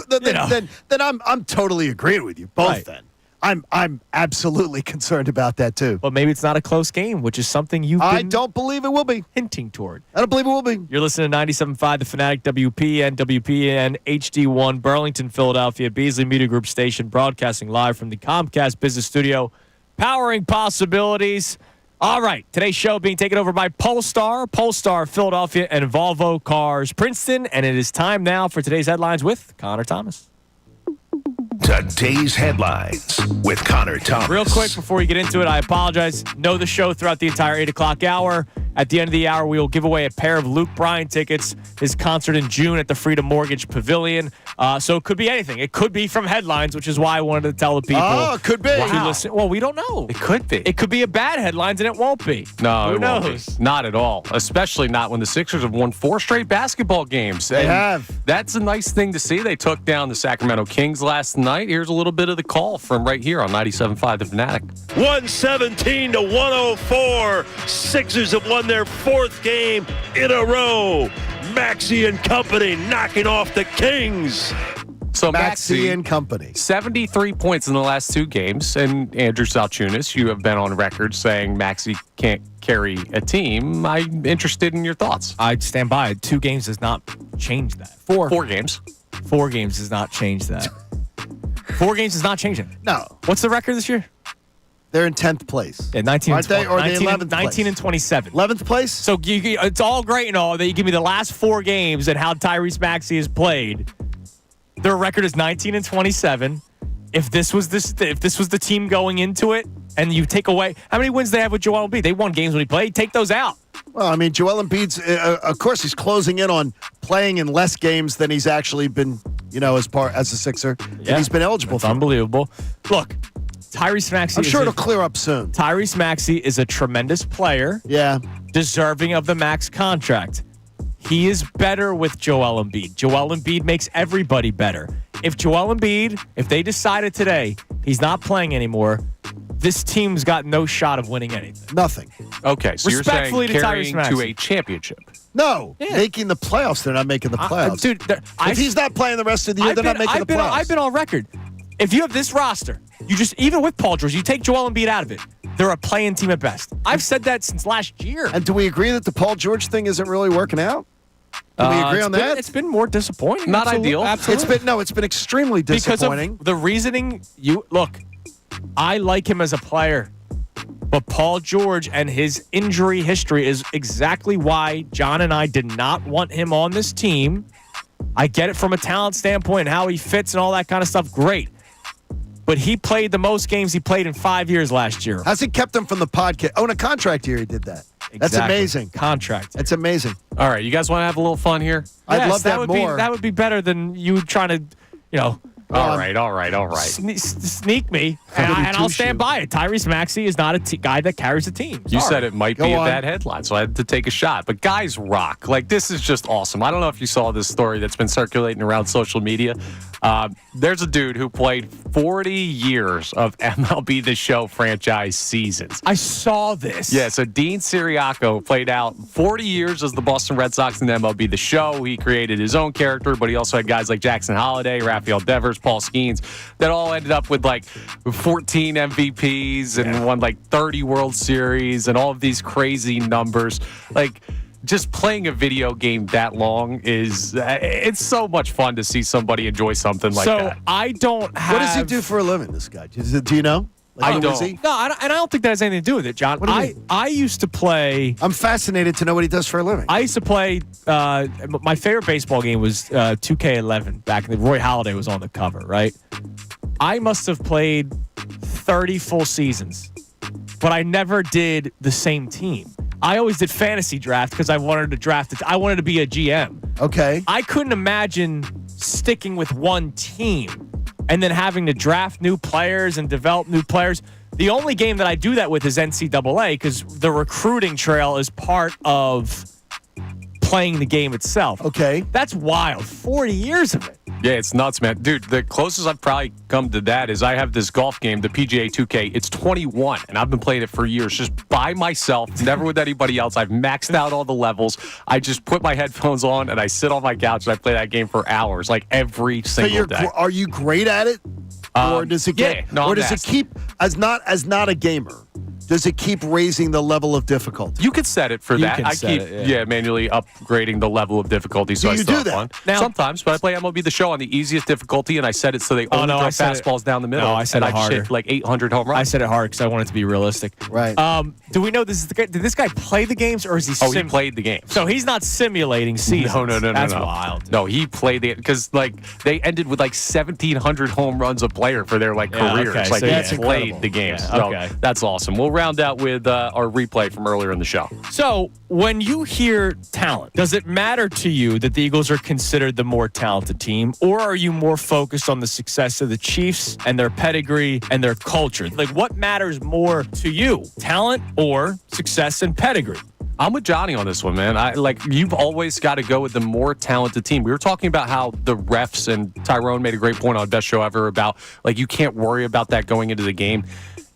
C: Then I'm totally agreeing with you both.
B: Right.
C: Then I'm absolutely concerned about that too.
B: But maybe it's not a close game, which is something you've
C: I
B: been
C: don't believe it will be.
B: hinting toward.
C: I don't believe it will be.
B: You're listening to 97.5, The Fanatic, WPN, HD1, Burlington, Philadelphia, Beasley Media Group station, broadcasting live from the Comcast Business Studio, powering possibilities. All right, today's show being taken over by Polestar, Philadelphia, and Volvo Cars, Princeton. And it is time now for today's headlines with Connor Thomas.
A: Today's headlines with Connor Thomas.
B: Real quick before we get into it, I apologize. Know the show throughout the entire 8 o'clock hour. At the end of the hour, we will give away a pair of Luke Bryan tickets, his concert in June at the Freedom Mortgage Pavilion. So it could be anything. It could be from headlines, which is why I wanted to tell the people.
C: Oh, it could be.
B: To listen. Well, we don't know.
E: It could be.
B: It could be a bad headlines, and it won't be.
E: No,
B: Who
E: it won't
B: knows?
E: be. Not at all. Especially not when the Sixers have won 4 straight basketball games.
C: They have.
E: That's a nice thing to see. They took down the Sacramento Kings last night. Here's a little bit of the call from right here on 97.5 The Fanatic.
K: 117 to 104. Sixers have won their 4th game in a row. Maxey and company knocking off the Kings.
E: So
C: Maxey and company.
E: 73 points in the last 2 games. And Andrew Salciunas, you have been on record saying Maxey can't carry a team. I'm interested in your thoughts.
B: I'd stand by it. 2 games does not change that. 4
E: games.
B: 4 games does not change that. 4 games does not change it.
C: No.
B: What's the record this year?
C: They're in 10th place.
B: Yeah, 19
C: Aren't they? Or
B: 19,
C: 11th
B: 19
C: place?
B: and 27.
C: 11th place?
B: So it's all great and all that you give me the last 4 games and how Tyrese Maxey has played. Their record is 19 and 27. If this was the team going into it, and you take away how many wins they have with Joel Embiid, they won games when he played. Take those out.
C: Well, I mean, Joel Embiid's, of course, he's closing in on playing in less games than he's actually been, as a Sixer.
B: Yeah,
C: And he's been eligible
B: that's
C: for.
B: unbelievable. Look, Tyrese Maxey.
C: I'm sure it'll clear up soon.
B: Tyrese Maxey is a tremendous player.
C: Yeah.
B: Deserving of the max contract. He is better with Joel Embiid. Joel Embiid makes everybody better. If they decided today he's not playing anymore, this team's got no shot of winning anything.
C: Nothing.
E: Okay, so you're saying
B: Respectfully to
E: carrying
B: Tyrese Maxey.
E: to a championship.
C: No.
B: Yeah.
C: Making the playoffs. They're not making the playoffs.
B: Dude,
C: if he's not playing the rest of the year, they're not making the playoffs.
B: I've been on record. If you have this roster, even with Paul George, you take Joel Embiid out of it, they're a playing team at best. I've said that since last year.
C: And do we agree that the Paul George thing isn't really working out? Do we agree on that?
B: It's been more disappointing.
E: Not ideal.
B: Absolutely.
C: It's been extremely disappointing.
B: Because of the reasoning. I like him as a player, but Paul George and his injury history is exactly why John and I did not want him on this team. I get it from a talent standpoint and how he fits and all that kind of stuff. Great. But he played the most games he played in 5 years last year.
C: Hasn't kept him from the podcast. Oh, in a contract year he did that. That's
B: Exactly.
C: amazing.
B: Contract.
C: That's amazing.
E: All right, you guys want to have a little fun here?
C: I'd love that
B: would
C: more.
B: That would be better than you trying to,
E: All right.
B: sneak me, and I'll stand by it. Tyrese Maxey is not a guy that carries a team.
E: You
B: Sorry.
E: said it might
C: Go
E: be a
C: on.
E: bad headline, so I had to take a shot. But guys rock. Like, this is just awesome. I don't know if you saw this story that's been circulating around social media. There's a dude who played 40 years of MLB The Show franchise seasons.
B: I saw this.
E: Yeah, so Dean Siriaco played out 40 years as the Boston Red Sox in MLB The Show. He created his own character, but he also had guys like Jackson Holliday, Rafael Devers, Paul Skeens that all ended up with like 14 MVPs and won like 30 World Series and all of these crazy numbers. Like, just playing a video game that long it's so much fun to see somebody enjoy something like that.
B: So I don't have.
C: What does he do for a living, this guy? Do you know? Like,
E: I
C: who
E: don't.
C: is he?
B: No, I don't think that has anything to do with it, John.
C: What do you mean?
B: I used to play.
C: I'm fascinated to know what he does for a living.
B: I used to play. My favorite baseball game was 2K11 back in the. Roy Halladay was on the cover, right? I must have played 30 full seasons, but I never did the same team. I always did fantasy draft because I wanted to draft it. I wanted to be a GM.
C: Okay.
B: I couldn't imagine sticking with one team and then having to draft new players and develop new players. The only game that I do that with is NCAA because the recruiting trail is part of playing the game itself.
C: Okay.
B: That's wild. 40 years of it.
E: Yeah, it's nuts, man. Dude, the closest I've probably come to that is I have this golf game, the PGA 2K. It's 21, and I've been playing it for years just by myself, never with anybody else. I've maxed out all the levels. I just put my headphones on, and I sit on my couch, and I play that game for hours, like every single day.
C: Are you great at it? Or does it get?
E: yeah, no,
C: or
E: I'm
C: does it
E: nasty.
C: keep as not a gamer? Does it keep raising the level of difficulty?
E: You could set it for
B: You
E: that.
B: can
E: I
B: set
E: keep,
B: it,
E: manually upgrading the level of difficulty so
C: Do
E: I
C: you
E: still
C: do
E: have
C: that?
E: fun.
B: Now-
E: Sometimes, but I play MLB The Show on the easiest difficulty, and I set it so they only throw
B: I set it-
E: fastballs down the middle.
B: No, I set
E: and
B: it
E: I've
B: harder.
E: hit like 800 home
B: I
E: runs.
B: said it hard because I want it to be realistic.
C: Right.
B: Do we know this is the guy? Did this guy play the games or is he?
E: Oh, he played the game.
B: So he's not simulating seasons.
E: No.
B: That's
E: no.
B: wild.
E: No, he played it because like they ended with like 1,700 home runs a player for their like
B: Yeah,
E: careers.
B: okay,
E: Like
B: so
E: he
B: that's
E: played
C: incredible.
E: the games.
B: Yeah,
E: So
B: okay.
E: that's awesome. We'll round out with our replay from earlier in the show.
B: So, when you hear talent, does it matter to you that the Eagles are considered the more talented team, or are you more focused on the success of the Chiefs and their pedigree and their culture? Like, what matters more to you, talent or success and pedigree?
E: I'm with Johnny on this one, man. You've always got to go with the more talented team. We were talking about how the refs, and Tyrone made a great point on Best Show Ever about, you can't worry about that going into the game.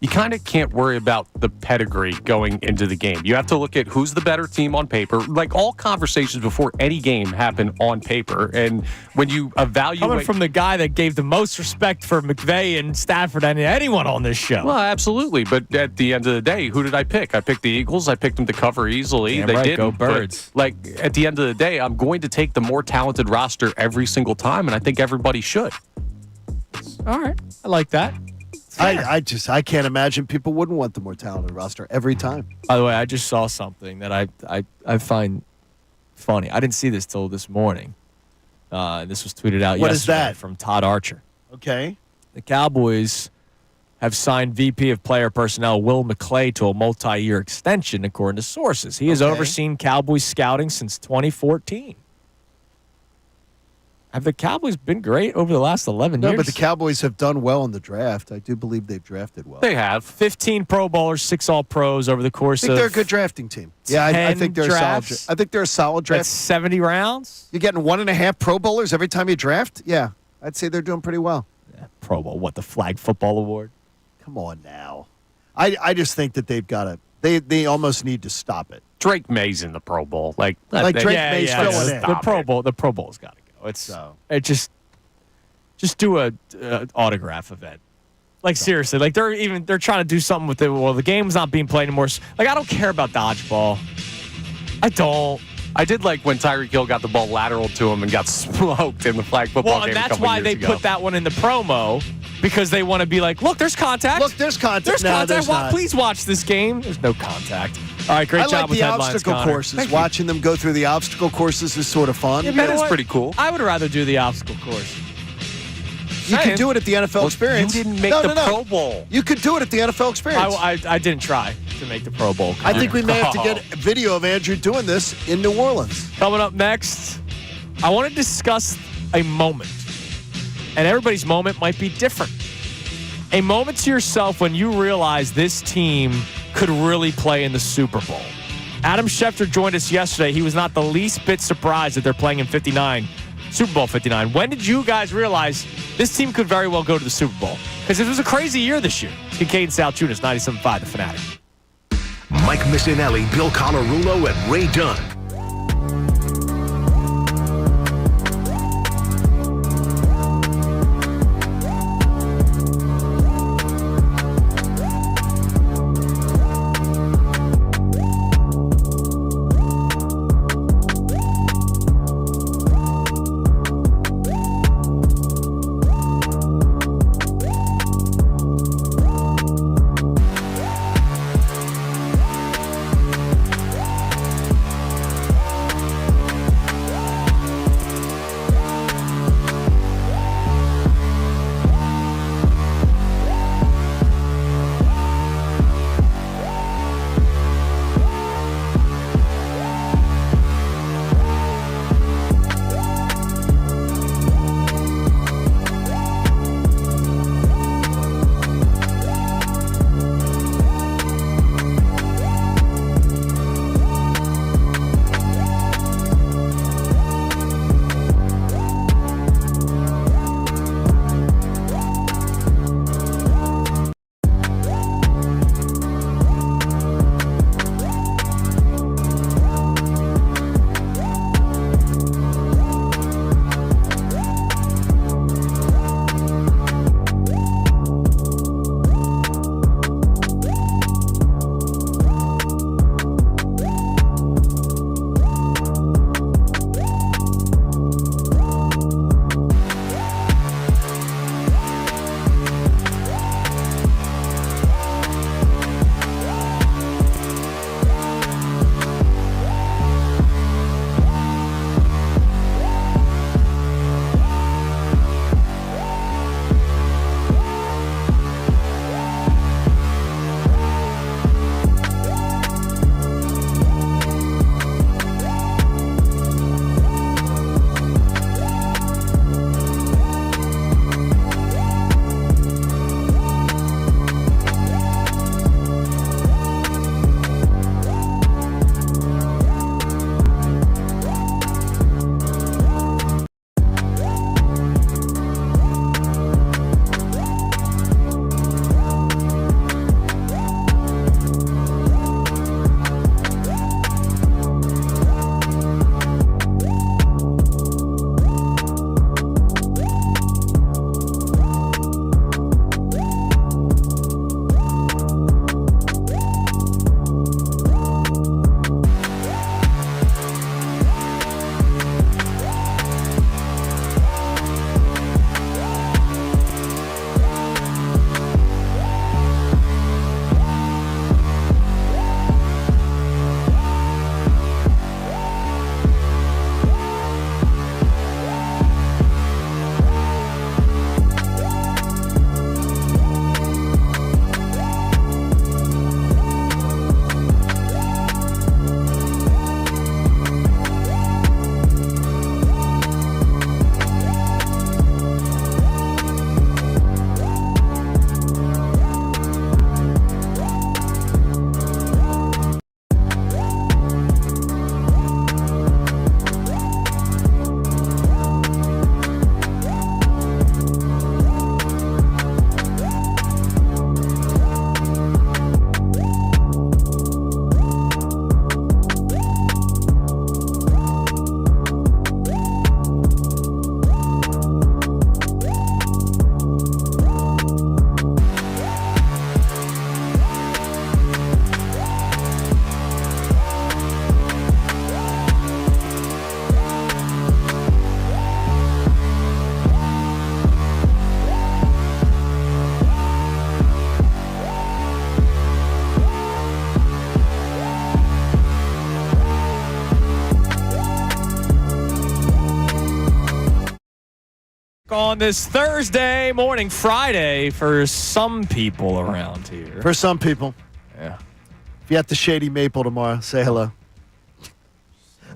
E: You kind of can't worry about the pedigree going into the game. You have to look at who's the better team on paper. Like, all conversations before any game happen on paper. And when you evaluate...
B: Coming from the guy that gave the most respect for McVay and Stafford and anyone on this show.
E: Well, absolutely. But at the end of the day, who did I pick? I picked the Eagles. I picked them to cover easily.
B: Damn
E: they
B: right,
E: didn't.
B: Go Birds.
E: But, at the end of the day, I'm going to take the more talented roster every single time, and I think everybody should.
B: All right. I like that.
C: I can't imagine people wouldn't want the more talented roster every time.
B: By the way, I just saw something that I find funny. I didn't see this till this morning. This was tweeted out
C: What is
B: yesterday
C: that?
B: from Todd Archer.
C: Okay.
B: The Cowboys have signed VP of Player Personnel Will McClay to a multi-year extension, according to sources. He has overseen Cowboys scouting since 2014. Have the Cowboys been great over the last 11 years?
C: No, but the Cowboys have done well in the draft. I do believe they've drafted well.
E: They have.
B: 15 Pro Bowlers, 6 All-Pros over the course
C: I think they're a good drafting team. Yeah, I think they're
B: drafts.
C: a solid. I think they're a solid draft.
B: That's 70 rounds?
C: You're getting 1.5 Pro Bowlers every time you draft? Yeah, I'd say they're doing pretty well.
B: Yeah, Pro Bowl, what, the Flag Football Award?
C: Come on now. I just think that they've got to. They almost need to stop it.
E: Drake May's in the Pro Bowl.
C: Drake May's filling in.
B: The Pro Bowl's got to go. It just do a autograph event. Like, seriously, like they're trying to do something with it. Well, the game's not being played anymore. Like, I don't care about dodgeball. I don't.
E: I did like when Tyreek Hill got the ball lateral to him and got smoked in the flag football game.
B: Well, and that's why they put that one in the promo, because they want to be like, look, there's contact.
C: Look, there's contact.
B: There's contact.
C: There's not.
B: Please watch this game. There's no contact. All right, great job with headlines,
C: I like the obstacle
B: Connor.
C: courses. Watching them go through the obstacle courses is sort of fun.
B: Yeah,
E: that is pretty cool.
B: I would rather do the obstacle course.
C: You could do it at the NFL Experience.
E: You didn't make the Pro Bowl.
C: You could do it at the NFL Experience.
B: I didn't try to make the Pro Bowl.
C: I think we may have to get a video of Andrew doing this in New Orleans.
B: Coming up next, I want to discuss a moment. And everybody's moment might be different. A moment to yourself when you realize this team could really play in the Super Bowl. Adam Schefter joined us yesterday. He was not the least bit surprised that they're playing in Super Bowl 59. When did you guys realize this team could very well go to the Super Bowl? Because it was a crazy year this year. Kincade Salciunas, 97.5, The Fanatic.
A: Mike Missanelli, Bill Colarulo, and Ray Dunn.
B: on this Thursday morning, Friday, for some people around here.
C: For some people.
B: Yeah.
C: If you're at the Shady Maple tomorrow, say hello.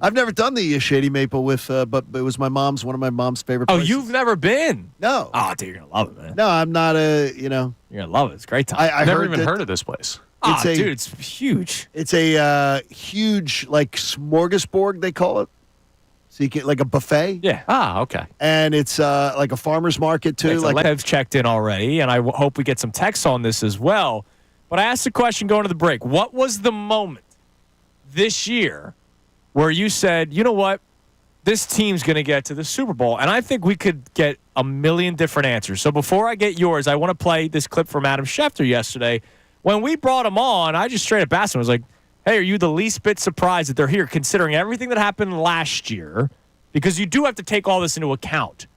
C: I've never done the Shady Maple but it was one of my mom's favorite places.
B: Oh, you've never been?
C: No.
B: Oh, dude, you're going to love it, man.
C: No, I'm not
B: You're going to love it. It's a great time.
E: I've never even heard of this place.
B: Dude, it's huge.
C: It's a huge, like, smorgasbord, they call it. So you get, like, a buffet.
B: Yeah.
E: Okay.
C: And it's like a farmer's market, too.
B: I've checked in already, and I hope we get some texts on this as well. But I asked the question going to the break. What was the moment this year where you said, you know what, this team's going to get to the Super Bowl? And I think we could get a million different answers. So before I get yours, I want to play this clip from Adam Schefter yesterday. When we brought him on, I just straight up asked him, I was like, hey, are you the least bit surprised that they're here, considering everything that happened last year? Because you do have to take all this into account.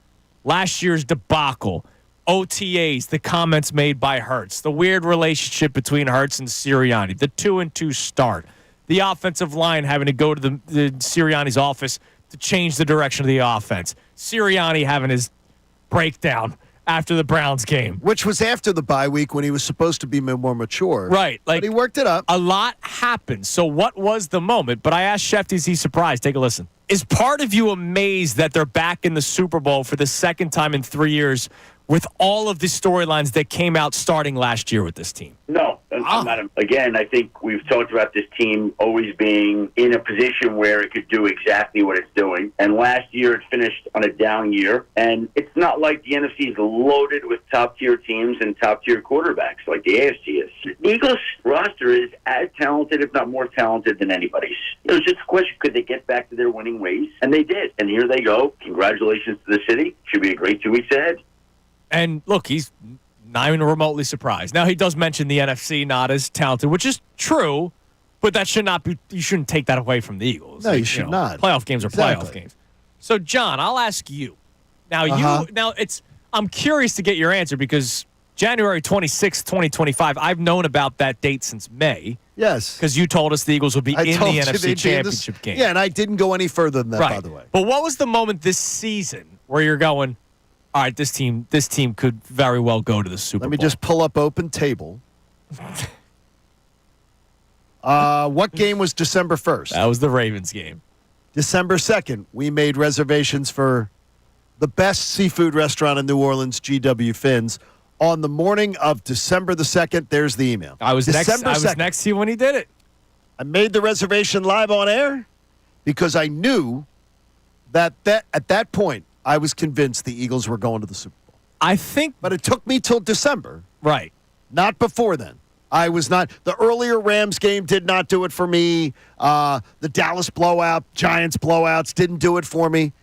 B: Last year's debacle, OTAs, the comments made by Hurts, the weird relationship between Hurts and Sirianni, the 2-2 start, the offensive line having to go to the Sirianni's office to change the direction of the offense, Sirianni having his breakdown after the Browns game.
C: Which was after the bye week when he was supposed to be more mature.
B: Right.
C: But he worked it up.
B: A lot happened. So what was the moment? But I asked Shefty, is he surprised? Take a listen. Is part of you amazed that they're back in the Super Bowl for the second time in 3 years with all of the storylines that came out starting last year with this team?
H: No. I'm not. Again, I think we've talked about this team always being in a position where it could do exactly what it's doing. And last year it finished on a down year. And it's not like the NFC is loaded with top-tier teams and top-tier quarterbacks like the AFC is. The Eagles roster is as talented, if not more talented, than anybody's. It was just a question, could they get back to their winning ways? And they did. And here they go. Congratulations to the city. Should be a great 2 weeks ahead.
B: And look, he's not even remotely surprised. Now, he does mention the NFC not as talented, which is true, but that should not be. You shouldn't take that away from the Eagles.
C: No, you should not.
B: Playoff games are playoff games. So, John, I'll ask you. Now, I'm curious to get your answer because January 26th, 2025, I've known about that date since May.
C: Yes.
B: Because you told us the Eagles would be in the NFC Championship game.
C: Yeah, and I didn't go any further than that,
B: right.
C: by the way.
B: But what was the moment this season where you're going, all right, this team could very well go to the Super Bowl?
C: Let me just pull up open table. What game was December 1st?
B: That was the Ravens game.
C: December 2nd, we made reservations for the best seafood restaurant in New Orleans, GW Finn's. On the morning of December the 2nd, there's the email.
B: I was next to you when he did it.
C: I made the reservation live on air because I knew that at that point, I was convinced the Eagles were going to the Super Bowl.
B: I think.
C: But it took me till December.
B: Right.
C: Not before then. I was not. The earlier Rams game did not do it for me. The Dallas blowout, Giants blowouts didn't do it for me.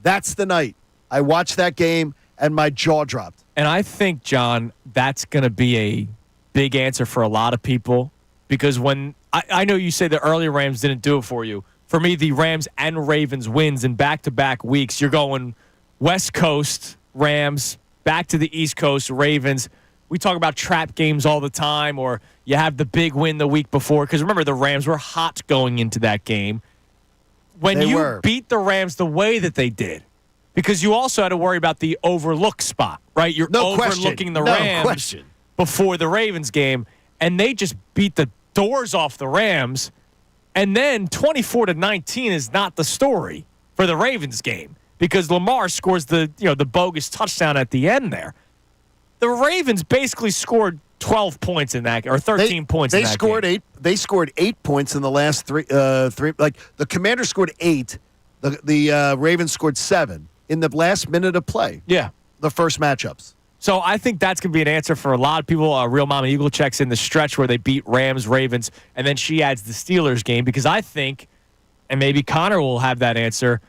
C: That's the night. I watched that game and my jaw dropped.
B: And I think, John, that's going to be a big answer for a lot of people because when I know you say the earlier Rams didn't do it for you. For me, the Rams and Ravens wins in back-to-back weeks. You're going West Coast Rams, back to the East Coast Ravens. We talk about trap games all the time, or you have the big win the week before. Because remember, the Rams were hot going into that game. When you beat the Rams the way that they did, because you also had to worry about the overlook spot, right? You're overlooking the Rams before the Ravens game, and they just beat the doors off the Rams. And then 24-19 is not the story for the Ravens game because Lamar scores the bogus touchdown at the end there. The Ravens basically scored 12 points in that, or 13 points in that game.
C: They scored 8 points in the last three. Like the Commanders scored 8, the Ravens scored 7 in the last minute of play.
B: Yeah,
C: the first matchups.
B: So I think that's going to be an answer for a lot of people. Real Mama Eagle checks in the stretch where they beat Rams, Ravens, and then she adds the Steelers game because I think, and maybe Connor will have that answer,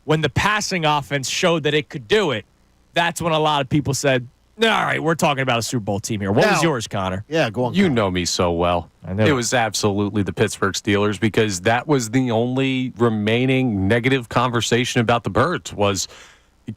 B: when the passing offense showed that it could do it, that's when a lot of people said, all right, we're talking about a Super Bowl team here. What was yours, Connor?
C: Yeah, go on.
E: You know me so well.
B: I know.
E: It was absolutely the Pittsburgh Steelers because that was the only remaining negative conversation about the Birds was,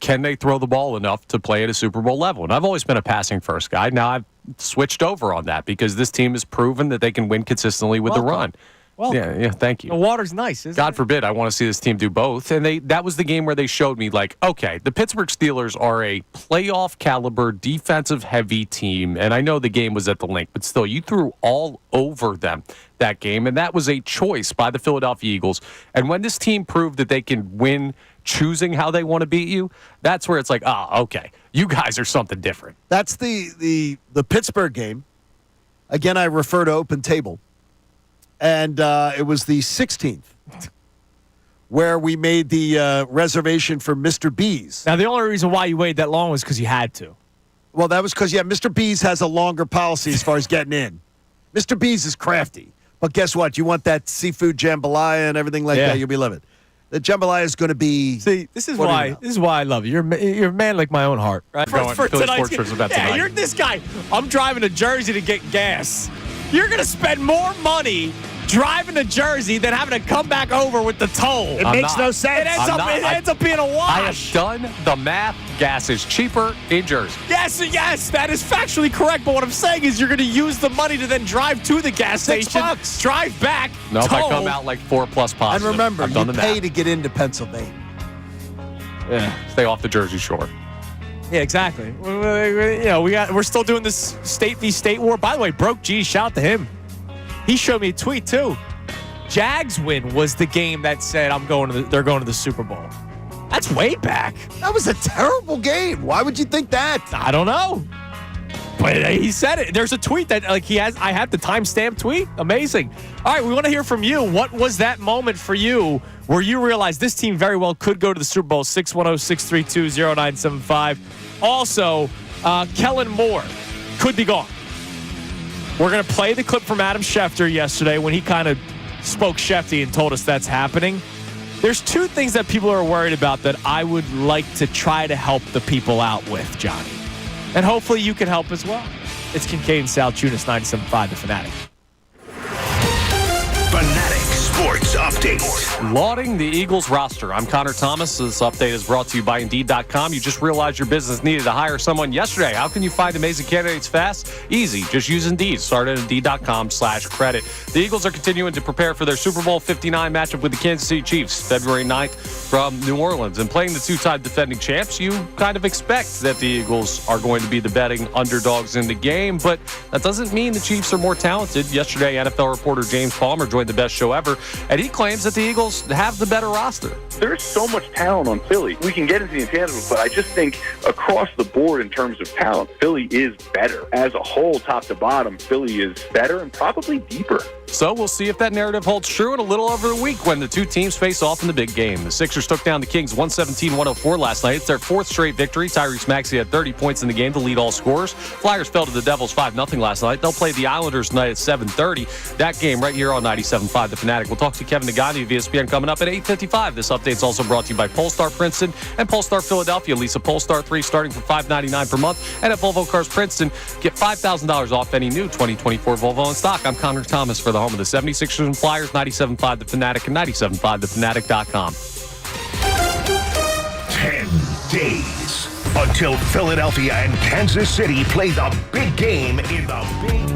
E: can they throw the ball enough to play at a Super Bowl level? And I've always been a passing first guy. Now I've switched over on that because this team has proven that they can win consistently with the run.
B: Well,
E: Yeah, thank you.
B: the water's nice, isn't
E: God
B: it?
E: forbid I want to see this team do both. And that was the game where they showed me, like, okay, the Pittsburgh Steelers are a playoff caliber, defensive heavy team. And I know the game was at the link, but still, you threw all over them that game. And that was a choice by the Philadelphia Eagles. And when this team proved that they can win choosing how they want to beat you, that's where it's like, okay, you guys are something different.
C: That's the Pittsburgh game. Again, I refer to Open Table. And it was the 16th where we made the reservation for Mr. B's.
B: Now, the only reason why you waited that long was because you had to.
C: Well, that was because, Mr. B's has a longer policy as far as getting in. Mr. B's is crafty. But guess what? You want that seafood jambalaya and everything like that, you'll be living. The jambalaya is going to be.
B: See, this is why I love you. You're a man like my own heart, right?
E: For tonight's game. Tonight.
B: You're this guy. I'm driving to Jersey to get gas. You're going to spend more money driving to Jersey than having to come back over with the toll.
C: It makes no sense.
B: It ends up being a wash.
E: I have done the math. Gas is cheaper in Jersey.
B: Yes, that is factually correct. But what I'm saying is you're going to use the money to then drive to the gas station,
C: $6,
B: drive back,
E: No, if
B: toll.
E: I come out like 4+ positive.
C: And remember,
E: I've
C: you
E: done the
C: pay
E: math.
C: to get into Pennsylvania.
E: Stay off the Jersey Shore.
B: Yeah, exactly. We're still doing this state v. state war. By the way, Broke G, shout out to him. He showed me a tweet too. Jags win was the game that said they're going to the Super Bowl. That's way back.
C: That was a terrible game. Why would you think that?
B: I don't know. But he said it. There's a tweet that I have the timestamp tweet. Amazing. All right, we want to hear from you. What was that moment for you where you realized this team very well could go to the Super Bowl? 610-632-0975. Also, Kellen Moore could be gone. We're going to play the clip from Adam Schefter yesterday when he kind of spoke Shefty and told us that's happening. There's two things that people are worried about that I would like to try to help the people out with, Johnny. And hopefully you can help as well. It's Kincade Salciunas, 97.5 The Fanatic.
A: Fanatic Sports Update.
E: Lauding the Eagles roster. I'm Connor Thomas. This update is brought to you by Indeed.com. You just realized your business needed to hire someone yesterday. How can you find amazing candidates fast? Easy. Just use Indeed. Start at Indeed.com/credit. The Eagles are continuing to prepare for their Super Bowl 59 matchup with the Kansas City Chiefs, February 9th from New Orleans. And playing the two-time defending champs, you kind of expect that the Eagles are going to be the betting underdogs in the game, but that doesn't mean the Chiefs are more talented. Yesterday, NFL reporter James Palmer joined the best show ever, and he claims that the Eagles have the better roster.
G: There's so much talent on Philly. We can get into the intangibles, but I just think across the board in terms of talent, Philly is better. As a whole, top to bottom, Philly is better and probably deeper.
E: So we'll see if that narrative holds true in a little over a week when the two teams face off in the big game. The Sixers took down the Kings 117-104 last night. It's their fourth straight victory. Tyrese Maxey had 30 points in the game to lead all scorers. Flyers fell to the Devils 5-0 last night. They'll play the Islanders tonight at 7:30. That game right here on 97.5 The Fanatic. We'll talk to Kevin Aandhi of ESPN coming up at 8:55. This update's also brought to you by Polestar Princeton and Polestar Philadelphia. Lease a Polestar 3 starting for $599 per month. And at Volvo Cars Princeton, get $5,000 off any new 2024 Volvo in stock. I'm Connor Thomas for the home of the 76ers and Flyers, 97.5 The Fanatic and 97.5thefanatic.com.
A: 10 days until Philadelphia and Kansas City play the big game in the big.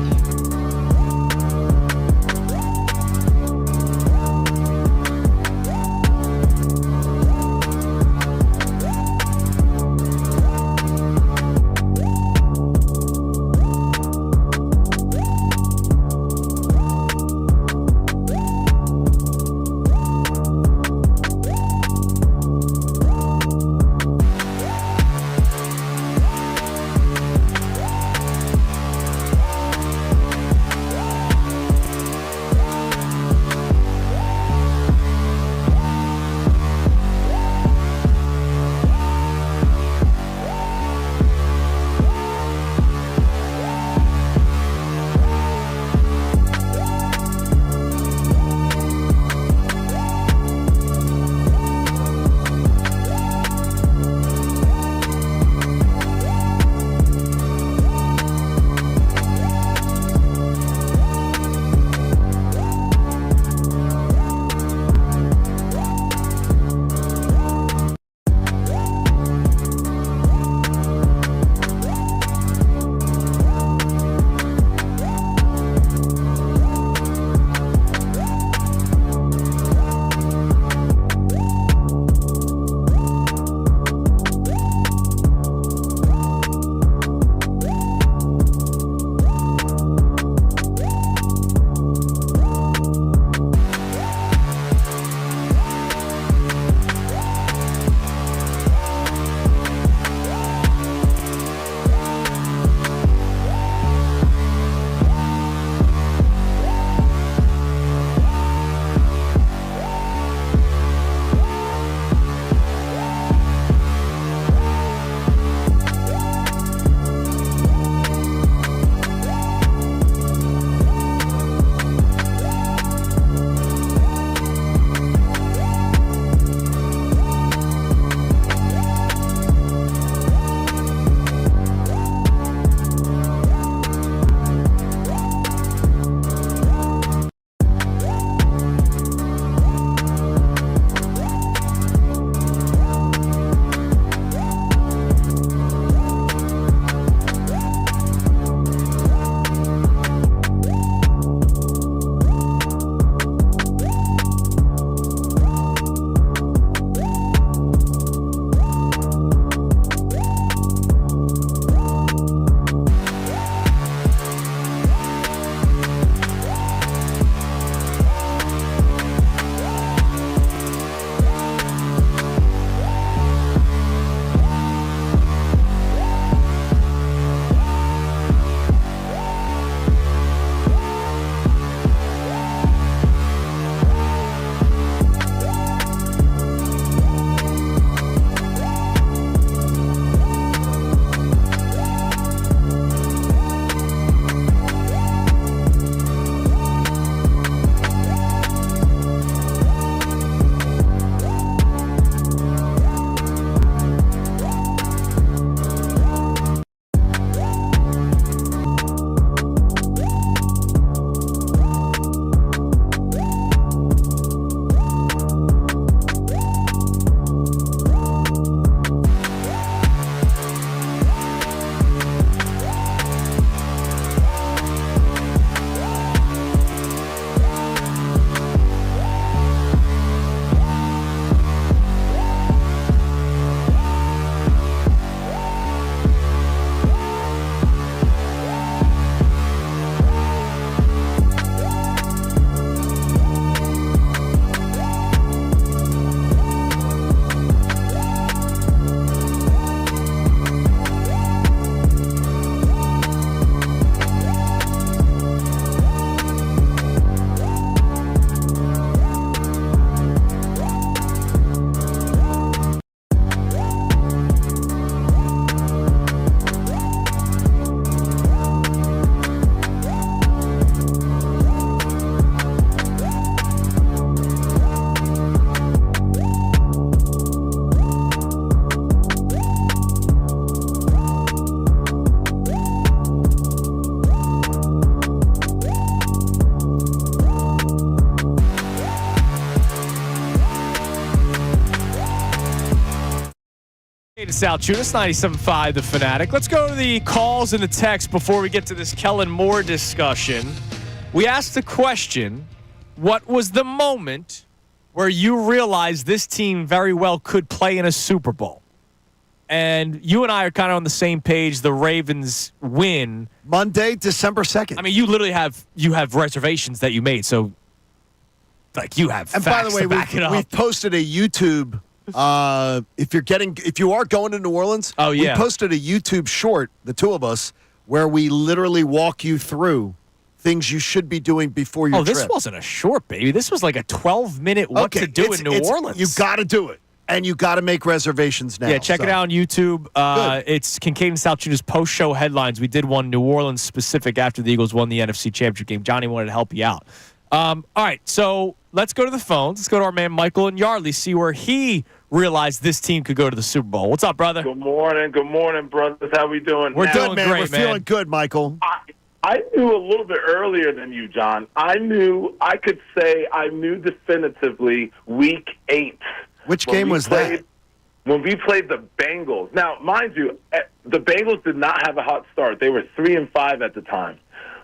B: Salciunas, 97.5 The Fanatic. Let's go to the calls and the texts before we get to this Kellen Moore discussion. We asked the question, what was the moment where you realized this team very well could play in a Super Bowl? And you and I are kind of on the same page. The Ravens win
C: Monday, December 2nd.
B: I mean, you literally have reservations that you made, so like you have
C: and
B: facts
C: by the way,
B: to back it up.
C: we've posted a YouTube. If you are going to New Orleans, we posted a YouTube short, the two of us, where we literally walk you through things you should be doing before your trip.
B: This wasn't a short, baby. This was like a 12-minute what to do in New Orleans.
C: You got to do it. And you got to make reservations now.
B: Yeah, check it out on YouTube. It's Kincade Salciunas post-show headlines. We did one New Orleans specific after the Eagles won the NFC Championship game. Johnny wanted to help you out. All right, so let's go to the phones. Let's go to our man Michael and Yardley, see where he realized this team could go to the Super Bowl. What's up, brother?
L: Good morning, brothers. How we doing?
B: We're doing
C: man.
B: great,
C: We're feeling good, Michael.
L: I knew a little bit earlier than you, John. I knew definitively Week 8.
C: Which game was that?
L: When we played the Bengals. Now, mind you, the Bengals did not have a hot start. They were 3-5 at the time.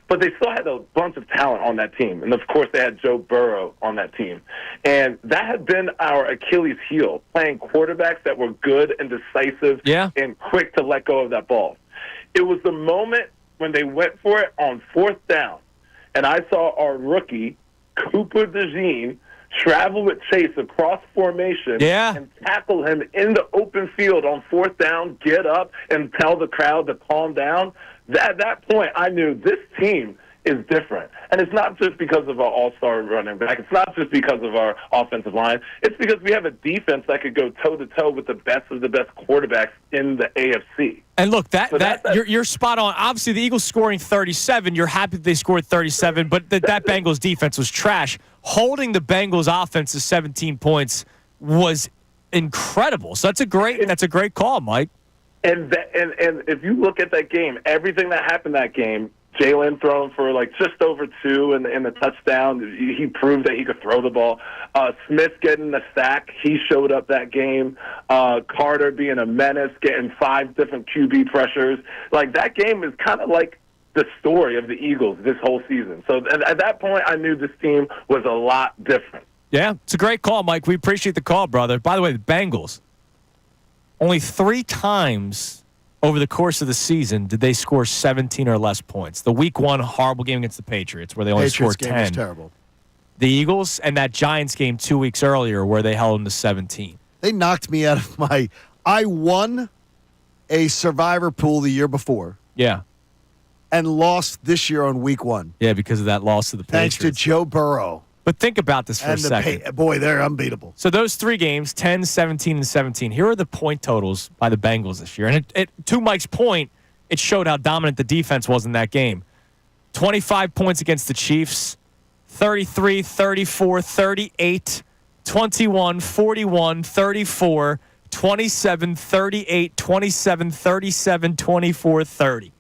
L: But they still had a bunch of talent on that team. And, of course, they had Joe Burrow on that team. And that had been our Achilles heel, playing quarterbacks that were good and decisive and quick to let go of that ball. It was the moment when they went for it on 4th down, and I saw our rookie, Cooper DeJean, travel with Chase across formation and tackle him in the open field on 4th down, get up, and tell the crowd to calm down. At that point, I knew this team is different. And it's not just because of our all-star running back. It's not just because of our offensive line. It's because we have a defense that could go toe-to-toe with the best of the best quarterbacks in the AFC.
B: And look, you're spot on. Obviously, the Eagles scoring 37, you're happy that they scored 37, but that Bengals defense was trash. Holding the Bengals offense to 17 points was incredible. So that's a great call, Mike.
L: And if you look at that game, everything that happened that game, Jalen throwing for like just over 2 in the touchdown. He proved that he could throw the ball. Smith getting the sack. He showed up that game. Carter being a menace, getting 5 different QB pressures. Like, that game is kind of like the story of the Eagles this whole season. So at that point, I knew this team was a lot different.
B: Yeah, it's a great call, Mike. We appreciate the call, brother. By the way, the Bengals, only 3 times over the course of the season did they score 17 or less points. The Week 1 horrible game against the Patriots where they only scored 10.
C: Game was terrible.
B: The Eagles and that Giants game 2 weeks earlier where they held them to 17.
C: They knocked me out of my – I won a survivor pool the year before.
B: Yeah.
C: And lost this year on Week 1.
B: Yeah, because of that loss to the Patriots.
C: Thanks to Joe Burrow.
B: But think about this for a second.
C: Boy, they're unbeatable.
B: So those 3 games, 10, 17, and 17, here are the point totals by the Bengals this year. And to Mike's point, it showed how dominant the defense was in that game. 25 points against the Chiefs, 33, 34, 38, 21, 41, 34, 27, 38, 27, 37, 24, 30.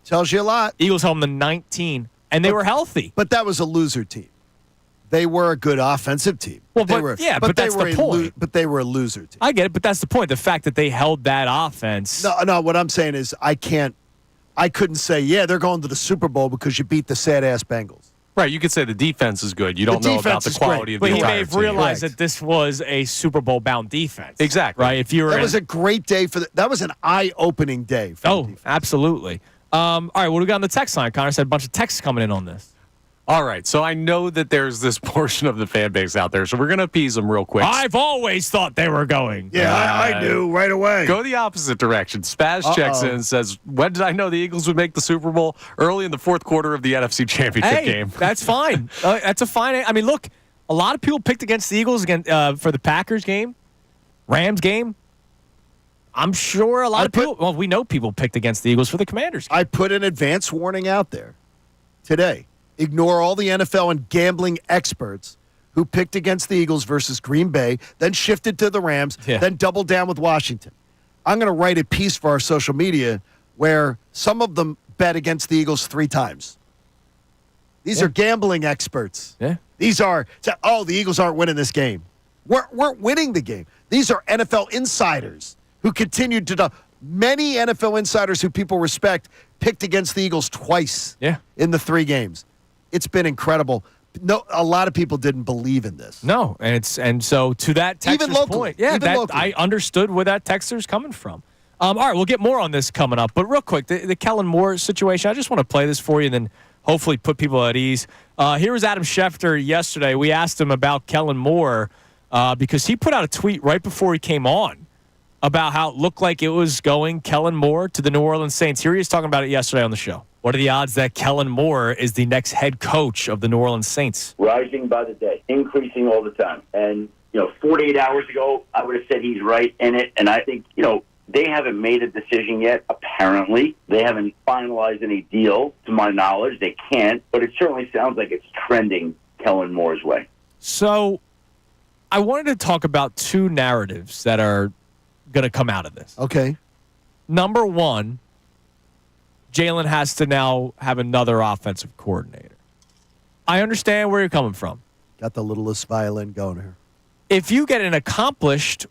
C: Tells you a lot.
B: Eagles home to 19, and they were healthy.
C: But that was a loser team. They were a good offensive team.
B: Well, but that's the point.
C: But they were a loser team.
B: I get it, but that's the point. The fact that they held that offense.
C: No, what I'm saying is I couldn't say, they're going to the Super Bowl because you beat the sad-ass Bengals.
E: Right, you could say the defense is good. You don't know about the quality of the entire team.
B: But he may have realized that this was a Super Bowl-bound defense.
E: Exactly.
B: Right?
C: That was a great day that was an eye-opening day for the defense.
B: Absolutely. All right, what do we got on the text line? Connor said a bunch of texts coming in on this.
E: All right, so I know that there's this portion of the fan base out there, so we're going to appease them real quick.
B: I've always thought they were going.
C: Yeah, I knew right away.
E: Go the opposite direction. Spaz checks in and says, when did I know the Eagles would make the Super Bowl? Early in the 4th quarter of the NFC Championship game.
B: That's fine. That's a fine. I mean, look, a lot of people picked against the Eagles for the Packers game, Rams game. I'm sure a lot of people, well, we know people picked against the Eagles for the Commanders game.
C: I put an advance warning out there today. Ignore all the NFL and gambling experts who picked against the Eagles versus Green Bay, then shifted to the Rams, then doubled down with Washington. I'm going to write a piece for our social media where some of them bet against the Eagles 3 times. These are gambling experts.
B: Yeah.
C: These are, the Eagles aren't winning this game. Weren't winning the game. These are NFL insiders who continued to many NFL insiders who people respect picked against the Eagles twice in the 3 games. It's been incredible. No, a lot of people didn't believe in this.
B: No, and so to that texter's
C: even locally,
B: point, I understood where that texter's coming from. All right, we'll get more on this coming up, but real quick, the Kellen Moore situation. I just want to play this for you, and then hopefully put people at ease. Here was Adam Schefter yesterday. We asked him about Kellen Moore because he put out a tweet right before he came on about how it looked like it was going Kellen Moore to the New Orleans Saints. Here he is talking about it yesterday on the show. What are the odds that Kellen Moore is the next head coach of the New Orleans Saints?
H: Rising by the day, increasing all the time. And, 48 hours ago, I would have said he's right in it. And I think, they haven't made a decision yet, apparently. They haven't finalized any deal, to my knowledge. They can't. But it certainly sounds like it's trending Kellen Moore's way.
B: So I wanted to talk about 2 narratives that are going to come out of this.
C: Okay.
B: Number 1, Jalen has to now have another offensive coordinator. I understand where you're coming from.
C: Got the littlest violin going here.
B: If you get an accomplished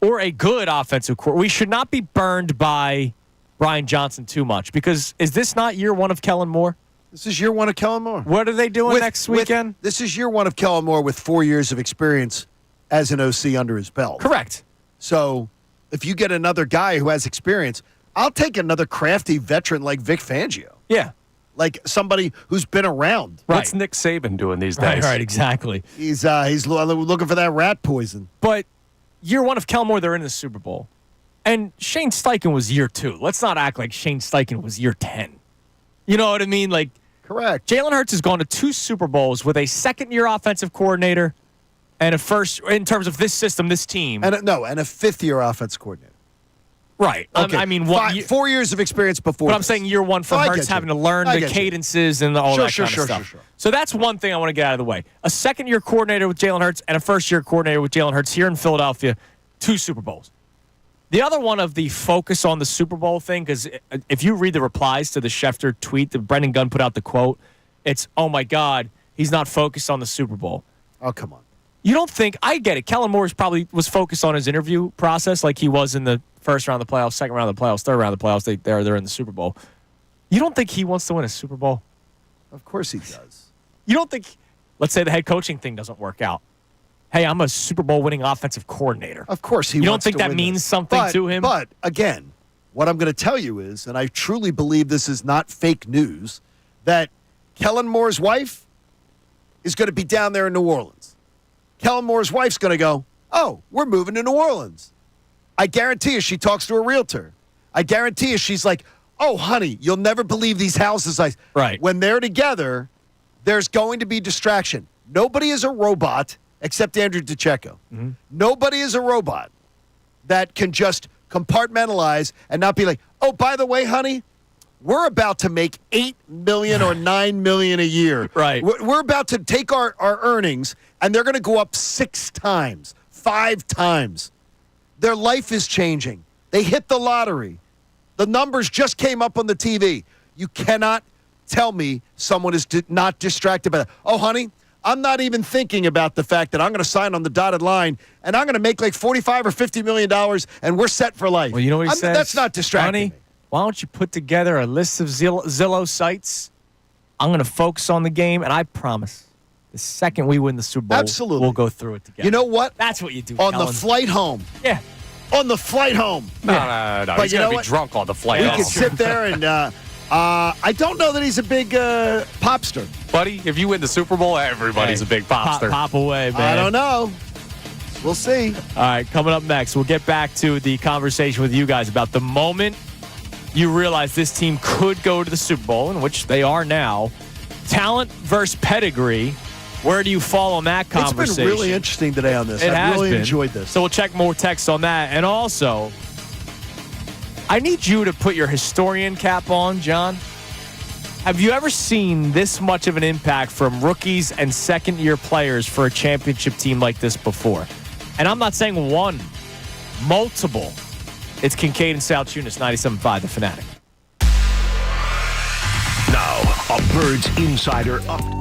B: or a good offensive coordinator, we should not be burned by Brian Johnson too much, because is this not year 1 of Kellen Moore?
C: This is year 1 of Kellen Moore.
B: What are they doing next weekend?
C: This is year 1 of Kellen Moore with 4 years of experience as an OC under his belt.
B: Correct.
C: So if you get another guy who has experience, I'll take another crafty veteran like Vic Fangio.
B: Yeah.
C: Like somebody who's been around.
B: Right.
E: What's Nick Saban doing these days?
B: Right, exactly.
C: He's looking for that rat poison.
B: But year 1 of Kellen Moore, they're in the Super Bowl. And Shane Steichen was year 2. Let's not act like Shane Steichen was year 10. You know what I mean? Like,
C: correct.
B: Jalen Hurts has gone to 2 Super Bowls with a second-year offensive coordinator and a first, in terms of this system, this team.
C: And a fifth-year offensive coordinator.
B: Right.
C: Okay.
B: I mean,
C: 4 years of experience before.
B: But I'm saying year 1 for Hurts having to learn the cadences and all that kind of stuff.
C: Sure.
B: So that's one thing I want to get out of the way. A second-year coordinator with Jalen Hurts and a first-year coordinator with Jalen Hurts here in Philadelphia, 2 Super Bowls. The other one of the focus on the Super Bowl thing, because if you read the replies to the Schefter tweet, that Brendan Gunn put out the quote, it's, oh, my God, he's not focused on the Super Bowl.
C: Oh, come on.
B: You don't think – I get it. Kellen Moore probably was focused on his interview process like he was in the first round of the playoffs, second round of the playoffs, third round of the playoffs. They're in the Super Bowl. You don't think he wants to win a Super Bowl?
C: Of course he does.
B: You don't think – let's say the head coaching thing doesn't work out. Hey, I'm a Super Bowl winning offensive coordinator.
C: Of course he
B: You don't
C: wants
B: think
C: to
B: that
C: win
B: means
C: this.
B: something to him?
C: But, again, what I'm going to tell you is, and I truly believe this is not fake news, that Kellen Moore's wife is going to be down there in New Orleans. Kellen Moore's wife's going to go, oh, we're moving to New Orleans. I guarantee you she talks to a realtor. I guarantee you she's like, oh, honey, you'll never believe these houses.
B: Right.
C: When they're together, there's going to be distraction. Nobody is a robot except Andrew DiCecco. Mm-hmm. Nobody is a robot that can just compartmentalize and not be like, oh, by the way, honey, we're about to make $8 million or $9 million a year.
B: Right.
C: We're about to take our earnings, and they're going to go up 6 times, 5 times. Their life is changing. They hit the lottery. The numbers just came up on the TV. You cannot tell me someone is not distracted by that. Oh, honey, I'm not even thinking about the fact that I'm going to sign on the dotted line and I'm going to make like $45 or $50 million and we're set for life.
B: Well, you know what he says?
C: That's not distracting
B: Honey,
C: me.
B: why don't you put together a list of Zillow sites? I'm going to focus on the game, and I promise the second we win the Super Bowl,
C: Absolutely.
B: we'll go through it together.
C: You know what?
B: That's what you do,
C: On
B: Kellen.
C: the flight home.
B: Yeah.
C: On the flight home.
E: No.
C: But
E: He's
C: you
E: going
C: know
E: to be
C: what?
E: drunk on the flight
C: We
E: home.
C: could sit there and I don't know that he's a big popster.
E: Buddy, if you win the Super Bowl, everybody's a big popster.
B: Pop away, man.
C: I don't know. We'll see.
B: All right, coming up next, we'll get back to the conversation with you guys about the moment you realize this team could go to the Super Bowl, in which they are now. Talent versus pedigree. Where do you fall on that conversation?
C: It's been really interesting today on this.
B: It
C: I
B: has
C: really
B: been.
C: enjoyed this.
B: So we'll check more texts on that. And also, I need you to put your historian cap on, John. Have you ever seen this much of an impact from rookies and second-year players for a championship team like this before? And I'm not saying one, multiple. It's Kincade and Salciunas, 97.5, The Fanatic.
A: Now, a Birds Insider update.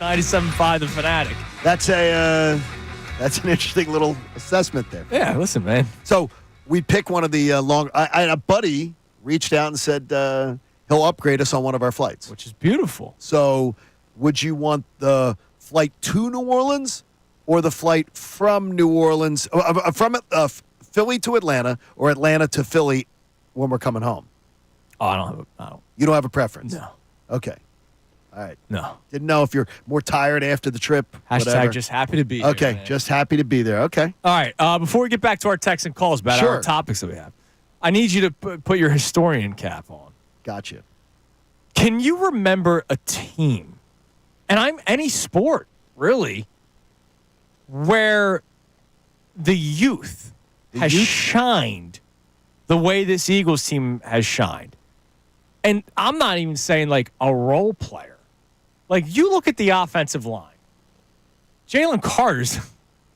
B: 97.5 The Fanatic.
C: That's an interesting little assessment there.
B: Yeah, listen, man.
C: So we pick one of the long. A buddy reached out and said he'll upgrade us on one of our flights,
B: Which is beautiful.
C: So would you want the flight to New Orleans or the flight from New Orleans, from Philly to Atlanta, or Atlanta to Philly when we're coming home?
B: Oh,
C: You don't have a preference?
B: No.
C: Okay. All right.
B: No.
C: Didn't know if you're more tired after the trip.
B: Hashtag
C: whatever.
B: just happy to be here.
C: Okay,
B: man.
C: just happy to be there. Okay.
B: All right. Before we get back to our texts and calls about
C: Sure.
B: our topics that we have, I need you to put your historian cap on.
C: Gotcha.
B: Can you remember a team, and I'm any sport really, where the youth has shined the way this Eagles team has shined? And I'm not even saying like a role player. Like, you look at the offensive line. Jalen Carter's,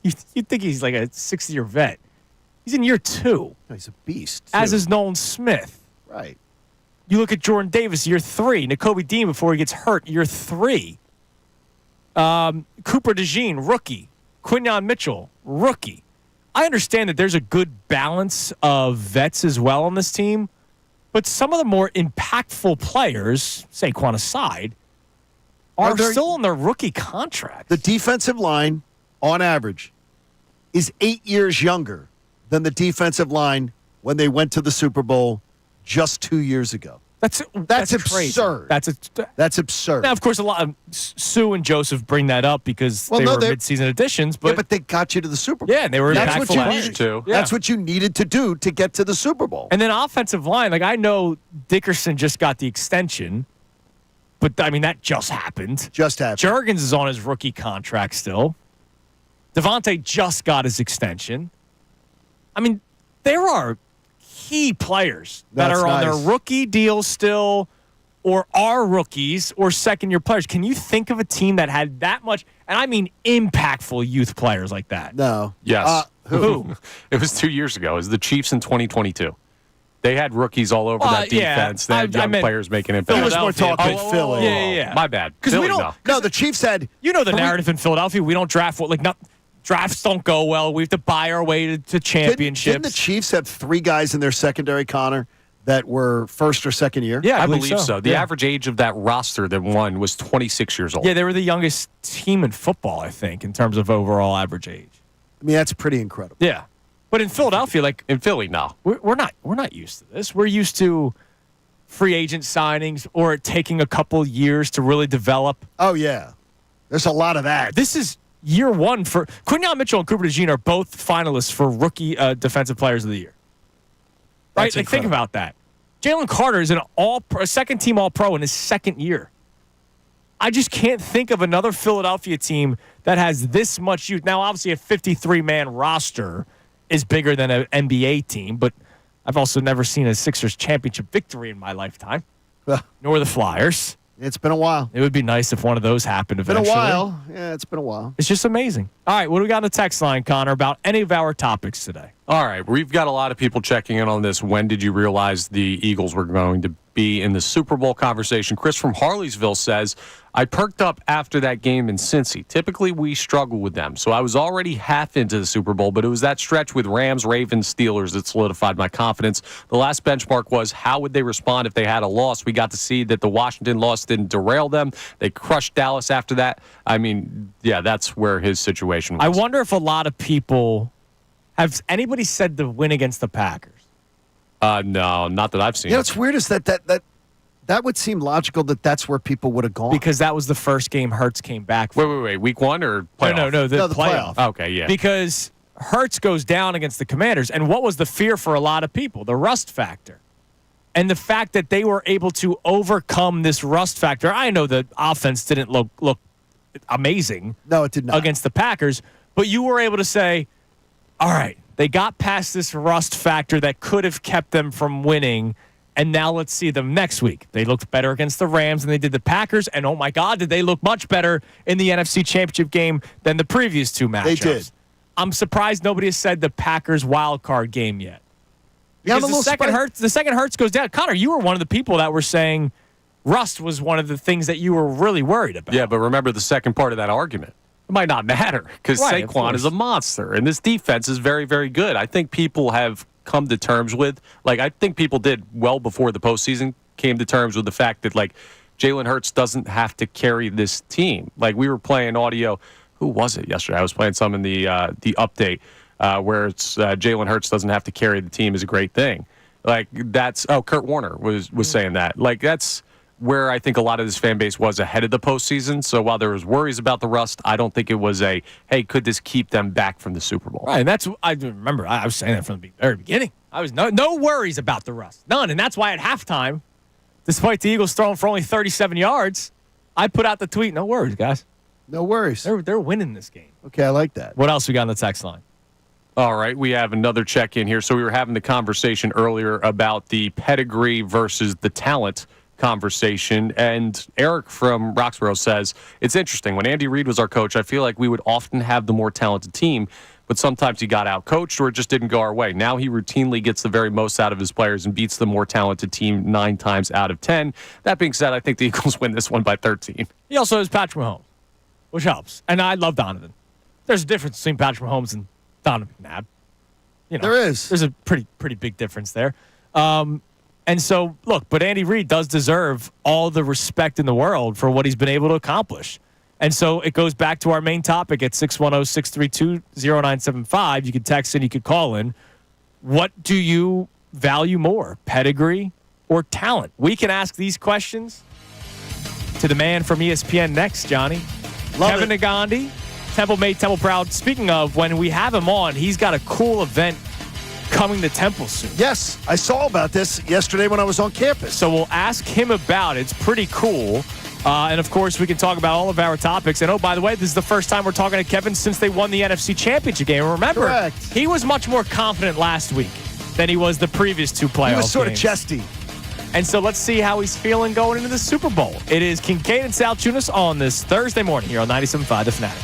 B: you'd think he's like a 6-year vet. He's in year 2.
C: No, he's a beast.
B: As
C: too.
B: is Nolan Smith.
C: Right.
B: You look at Jordan Davis, year 3. Nakobe Dean, before he gets hurt, year 3. Cooper DeJean, rookie. Quinyon Mitchell, rookie. I understand that there's a good balance of vets as well on this team, but some of the more impactful players, Saquon aside, are still on their rookie contracts.
C: The defensive line, on average, is 8 years younger than the defensive line when they went to the Super Bowl just 2 years ago.
B: That's
C: absurd.
B: Crazy.
C: That's absurd.
B: Now, of course, a lot of Sue and Joseph bring that up because they were mid-season additions. But,
C: yeah, but they got you to the Super Bowl.
B: Yeah, and they were
C: That's
B: impactful
C: what you
B: last
C: needed
B: year.
C: to. That's what you needed to do to get to the Super Bowl.
B: And then offensive line, like, I know Dickerson just got the extension, but I mean that just happened. Juergens is on his rookie contract still. Devontae just got his extension. I mean, there are key players that are on their rookie deal still, or are rookies, or second-year players. Can you think of a team that had that much, and I mean impactful youth players like that?
C: No.
E: Yes.
B: Who?
E: It was 2 years ago. It was the Chiefs in 2022. They had rookies all over that defense. They had young players making impact.
C: He was more talking Philly.
B: Yeah.
E: My bad.
B: Because we don't.
C: No, the Chiefs had.
B: You know the narrative in Philadelphia. We don't draft drafts don't go well. We have to buy our way to championships.
C: Didn't the Chiefs have 3 guys in their secondary, Connor, that were first or second year?
B: Yeah,
E: I believe so. The
B: Yeah.
E: average age of that roster that won was 26 years old.
B: Yeah, they were the youngest team in football, I think, in terms of overall average age.
C: I mean, that's pretty incredible.
B: Yeah, but in Philadelphia, like
E: in Philly, no,
B: we're not used to this. We're used to free agent signings or it taking a couple years to really develop.
C: Oh yeah, there's a lot of that.
B: This is year 1 for Quinyon Mitchell and Cooper DeJean are both finalists for rookie defensive players of the year. Right?
C: That's
B: like, think about that. Jalen Carter is a second-team All-Pro in his second year. I just can't think of another Philadelphia team that has this much youth. Now, obviously, a 53-man roster is bigger than an NBA team, but I've also never seen a Sixers championship victory in my lifetime, nor the Flyers.
C: It's been a while.
B: It would be nice if one of those happened eventually.
C: Been a while. Yeah, it's been a while.
B: It's just amazing. All right, what do we got on the text line, Connor, about any of our topics today?
E: All right, we've got a lot of people checking in on this. When did you realize the Eagles were going to be in the Super Bowl conversation? Chris from Harleysville says, I perked up after that game in Cincy. Typically, we struggle with them, so I was already half into the Super Bowl, but it was that stretch with Rams, Ravens, Steelers that solidified my confidence. The last benchmark was, how would they respond if they had a loss? We got to see that the Washington loss didn't derail them. They crushed Dallas after that. I mean, yeah, that's where his situation was.
B: I wonder if a lot of people... Has anybody said the win against the Packers?
E: No, not that I've seen.
C: You know, what's weird is that would seem logical that that's where people would have gone.
B: Because that was the first game Hurts came back from.
E: Wait. Week 1 or playoff?
B: No, the playoff.
E: Okay, yeah.
B: Because Hurts goes down against the Commanders, and what was the fear for a lot of people? The rust factor. And the fact that they were able to overcome this rust factor. I know the offense didn't look amazing.
C: No, it did not.
B: Against the Packers, but you were able to say, all right, they got past this rust factor that could have kept them from winning, and now let's see them next week. They looked better against the Rams than they did the Packers, and oh my God, did they look much better in the NFC Championship game than the previous 2 matchups.
C: They did.
B: I'm surprised nobody has said the Packers wild card game yet.
C: Yeah,
B: Because the second Hurts goes down. Connor, you were one of the people that were saying rust was one of the things that you were really worried about.
E: Yeah, but remember the second part of that argument. It might not matter because
B: Right, of
E: Saquon
B: course.
E: is a monster, and this defense is very, very good. I think people have come to terms with, I think people did well before the postseason, came to terms with the fact that, Jalen Hurts doesn't have to carry this team. We were playing audio. Who was it yesterday? I was playing some in the update where it's Jalen Hurts doesn't have to carry the team is a great thing. Kurt Warner was saying that. That's where I think a lot of this fan base was ahead of the postseason. So while there was worries about the rust, I don't think it was hey, could this keep them back from the Super Bowl?
B: Right, and I remember I was saying that from the very beginning. I was no worries about the rust, none, and that's why at halftime, despite the Eagles throwing for only 37 yards, I put out the tweet, no worries, guys.
C: No worries.
B: They're winning this game.
C: Okay, I like that.
B: What else we got on the text line?
E: All right, we have another check-in here. So we were having the conversation earlier about the pedigree versus the talent conversation, and Eric from Roxborough says, it's interesting. When Andy Reid was our coach, I feel like we would often have the more talented team, but sometimes he got out-coached or it just didn't go our way. Now he routinely gets the very most out of his players and beats the more talented team 9 times out of 10. That being said, I think the Eagles win this one by 13.
B: He also has Patrick Mahomes, which helps. And I love Donovan. There's a difference between Patrick Mahomes and Donovan McNabb.
C: There is.
B: There's a pretty big difference there. And so, look, but Andy Reid does deserve all the respect in the world for what he's been able to accomplish. And so it goes back to our main topic at 610-632-0975. You can text in, you could call in. What do you value more, pedigree or talent? We can ask these questions to the man from ESPN next, Johnny. Kevin Aandhi, Temple made Temple proud. Speaking of, when we have him on, he's got a cool event coming to Temple soon.
C: Yes, I saw about this yesterday when I was on campus.
B: So we'll ask him about it. It's pretty cool. And, of course, we can talk about all of our topics. And, oh, by the way, this is the first time we're talking to Kevin since they won the NFC Championship game. And remember,
C: Correct.
B: He was much more confident last week than he was the previous 2 playoff games.
C: He was sort of chesty.
B: And so let's see how he's feeling going into the Super Bowl. It is Kincade and Salciunas on this Thursday morning here on 97.5 The Fanatic.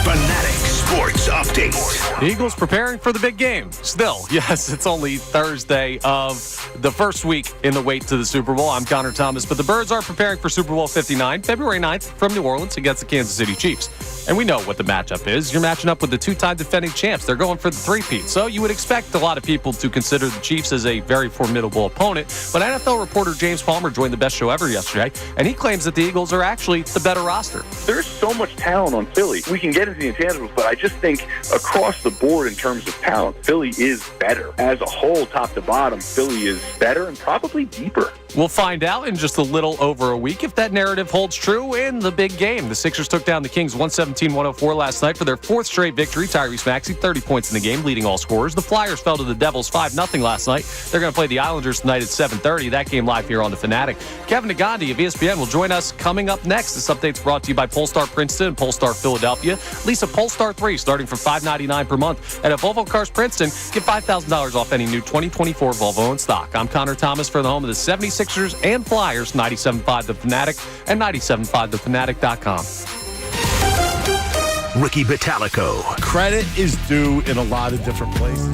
A: Fanatic Sports Update.
E: The Eagles preparing for the big game. Still, yes, it's only Thursday of the first week in the wait to the Super Bowl. I'm Connor Thomas, but the Birds are preparing for Super Bowl 59, February 9th from New Orleans against the Kansas City Chiefs. And we know what the matchup is. You're matching up with the 2-time defending champs. They're going for the three-peat. So you would expect a lot of people to consider the Chiefs as a very formidable opponent. But NFL reporter James Palmer joined the best show ever yesterday, and he claims that the Eagles are actually the better roster.
G: There's so much talent on Philly. We can get into the intangibles, but I just think across the board in terms of talent, Philly is better. As a whole, top to bottom, Philly is better and probably deeper.
E: We'll find out in just a little over a week if that narrative holds true in the big game. The Sixers took down the Kings 117-104 last night for their 4th straight victory. Tyrese Maxey, 30 points in the game, leading all scorers. The Flyers fell to the Devils 5-0 last night. They're going to play the Islanders tonight at 7:30. That game live here on The Fanatic. Kevin Aandhi of ESPN will join us coming up next. This update's brought to you by Polestar Princeton and Polestar Philadelphia. Lease a Polestar 3 starting from $599 per month. And at Volvo Cars Princeton, get $5,000 off any new 2024 Volvo in stock. I'm Connor Thomas for the home of the 76ers and Flyers, 97.5 The Fanatic and 97.5thefanatic.com.
A: Ricky Batalico.
K: Credit is due in a lot of different places.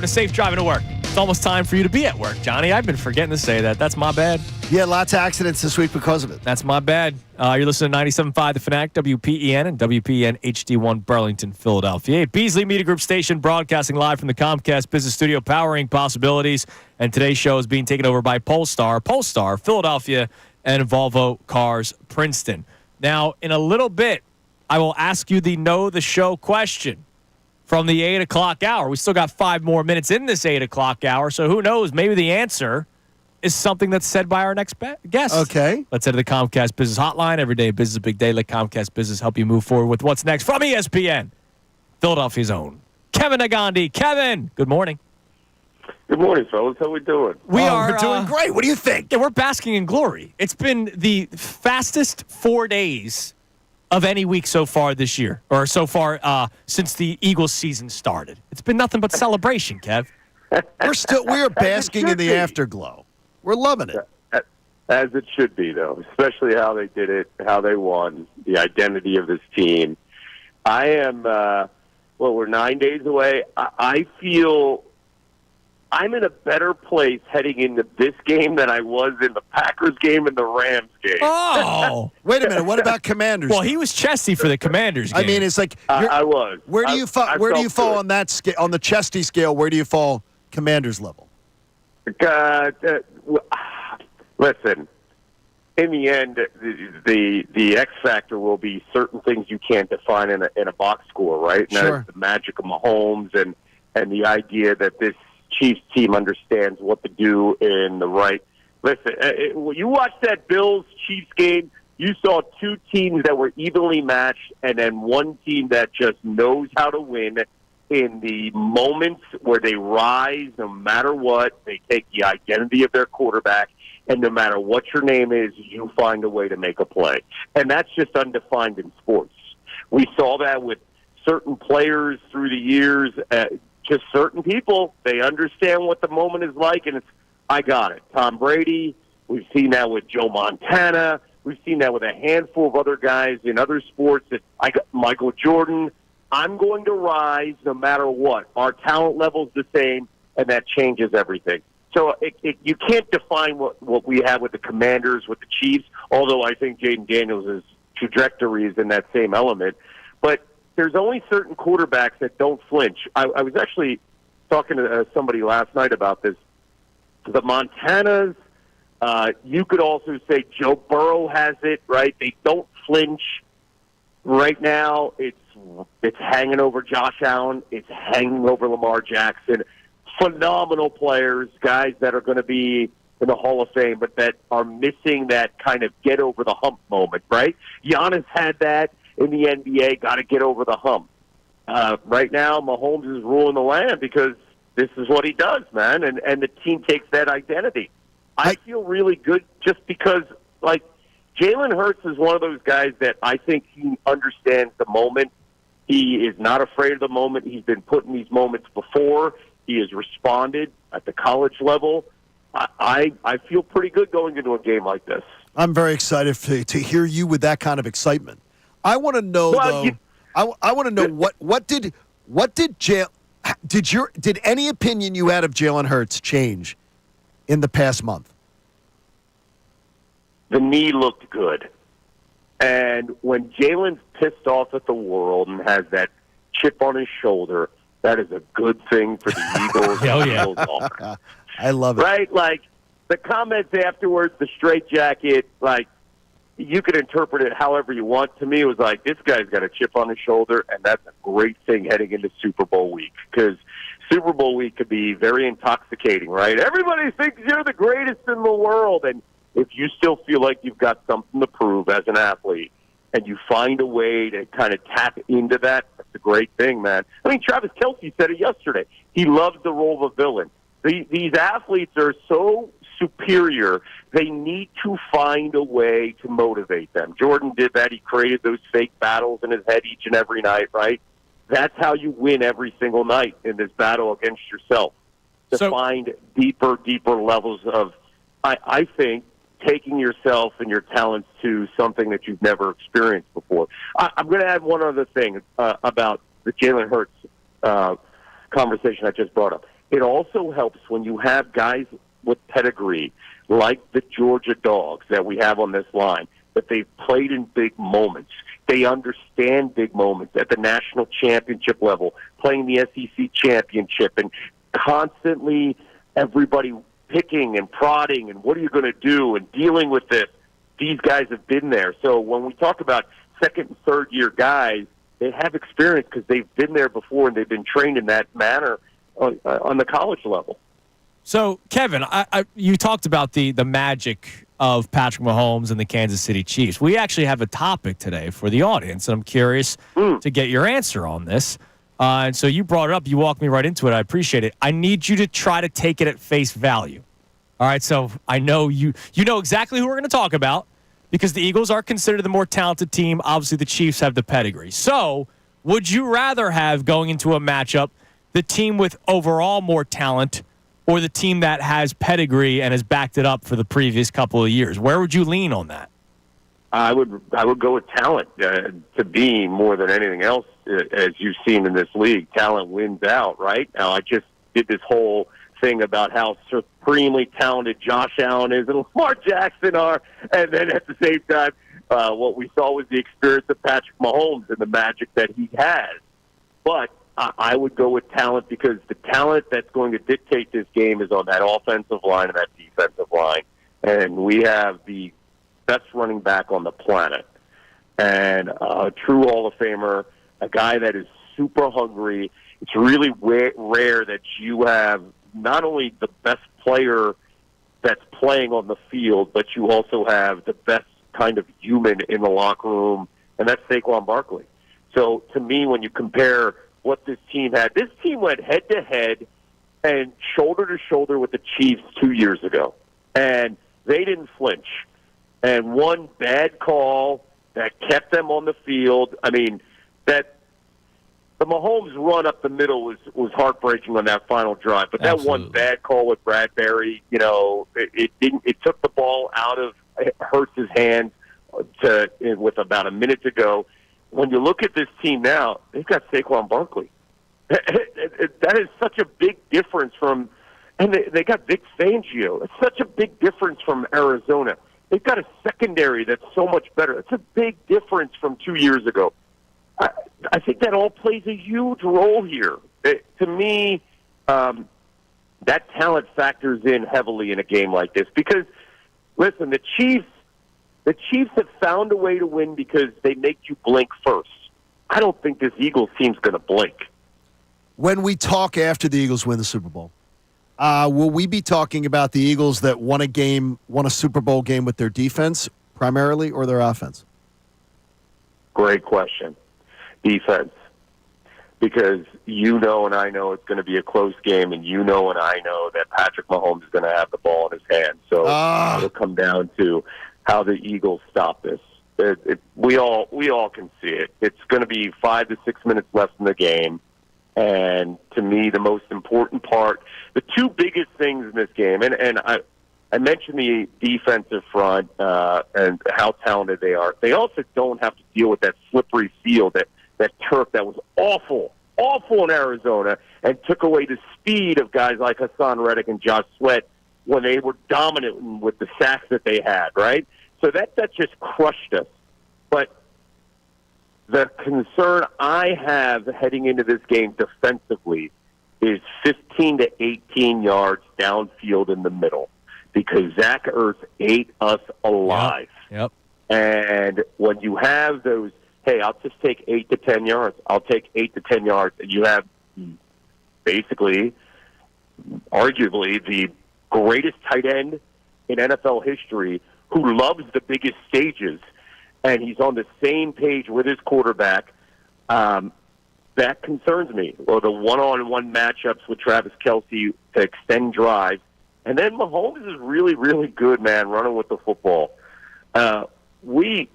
B: safe driving to work. It's almost time for you to be at work, Johnny. I've been forgetting to say that. That's my bad.
C: Yeah, lots of accidents this week because of it.
B: That's my bad. You're listening to 97.5 The Fanatic, WPEN, and WPEN HD1 Burlington, Philadelphia. Beasley Media Group station broadcasting live from the Comcast Business Studio, powering possibilities. And today's show is being taken over by Polestar, Philadelphia, and Volvo Cars, Princeton. Now, in a little bit, I will ask you the Know the Show question from the 8 o'clock hour. We still got 5 more minutes in this 8 o'clock hour, so who knows? Maybe the answer is something that's said by our next guest.
C: Okay.
B: Let's head to the Comcast Business Hotline. Every day, business is a big day. Let Comcast Business help you move forward with what's next from ESPN, Philadelphia's own Kevin Aandhi. Kevin, good morning.
L: Good morning, fellas. How we doing?
C: We're doing great. What do you think?
B: Yeah, we're basking in glory. It's been the fastest 4 days of any week so far this year, or so far since the Eagles season started. It's been nothing but celebration, Kev.
C: We're basking in the afterglow. We're loving it.
L: As it should be, though, especially how they did it, how they won, the identity of this team. I am, we're 9 days away. I feel I'm in a better place heading into this game than I was in the Packers game and the Rams game.
B: Oh,
C: wait a minute. What about Commanders?
B: Well, he was chesty for the Commanders game.
C: I mean, it's like
L: I was.
C: Where do you fall? Where do you fall on that scale? On the chesty scale, where do you fall? Commanders level.
L: Listen. In the end, the X factor will be certain things you can't define in a box score, right? And
C: Sure.
L: that's the magic of Mahomes and the idea that this Chiefs team understands what to do in the right. Listen, when you watch that Bills-Chiefs game, you saw two teams that were evenly matched and then one team that just knows how to win in the moments where they rise, no matter what. They take the identity of their quarterback, and no matter what your name is, you find a way to make a play. And that's just undefined in sports. We saw that with certain players through the years. Just certain people, they understand what the moment is like, and it's, I got it. Tom Brady, we've seen that with Joe Montana, we've seen that with a handful of other guys in other sports. I got Michael Jordan. I'm going to rise no matter what. Our talent level's the same, and that changes everything. So you can't define what we have with the Commanders, with the Chiefs, although I think Jaden Daniels' trajectory is in that same element. But there's only certain quarterbacks that don't flinch. I was actually talking to somebody last night about this. The Montanas, you could also say Joe Burrow has it, right? They don't flinch. Right now, it's hanging over Josh Allen. It's hanging over Lamar Jackson. Phenomenal players, guys that are going to be in the Hall of Fame, but that are missing that kind of get over the hump moment, right? Giannis had that in the NBA, got to get over the hump. Right now, Mahomes is ruling the land because this is what he does, man, and the team takes that identity. I feel really good just because, like, Jalen Hurts is one of those guys that I think he understands the moment. He is not afraid of the moment. He's been put in these moments before. He has responded at the college level. I feel pretty good going into a game like this.
C: I'm very excited to hear you with that kind of excitement. I want to know, I want to know did any opinion you had of Jalen Hurts change in the past month?
L: The knee looked good. And when Jalen's pissed off at the world and has that chip on his shoulder, that is a good thing for the Eagles.
B: Oh, yeah.
C: I love it.
L: Right? Like, the comments afterwards, the straitjacket, like, you could interpret it however you want. To me, it was like, this guy's got a chip on his shoulder, and that's a great thing heading into Super Bowl week. Because Super Bowl week could be very intoxicating, right? Everybody thinks you're the greatest in the world, and if you still feel like you've got something to prove as an athlete, and you find a way to kind of tap into that, that's a great thing, man. I mean, Travis Kelce said it yesterday. He loves the role of a villain. These athletes are so superior, they need to find a way to motivate them. Jordan did that. He created those fake battles in his head each and every night, right? That's how you win every single night in this battle against yourself. To find deeper levels of, I think, taking yourself and your talents to something that you've never experienced before. I'm going to add one other thing about the Jalen Hurts conversation I just brought up.
K: it also helps when you have guys with pedigree, like the Georgia Dogs that we have on this line, that they've played in big moments. They understand big moments at the national championship level, playing the SEC championship, and constantly everybody picking and prodding and what are you going to do and dealing with this. These guys have been there. So when we talk about second and third year guys, they have experience because they've been there before and they've been trained in that manner on the college level.
B: So, Kevin, you talked about the magic of Patrick Mahomes and the Kansas City Chiefs. We actually have a topic today for the audience, and I'm curious to get your answer on this. And so you brought it up. You walked me right into it. I appreciate it. I need you to try to take it at face value. All right, so I know you know exactly who we're going to talk about because the Eagles are considered the more talented team. Obviously, the Chiefs have the pedigree. So would you rather have, going into a matchup, the team with overall more talent or the team that has pedigree and has backed it up for the previous couple of years? Where would you lean on that?
K: I would go with talent to be more than anything else, as you've seen in this league. Talent wins out, right? Now, I just did this whole thing about how supremely talented Josh Allen is and Lamar Jackson are, and then at the same time, what we saw was the experience of Patrick Mahomes and the magic that he has. But I would go with talent because the talent that's going to dictate this game is on that offensive line and that defensive line. And we have the best running back on the planet and a true Hall of Famer, a guy that is super hungry. It's really rare that you have not only the best player that's playing on the field, but you also have the best kind of human in the locker room, and that's Saquon Barkley. So to me, when you compare what this team had, this team went head-to-head and shoulder-to-shoulder with the Chiefs 2 years ago, and they didn't flinch. And one bad call that kept them on the field, I mean, that the Mahomes run up the middle was heartbreaking on that final drive. But that one bad call with Bradbury, it took the ball out of Hurts' hands with about a minute to go. When you look at this team now, they've got Saquon Barkley. That is such a big difference from, and they got Vic Fangio. It's such a big difference from Arizona. They've got a secondary that's so much better. It's a big difference from 2 years ago. I think that all plays a huge role here. To me, that talent factors in heavily in a game like this because, listen, the Chiefs have found a way to win because they make you blink first. I don't think this Eagles team's going to blink.
C: When we talk after the Eagles win the Super Bowl, will we be talking about the Eagles that won a Super Bowl game with their defense primarily or their offense?
K: Great question. Defense. Because and I know it's going to be a close game, and and I know that Patrick Mahomes is going to have the ball in his hand. So it'll come down to how the Eagles stop this. We all can see it. It's going to be 5 to 6 minutes left in the game. And to me, the most important part, the two biggest things in this game, and I mentioned the defensive front and how talented they are. They also don't have to deal with that slippery field, that turf that was awful in Arizona and took away the speed of guys like Hassan Reddick and Josh Sweat when they were dominant with the sacks that they had, right? So that just crushed us. But the concern I have heading into this game defensively is 15 to 18 yards downfield in the middle because Zach Ertz ate us alive.
B: Yep.
K: And when you have those, hey, I'll just take 8 to 10 yards. I'll take 8 to 10 yards. And you have basically, arguably, the greatest tight end in NFL history who loves the biggest stages, and he's on the same page with his quarterback. That concerns me. Or the one-on-one matchups with Travis Kelce to extend drives. And then Mahomes is really, really good, man, running with the football. We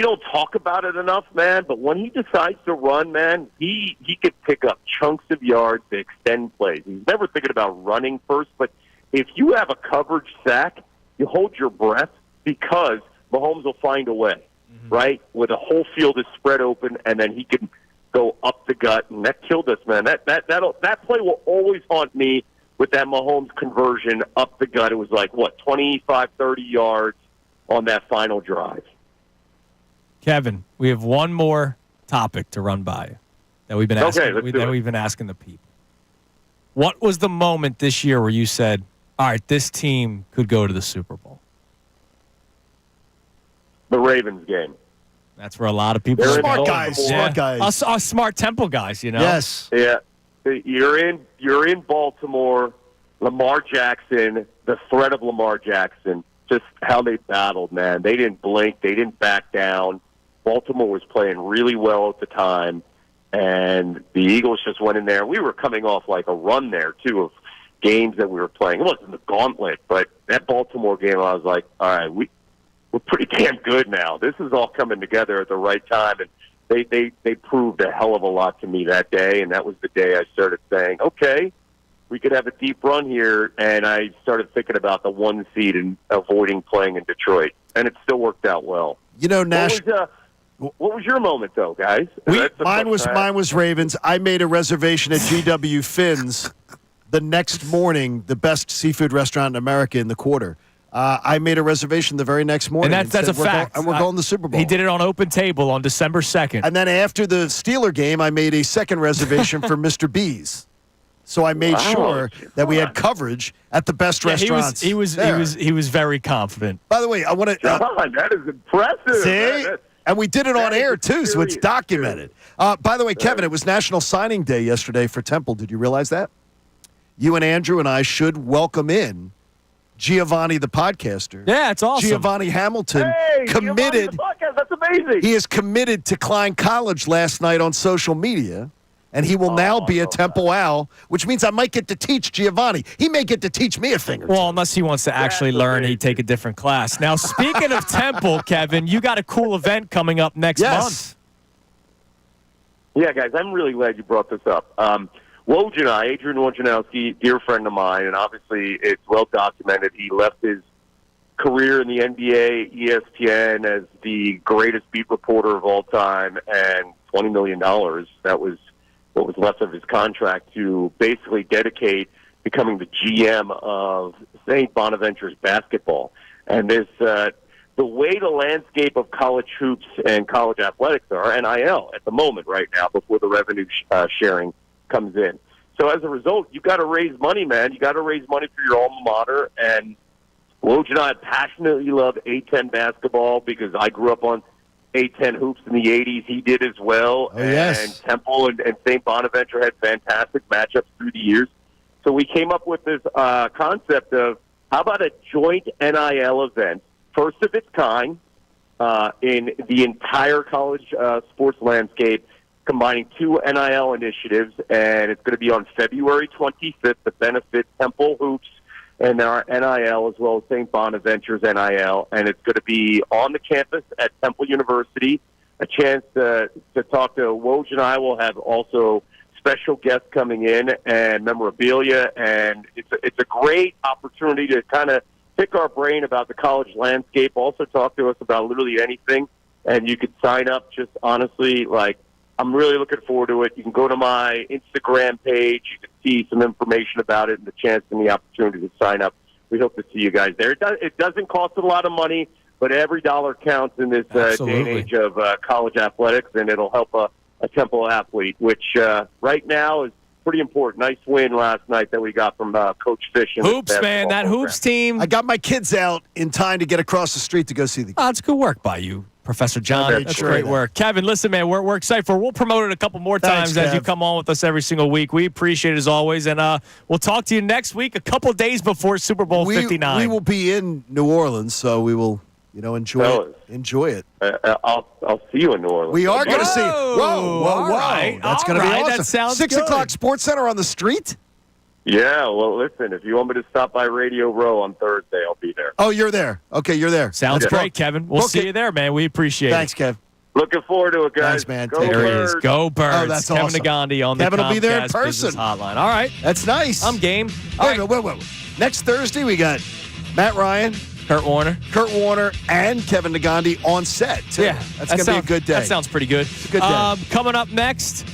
K: don't talk about it enough, man, but when he decides to run, man, he could pick up chunks of yards to extend plays. He's never thinking about running first, but if you have a coverage sack, you hold your breath because Mahomes will find a way, right? Where the whole field is spread open, and then he can go up the gut, and that killed us, man. That play will always haunt me with that Mahomes conversion up the gut. It was like, 25, 30 yards on that final drive.
B: Kevin, we have one more topic to run by you that we've been asking the people. What was the moment this year where you said, all right, this team could go to the Super Bowl?
K: The Ravens game.
B: That's where a lot of people
K: They're
B: are
C: Smart
B: going.
C: guys. Smart guys.
B: Us smart Temple guys,
C: Yes.
K: Yeah. You're in Baltimore. Lamar Jackson, the threat of Lamar Jackson, just how they battled, man. They didn't blink. They didn't back down. Baltimore was playing really well at the time, and the Eagles just went in there. We were coming off like a run there, too, of games that we were playing. It wasn't the gauntlet, but that Baltimore game, I was like, all right, we're pretty damn good now. This is all coming together at the right time, and they proved a hell of a lot to me that day, and that was the day I started saying, okay, we could have a deep run here, and I started thinking about the 1 seed and avoiding playing in Detroit, and it still worked out well. What was your moment, though, guys?
C: Mine was Ravens. I made a reservation at GW Finn's the next morning, the best seafood restaurant in America in the quarter. I made a reservation the very next morning.
B: And that's a fact.
C: And we're going to the Super Bowl.
B: He did it on Open Table on December 2nd.
C: And then after the Steeler game, I made a second reservation for Mr. B's. So I made sure that we had coverage at the best restaurants.
B: He was very confident.
C: By the way, I want to.
K: that is impressive.
C: See? And we did it on air, too, so it's documented. By the way, Kevin, it was National Signing Day yesterday for Temple. Did you realize that? You and Andrew and I should welcome in Giovanni, the podcaster.
B: Yeah, it's awesome.
C: Giovanni Hamilton committed.
K: The podcast. That's amazing.
C: He is committed to Klein College last night on social media, and he will now be a Temple Owl, which means I might get to teach Giovanni. He may get to teach me a thing or two.
B: Well, unless he wants to actually learn, he'd take a different class. Now, speaking of Temple, Kevin, you got a cool event coming up next month.
K: Yeah, guys, I'm really glad you brought this up. Woj and I, Adrian Wojnarowski, dear friend of mine, and obviously it's well documented. He left his career in the NBA, ESPN, as the greatest beat reporter of all time, and $20 million. That was what was left of his contract to basically dedicate becoming the GM of St. Bonaventure's basketball. And this, the way the landscape of college hoops and college athletics are, NIL at the moment right now, before the revenue sharing comes in. So as a result, you got to raise money, man. You got to raise money for your alma mater. And Woj and I passionately love A-10 basketball because I grew up on A-10 hoops in the 80s. He did as well.
C: Oh, yes.
K: And Temple and St. Bonaventure had fantastic matchups through the years. So we came up with this concept of how about a joint NIL event, first of its kind in the entire college sports landscape, combining two NIL initiatives, and it's going to be on February 25th to benefit Temple Hoops and our NIL as well as St. Bonaventure's NIL, and it's going to be on the campus at Temple University. A chance to talk to Woj, and I will have also special guests coming in and memorabilia, and it's a great opportunity to kind of pick our brain about the college landscape, also talk to us about literally anything, and you could sign up just honestly, like, I'm really looking forward to it. You can go to my Instagram page. You can see some information about it and the chance and the opportunity to sign up. We hope to see you guys there. It doesn't cost a lot of money, but every dollar counts in this day and age of college athletics, and it'll help a Temple athlete, which right now is pretty important. Nice win last night that we got from Coach Fish.
B: Hoops, man. That Hoops team.
C: I got my kids out in time to get across the street to go see the game.
B: Oh, it's good work by you, Professor John. That's great work. Kevin, listen, man, we're excited for it. We'll promote it a couple more times as you come on with us every single week. We appreciate it as always, and we'll talk to you next week, a couple days before Super Bowl 59.
C: We will be in New Orleans, so we will, enjoy it. Enjoy it.
K: I'll see you in New Orleans.
C: We are going to see. Whoa.
B: Right.
C: That's going to be awesome.
B: That sounds
C: 6
B: good.
C: o'clock Sports Center on the street?
K: Yeah, well, listen, if you want me to stop by Radio Row on Thursday, I'll be there.
C: Oh, you're there. Okay, you're there.
B: Sounds great, Kevin. We'll see you there, man. We appreciate it.
C: Thanks, Kev.
K: Looking forward to it, guys.
C: Thanks, man.
B: There he is. Go Birds.
C: Oh, that's
B: Kevin
C: awesome.
B: Aandhi on
C: Kevin
B: the
C: will be there in
B: Comcast
C: person.
B: Business Hotline. All right.
C: That's nice.
B: I'm game.
C: Wait. Next Thursday, we got Matt Ryan,
B: Kurt Warner.
C: Kurt Warner and Kevin Aandhi on set, too.
B: Yeah.
C: That's going to be a good day.
B: That sounds pretty good.
C: It's a good day.
B: Coming up next.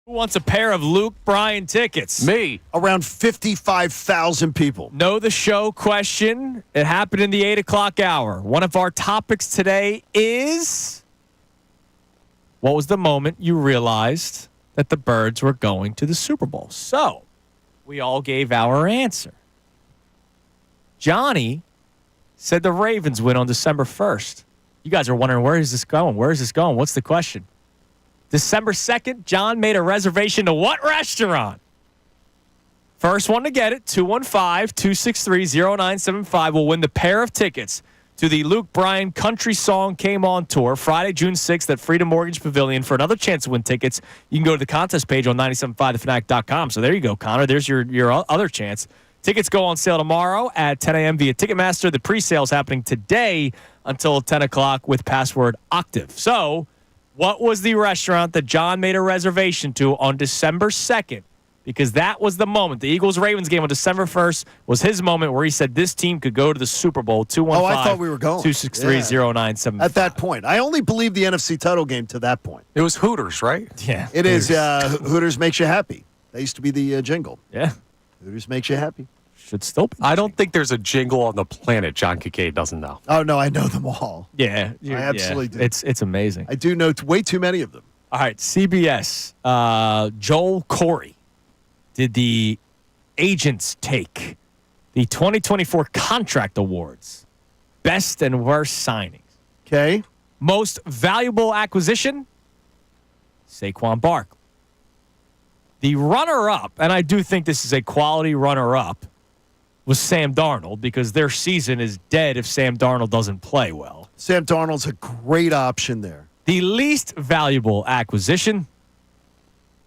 B: Who wants a pair of Luke Bryan tickets?
E: Me.
C: Around 55,000 people.
B: Know the show question. It happened in the 8 o'clock hour. One of our topics today is, what was the moment you realized that the Birds were going to the Super Bowl? So we all gave our answer. Johnny said the Ravens win on December 1st. You guys are wondering, where is this going? Where is this going? What's the question? December 2nd, John made a reservation to what restaurant? First one to get it, 215-263-0975 will win the pair of tickets to the Luke Bryan Country Song Came On Tour, Friday, June 6th at Freedom Mortgage Pavilion. For another chance to win tickets, you can go to the contest page on 975thefanatic.com. So there you go, Connor. There's your other chance. Tickets go on sale tomorrow at 10 a.m. via Ticketmaster. The pre-sale is happening today until 10 o'clock with password Octave. So what was the restaurant that John made a reservation to on December 2nd? Because that was the moment. The Eagles-Ravens game on December 1st was his moment where he said this team could go to the Super Bowl. 215.
C: Oh, I thought we were going.
B: 263-0975.
C: At that point. I only believed the NFC title game to that point.
E: It was Hooters, right?
B: Yeah.
C: It is Hooters makes you happy. That used to be the jingle.
B: Yeah.
C: Hooters makes you happy.
B: Should still be.
E: I don't think there's a jingle on the planet John Kincade doesn't know.
C: Oh, no, I know them all.
B: Yeah.
C: I absolutely do.
B: It's amazing.
C: I do know way too many of them.
B: All right, CBS, Joel Corey did the agents take the 2024 contract awards, best and worst signings.
C: Okay.
B: Most valuable acquisition, Saquon Barkley. The runner-up, and I do think this is a quality runner-up, was Sam Darnold because their season is dead if Sam Darnold doesn't play well.
C: Sam Darnold's a great option there.
B: The least valuable acquisition,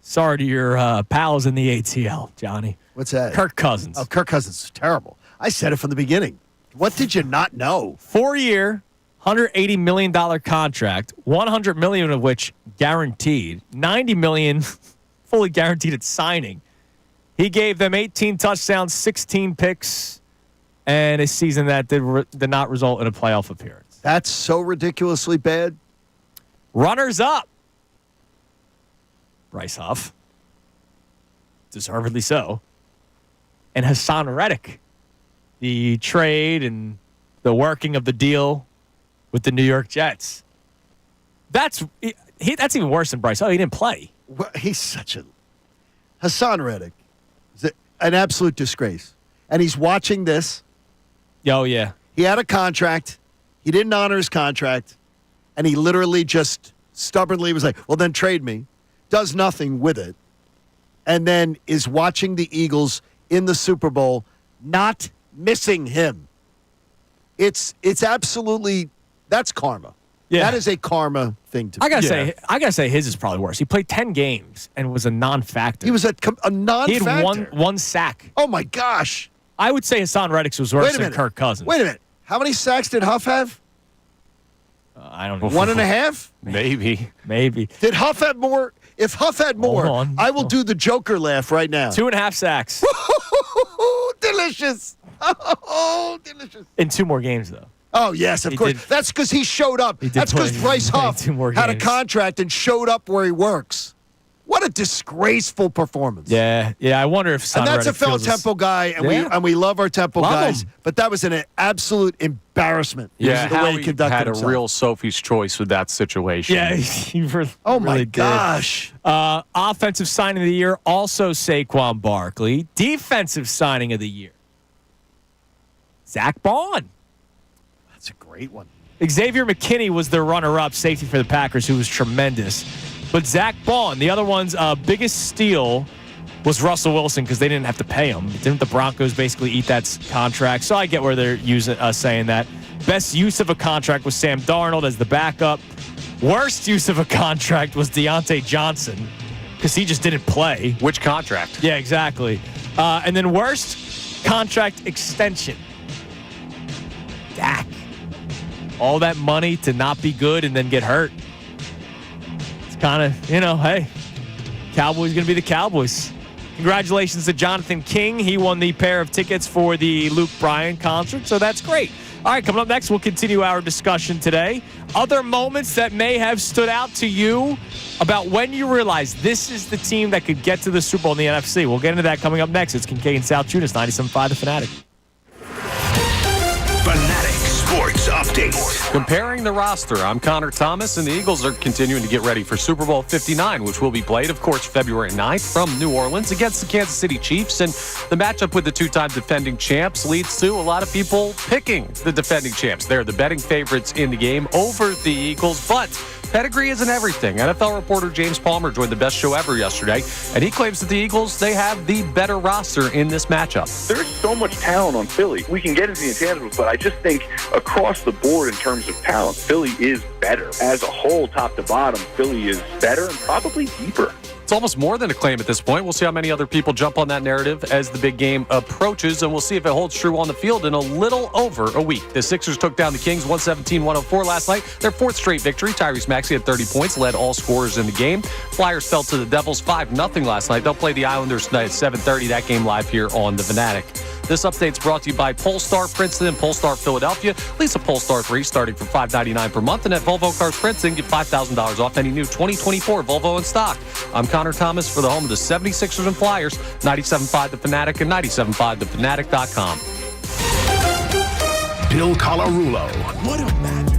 B: sorry to your pals in the ATL, Johnny.
C: What's that?
B: Kirk Cousins.
C: Oh, Kirk Cousins is terrible. I said it from the beginning. What did you not know?
B: 4-year, $180 million contract, $100 million of which guaranteed, $90 million fully guaranteed at signing. He gave them 18 touchdowns, 16 picks, and a season that did not result in a playoff appearance.
C: That's so ridiculously bad.
B: Runners up. Bryce Huff. Deservedly so. And Hassan Reddick. The trade and the working of the deal with the New York Jets. That's even worse than Bryce Huff. He didn't play.
C: Well, he's such a... Hassan Reddick is an absolute disgrace. And he's watching this.
B: Oh, yeah.
C: He had a contract. He didn't honor his contract. And he literally just stubbornly was like, well, then trade me. Does nothing with it. And then is watching the Eagles in the Super Bowl, not missing him. It's absolutely, that's karma.
B: Yeah.
C: That is a karma thing to do.
B: I gotta say his is probably worse. He played 10 games and was a non-factor.
C: He was a non-factor.
B: He had one sack.
C: Oh, my gosh.
B: I would say Hassan Reddick was worse than Kirk Cousins.
C: Wait a minute. How many sacks did Huff have?
B: I don't know.
C: 1.5?
B: Maybe.
C: Did Huff have more? If Huff had more,
B: Hold on.
C: I will do the Joker laugh right now.
B: 2.5 sacks.
C: Delicious. Oh, delicious.
B: In 2 more games, though.
C: Oh, yes, of course. That's because he showed up. That's because Bryce Huff had a contract and showed up where he works. What a disgraceful performance.
B: Yeah. I wonder if
C: And that's a fellow Temple guy, and we love our Temple guys.
B: Him.
C: But that was an absolute embarrassment.
E: Yeah,
C: the way he conducted
E: had
C: himself.
E: a real Sophie's choice with that situation.
B: Yeah, he really,
C: oh my
B: really
C: gosh.
B: did. Offensive signing of the year, also Saquon Barkley. Defensive signing of the year, Zach Bond.
C: That's a great one.
B: Xavier McKinney was their runner-up safety for the Packers, who was tremendous. But Zach Bond, the other one's biggest steal was Russell Wilson because they didn't have to pay him. Didn't the Broncos basically eat that contract? So I get where they're saying that. Best use of a contract was Sam Darnold as the backup. Worst use of a contract was Deontay Johnson because he just didn't play.
E: Which contract?
B: Yeah, exactly. And then worst contract extension. Dak. All that money to not be good and then get hurt. It's kind of, hey, Cowboys going to be the Cowboys. Congratulations to Jonathan King. He won the pair of tickets for the Luke Bryan concert, so that's great. All right, coming up next, we'll continue our discussion today. Other moments that may have stood out to you about when you realized this is the team that could get to the Super Bowl in the NFC. We'll get into that coming up next. It's Kincade Salciunas, 97.5 The Fanatic.
A: Fanatic Sports Update.
E: Comparing the roster, I'm Connor Thomas, and the Eagles are continuing to get ready for Super Bowl 59, which will be played, of course, February 9th from New Orleans against the Kansas City Chiefs. And the matchup with the two-time defending champs leads to a lot of people picking the defending champs. They're the betting favorites in the game over the Eagles, but Pedigree isn't everything. NFL reporter James Palmer joined the best show ever yesterday, and he claims that the Eagles, they have the better roster in this matchup.
G: There's so much talent on Philly. We can get into the intangibles, but I just think across the board in terms of talent, Philly is better. As a whole, top to bottom, Philly is better and probably deeper.
E: It's almost more than a claim at this point. We'll see how many other people jump on that narrative as the big game approaches, and we'll see if it holds true on the field in a little over a week. The Sixers took down the Kings 117-104 last night. Their fourth straight victory. Tyrese Maxey had 30 points, led all scorers in the game. Flyers fell to the Devils 5-0 last night. They'll play the Islanders tonight at 7:30. That game live here on the Fanatic. This update's brought to you by Polestar Princeton and Polestar Philadelphia. Lease a Polestar 3 starting for $599 per month. And at Volvo Cars Princeton, get $5,000 off any new 2024 Volvo in stock. I'm Connor Thomas for the home of the 76ers and Flyers, 97.5 The Fanatic and 97.5thefanatic.com.
A: Bill Colarulo.
M: What a magic.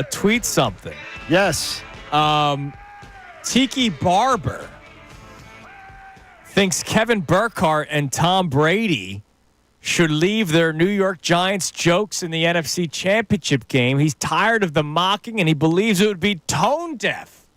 B: tweet something.
C: Yes.
B: Tiki Barber thinks Kevin Burkhardt and Tom Brady should leave their New York Giants jokes in the NFC Championship game. He's tired of the mocking, and he believes it would be tone deaf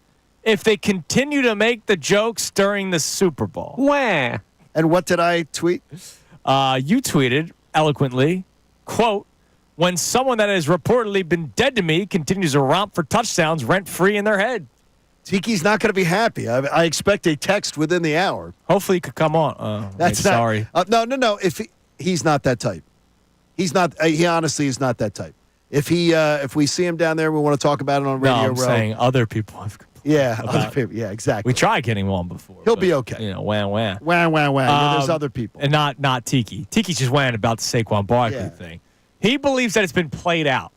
B: if they continue to make the jokes during the Super Bowl.
E: Wah.
C: And what did I tweet?
B: You tweeted eloquently, quote, when someone that has reportedly been dead to me continues to romp for touchdowns rent-free in their head.
C: Tiki's not going to be happy. I expect a text within the hour.
B: Hopefully he could come on.
C: That's
B: wait,
C: not,
B: sorry.
C: No. He's not that type. He's not. He honestly is not that type. If we see him down there, we want to talk about it on Radio
B: No, I'm
C: Row.
B: saying other people have complained.
C: Yeah,
B: about
C: other people. Yeah, exactly.
B: We tried getting one before.
C: He'll
B: but,
C: be okay.
B: You know, wham.
C: Wah. Yeah, there's other people.
B: And not Tiki. Tiki's just wham about the Saquon Barkley thing. He believes that it's been played out.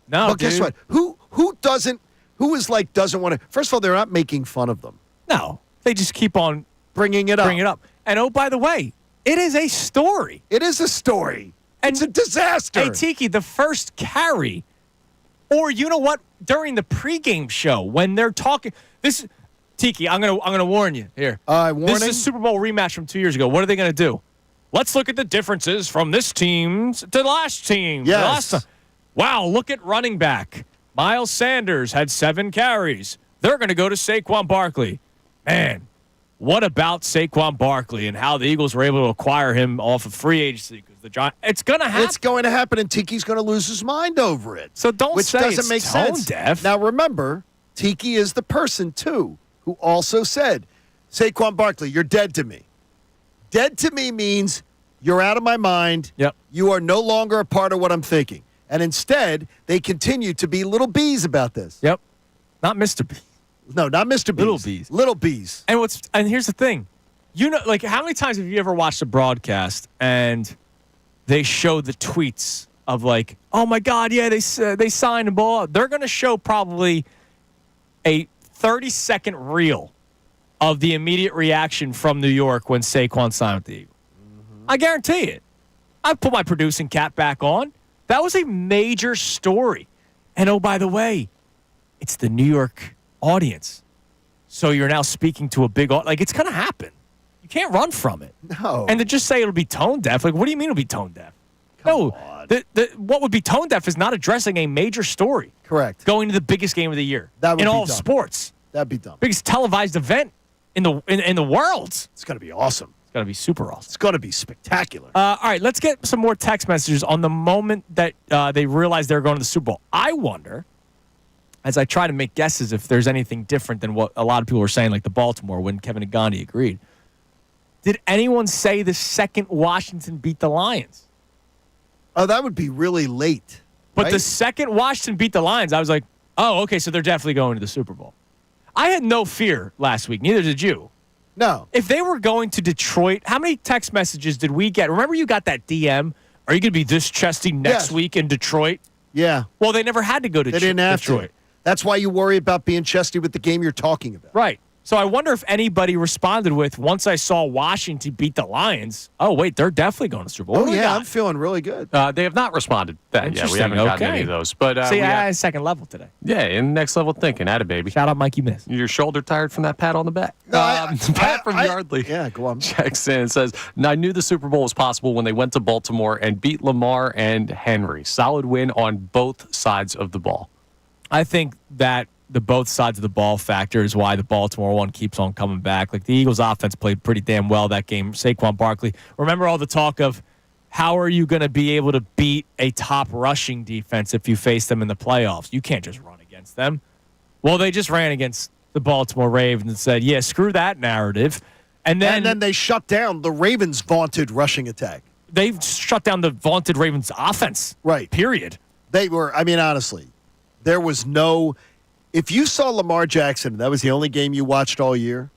B: No,
C: but guess what? Who doesn't want to? First of all, they're not making fun of them.
B: No, they just keep on
C: bringing it up.
B: And oh, by the way, it is a story.
C: It is a story.
B: And
C: it's a disaster.
B: Hey, Tiki, the first carry, or you know what? During the pregame show when they're talking, this Tiki, I'm gonna warn you here.
C: Warning?
B: This is a Super Bowl rematch from 2 years ago. What are they gonna do? Let's look at the differences from this team to last team.
C: Yes.
B: Wow, look at running back. Miles Sanders had 7 carries. They're going to go to Saquon Barkley. Man, what about Saquon Barkley and how the Eagles were able to acquire him off of free agency? Because the Giants, it's going to happen.
C: It's going to happen, and Tiki's going to lose his mind over it.
B: So don't
C: which
B: say
C: doesn't
B: it's
C: make
B: tone
C: sense.
B: deaf.
C: Now remember, Tiki is the person too who also said, "Saquon Barkley, you're dead to me." Dead to me means you're out of my mind.
B: Yep.
C: You are no longer a part of what I'm thinking. And instead, they continue to be little bees about this.
B: Yep. Not Mr. B.
C: No, not Mr. Bees.
B: Little bees.
C: Little bees.
B: And here's the thing. You know, like, how many times have you ever watched a broadcast and they show the tweets of like, oh my God, yeah, they signed the ball. They're going to show probably a 30-second reel of the immediate reaction from New York when Saquon signed with the Eagles. Mm-hmm. I guarantee it. I put my producing cap back on. That was a major story. And oh, by the way, it's the New York audience. So you're now speaking to a big audience. Like, it's going to happen. You can't run from it.
C: No.
B: And to just say it'll be tone deaf, like, what do you mean it'll be tone deaf?
C: Come on.
B: What would be tone deaf is not addressing a major story.
C: Correct.
B: Going to the biggest game of the year
C: That would
B: in
C: be
B: all of
C: dumb.
B: sports.
C: That'd be dumb.
B: Biggest televised event in the world.
C: It's going to be awesome.
B: It's going to be super awesome.
C: It's going to be spectacular.
B: All right, let's get some more text messages on the moment that they realized they were going to the Super Bowl. I wonder, as I try to make guesses, if there's anything different than what a lot of people were saying, like the Baltimore when Kevin Aandhi agreed. Did anyone say the second Washington beat the Lions?
C: Oh, that would be really late.
B: But
C: right?
B: the second Washington beat the Lions, I was like, oh, okay, so they're definitely going to the Super Bowl. I had no fear last week. Neither did you.
C: No.
B: If they were going to Detroit, how many text messages did we get? Remember you got that DM? Are you going to be this chesty next week in Detroit?
C: Yeah.
B: Well, they never had to go to
C: They didn't have
B: Detroit.
C: to. That's why you worry about being chesty with the game you're talking about.
B: Right. So I wonder if anybody responded with, once I saw Washington beat the Lions, oh, wait, they're definitely going to Super Bowl.
C: Oh,
B: What do we
C: yeah,
B: got?
C: I'm feeling really good.
E: They have not responded that yet. We
B: Interesting.
E: haven't gotten
B: Okay.
E: any of those. But
B: See,
E: we
B: I
E: have-
B: had second level today.
E: yeah, in next level thinking. Atta baby.
B: Shout out Mikey Miss.
E: Your shoulder tired from that pat on the back.
C: No,
E: Pat from Yardley.
C: Yeah, go on.
E: Checks in and says, I knew the Super Bowl was possible when they went to Baltimore and beat Lamar and Henry. Solid win on both sides of the ball.
B: I think that the both sides of the ball factor is why the Baltimore one keeps on coming back. Like, the Eagles offense played pretty damn well that game. Saquon Barkley. Remember all the talk of how are you going to be able to beat a top rushing defense if you face them in the playoffs? You can't just run against them. Well, they just ran against the Baltimore Ravens and said, yeah, screw that narrative. And then
C: they shut down the Ravens' vaunted rushing attack.
B: They shut down the vaunted Ravens offense.
C: Right.
B: Period.
C: They were, I mean, honestly, there was no. If you saw Lamar Jackson, that was the only game you watched all year,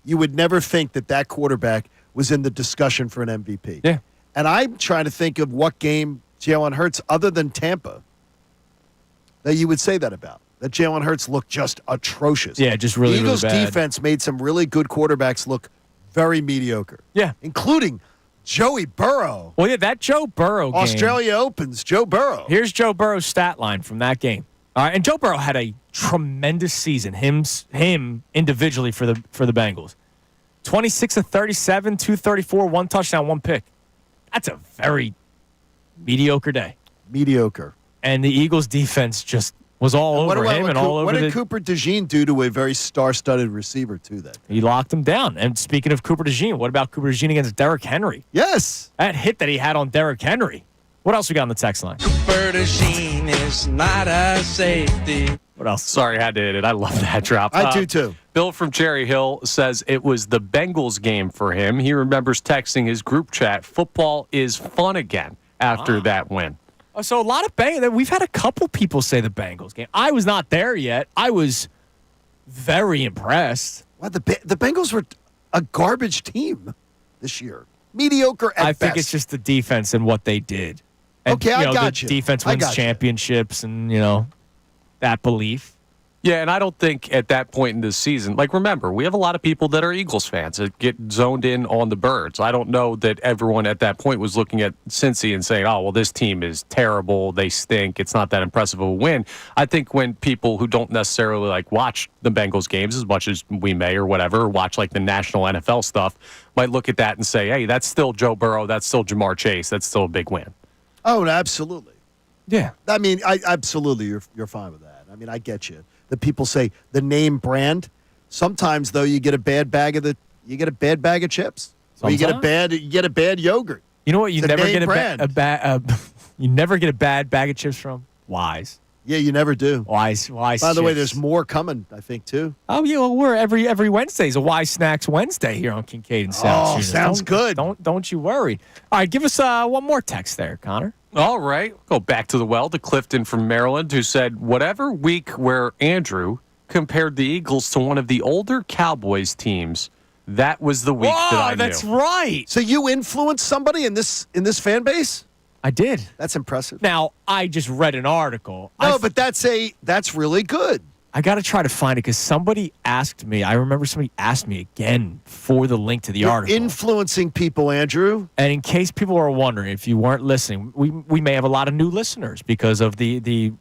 C: you would never think that quarterback was in the discussion for an MVP.
B: Yeah.
C: And I'm trying to think of what game Jalen Hurts, other than Tampa, that you would say that about. That Jalen Hurts looked just atrocious.
B: Yeah, just really,
C: the Eagles'
B: really bad.
C: defense made some really good quarterbacks look very mediocre.
B: Yeah.
C: Including Joey Burrow.
B: Well, yeah, that Joe Burrow game.
C: Australia Opens, Joe Burrow.
B: Here's Joe Burrow's stat line from that game. All right, and Joe Burrow had a tremendous season. Him individually for the Bengals. 26 of 37, 234, 1 touchdown, 1 pick. That's a very mediocre day.
C: Mediocre.
B: And the Eagles defense just was all over him and all over
C: What did Cooper DeJean do to a very star-studded receiver, too, then?
B: He locked him down. And speaking of Cooper DeJean, what about Cooper DeJean against Derrick Henry?
C: Yes.
B: That hit that he had on Derrick Henry. What else we got on the text line?
J: Cooper DeJean is not a safety.
B: What else?
E: Sorry, I had to hit it. I love that drop.
C: I do, too.
E: Bill from Cherry Hill says it was the Bengals game for him. He remembers texting his group chat, football is fun again after that win.
B: So a lot of we've had a couple people say the Bengals game. I was not there yet. I was very impressed.
C: Well, the Bengals were a garbage team this year. Mediocre at best.
B: I think it's just the defense and what they did. And,
C: okay, I got you.
B: Defense wins championships and, that belief.
E: Yeah, and I don't think at that point in this season, remember, we have a lot of people that are Eagles fans that get zoned in on the Birds. I don't know that everyone at that point was looking at Cincy and saying, oh, well, this team is terrible. They stink. It's not that impressive of a win. I think when people who don't necessarily watch the Bengals games as much as we may or whatever, or watch the national NFL stuff, might look at that and say, hey, that's still Joe Burrow. That's still Jamar Chase. That's still a big win.
C: Oh, absolutely.
B: Yeah.
C: I mean, absolutely, you're fine with that. I mean, I get you. The people say the name brand. Sometimes though, you get a bad bag of chips. Or you get a bad yogurt.
B: You know what? You never get you never get a bad bag of chips from Wise.
C: Yeah, you never do.
B: Wise.
C: By the way, there's more coming, I think, too.
B: Oh yeah, well, we're every Wednesday's a Wise Snacks Wednesday here on Kincade and Salciunas.
C: Oh, sounds good.
B: Don't you worry. All right, give us one more text there, Connor.
E: All right. Go back to the well to Clifton from Maryland, who said, whatever week where Andrew compared the Eagles to one of the older Cowboys teams, that was the week that I knew.
B: That's right.
C: So you influenced somebody in this fan base?
B: I did.
C: That's impressive.
B: Now, I just read an article.
C: No, but that's really good.
B: I got to try to find it because somebody asked me. I remember somebody asked me again for the link to the article.
C: Influencing people, Andrew.
B: And in case people are wondering, if you weren't listening, we may have a lot of new listeners because of the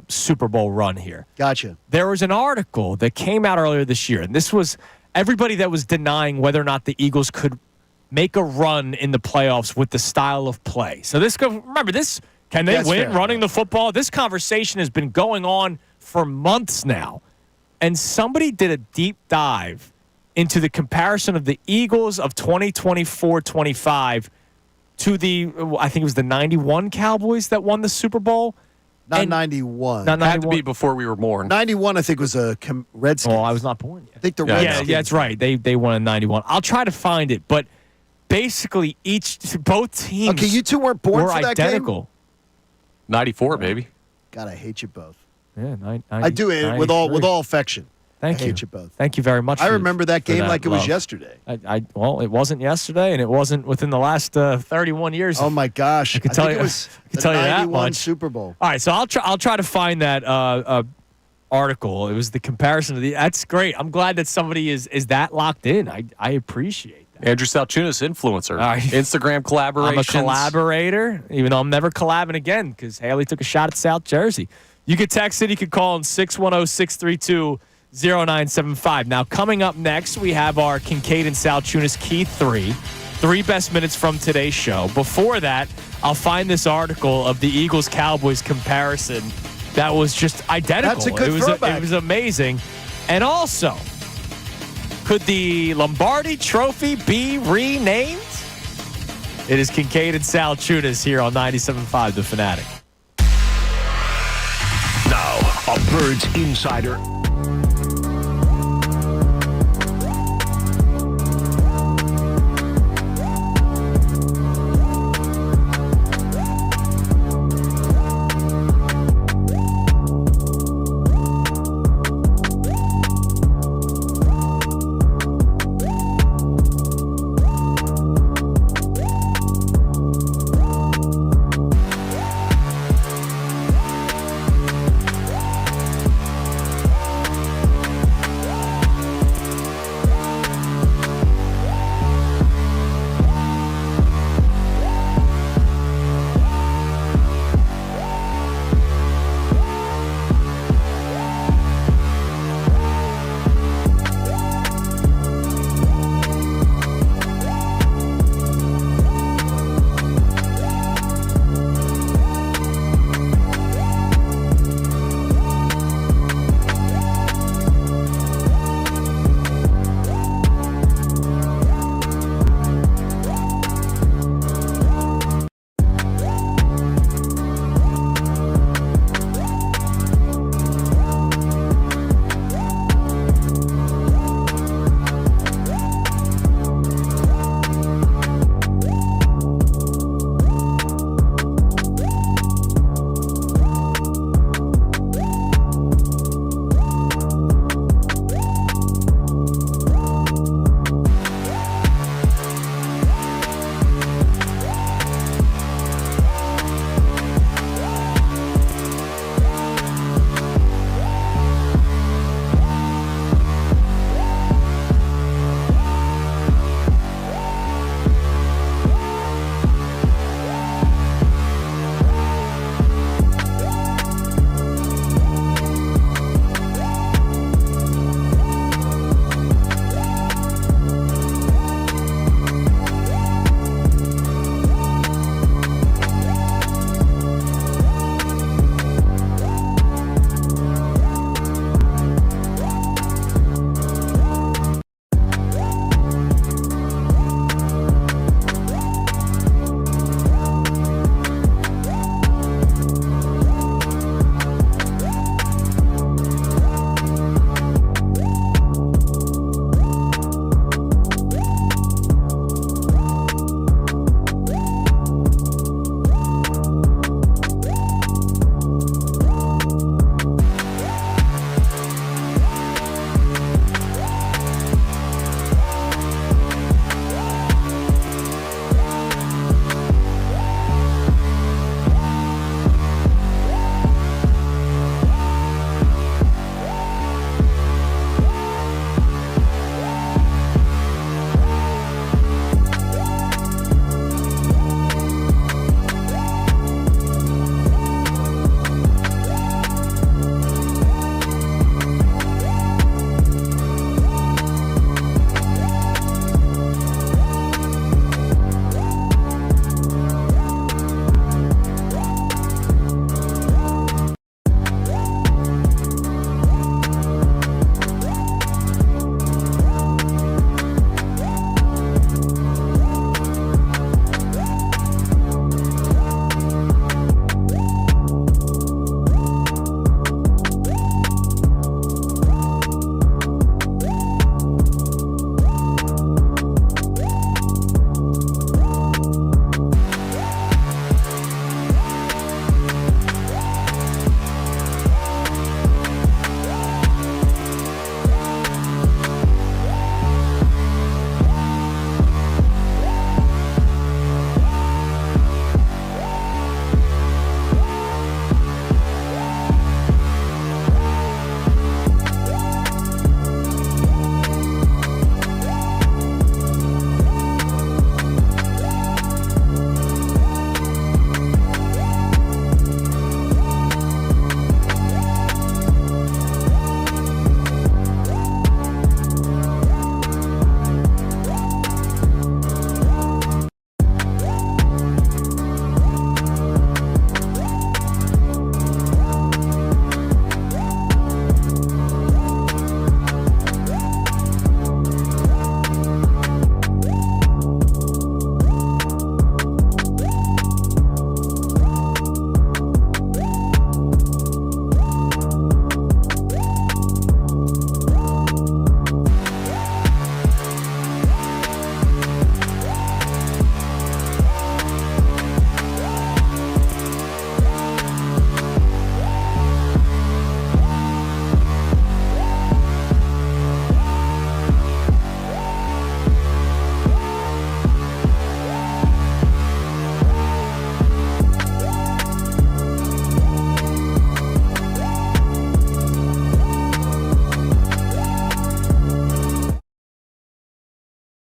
B: Super Bowl run here.
C: Gotcha.
B: There was an article that came out earlier this year, and this was everybody that was denying whether or not the Eagles could make a run in the playoffs with the style of play. So remember this. Can they win running the football? This conversation has been going on for months now. And somebody did a deep dive into the comparison of the Eagles of 2024-25 to I think it was the 91 Cowboys that won the Super Bowl.
C: Not 91.
E: Not 91. Had to be before we were born.
C: 91, I think, was a Redskins.
B: Oh, I was not born yet.
C: I think the Redskins.
B: Yeah, that's right. They won in 91. I'll try to find it, but basically both teams
C: okay, you two weren't born
B: were
C: for that
B: identical.
C: Game?
E: 94, baby.
C: God, I hate you both.
B: Yeah,
C: I do it with all affection.
B: Thank
C: you.
B: I
C: hate you both.
B: Thank you very much.
C: I remember that game like it was yesterday.
B: Well, it wasn't yesterday, and it wasn't within the last 31 years.
C: Oh my gosh!
B: I can tell you.
C: It was
B: the 91
C: Super Bowl.
B: All right, so I'll try to find that article. It was the comparison of that's great. I'm glad that somebody is that locked in. I appreciate that.
E: Andrew Salciunas, influencer. Instagram collaborations.
B: I'm a collaborator, even though I'm never collabing again because Haley took a shot at South Jersey. You could text it. You could call on 610-632-0975. Now, coming up next, we have our Kincade and Salciunas Key 3 best minutes from today's show. Before that, I'll find this article of the Eagles-Cowboys comparison that was just identical.
C: That's a good throwback.
B: It was amazing. And also, could the Lombardi Trophy be renamed? It is Kincade and Salciunas here on 97.5 The Fanatic.
A: Now, a Birds insider.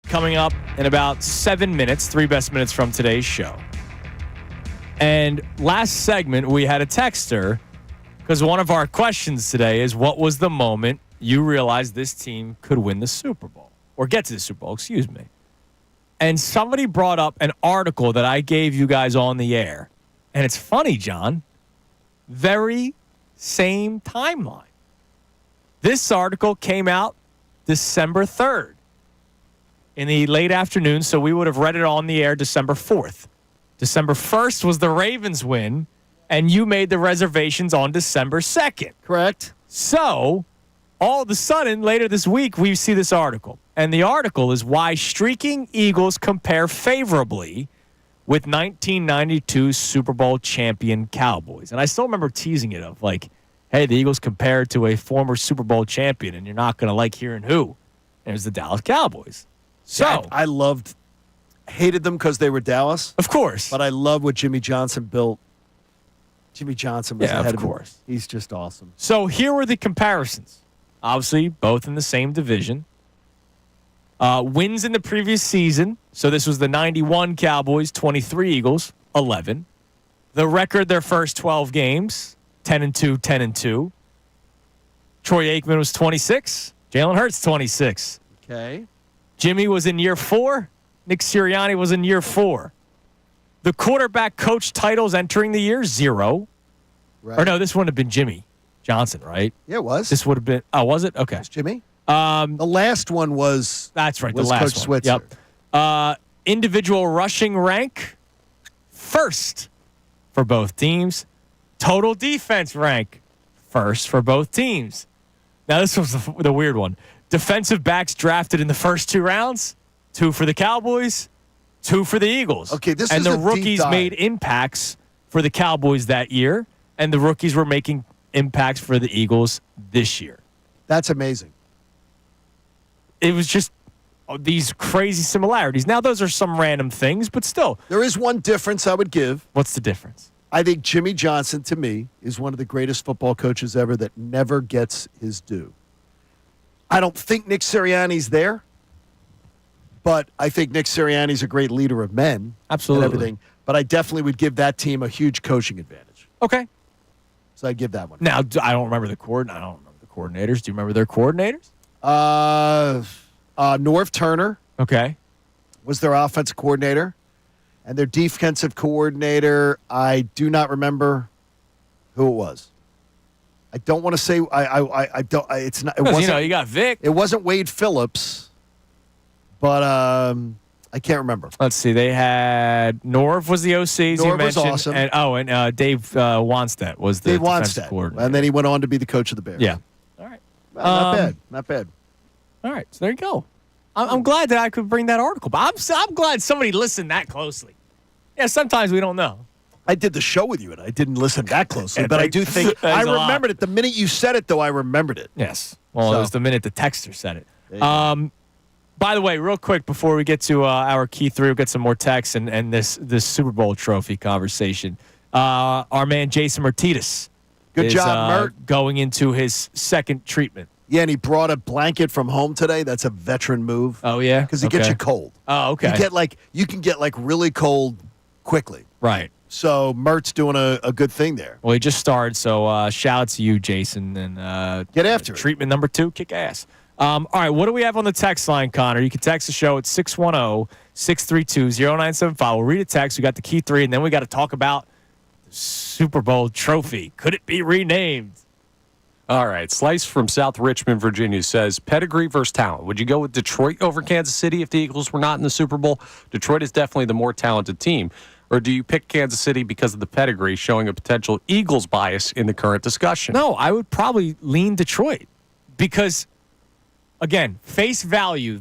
B: coming up in about 7 minutes, 3 best minutes from today's show. And last segment, we had a texter because one of our questions today is, what was the moment you realized this team could win the Super Bowl or get to the Super Bowl, excuse me. And somebody brought up an article that I gave you guys on the air. And it's funny, John, very same timeline. This article came out December 3rd in the late afternoon, so we would have read it on the air December 4th. December 1st was the Ravens win, and you made the reservations on December 2nd.
C: Correct.
B: So, all of a sudden, later this week, we see this article. And the article is why streaking Eagles compare favorably with 1992 Super Bowl champion Cowboys. And I still remember teasing it of like, hey, the Eagles compared to a former Super Bowl champion, and you're not going to like hearing who. And it was the Dallas Cowboys. So
C: yeah, I hated them because they were Dallas.
B: Of course.
C: But I love what Jimmy Johnson built. Jimmy Johnson was ahead of course. He's just awesome.
B: So here were the comparisons. Obviously, both in the same division. Wins in the previous season. So this was the 91 Cowboys, 23 Eagles, 11. The record their first 12 games, 10-2, 10-2. Troy Aikman was 26. Jalen Hurts, 26.
C: Okay.
B: Jimmy was in year 4. Nick Sirianni was in year 4. The quarterback coach titles entering the year, 0.
C: Right.
B: Or no, this wouldn't have been Jimmy Johnson, right?
C: Yeah, it was.
B: This would have been. Oh, was it? Okay.
C: It was Jimmy. The last one was.
B: That's right.
C: Was
B: the last
C: Coach
B: one.
C: Switzer.
B: Yep. Individual rushing rank, first for both teams. Total defense rank, first for both teams. Now this was the weird one. Defensive backs drafted in the first 2 rounds, 2 for the Cowboys, 2 for the Eagles.
C: Okay, this
B: and
C: is
B: the
C: a deep
B: rookies
C: dive.
B: made impacts for the Cowboys that year, and the rookies were making impacts for the Eagles this year.
C: That's amazing.
B: It was just these crazy similarities. Now, those are some random things, but still.
C: There is one difference I would give.
B: What's the difference?
C: I think Jimmy Johnson, to me, is one of the greatest football coaches ever that never gets his due. I don't think Nick Sirianni's there, but I think Nick Sirianni's a great leader of men.
B: Absolutely.
C: And everything. But I definitely would give that team a huge coaching advantage.
B: Okay.
C: So I'd give that one.
B: Now, I don't remember the coordinators. Do you remember their coordinators?
C: Norv Turner.
B: Okay.
C: Was their offensive coordinator. And their defensive coordinator, I do not remember who it was. I don't want to say I don't. It's not. It wasn't.
B: You got Vic.
C: It wasn't Wade Phillips, but I can't remember.
B: Let's see. They had Norv was the OC. As you
C: Norv was
B: mentioned,
C: awesome.
B: And Dave Wanstead was the
C: Dave
B: defensive
C: Wanstead,
B: coordinator.
C: and then he went on to be the coach of the Bears.
B: Yeah. All right.
C: Well, not bad. Not bad.
B: All right. So there you go. I'm glad that I could bring that article, but I'm glad somebody listened that closely. Yeah. Sometimes we don't know.
C: I did the show with you, and I didn't listen that closely,
B: Yeah,
C: but I do think I
B: a lot.
C: remembered it. The minute you said it, though, I remembered it.
B: Yes. Well, it was the minute the texter said it.
C: There you go.
B: By the way, real quick before we get to our key 3, we'll get some more texts and this Super Bowl trophy conversation. Our man Jason Martinez
C: Good
B: is
C: job, Mert.
B: going into his second treatment.
C: Yeah, and he brought a blanket from home today. That's a veteran move.
B: Oh yeah,
C: because it gets you cold.
B: Oh okay.
C: You can get really cold quickly.
B: Right.
C: So Mert's doing a good thing there.
B: Well, he just started, so shout out to you, Jason, and
C: get after it.
B: Treatment number 2, kick ass. All right, what do we have on the text line, Connor? You can text the show at 610-632-0975. We'll read a text. We got the key 3, and then we got to talk about the Super Bowl trophy. Could it be renamed?
E: All right. Slice from South Richmond, Virginia says, pedigree versus talent. Would you go with Detroit over Kansas City if the Eagles were not in the Super Bowl? Detroit is definitely the more talented team. Or do you pick Kansas City because of the pedigree, showing a potential Eagles bias in the current discussion?
B: No, I would probably lean Detroit because, again, face value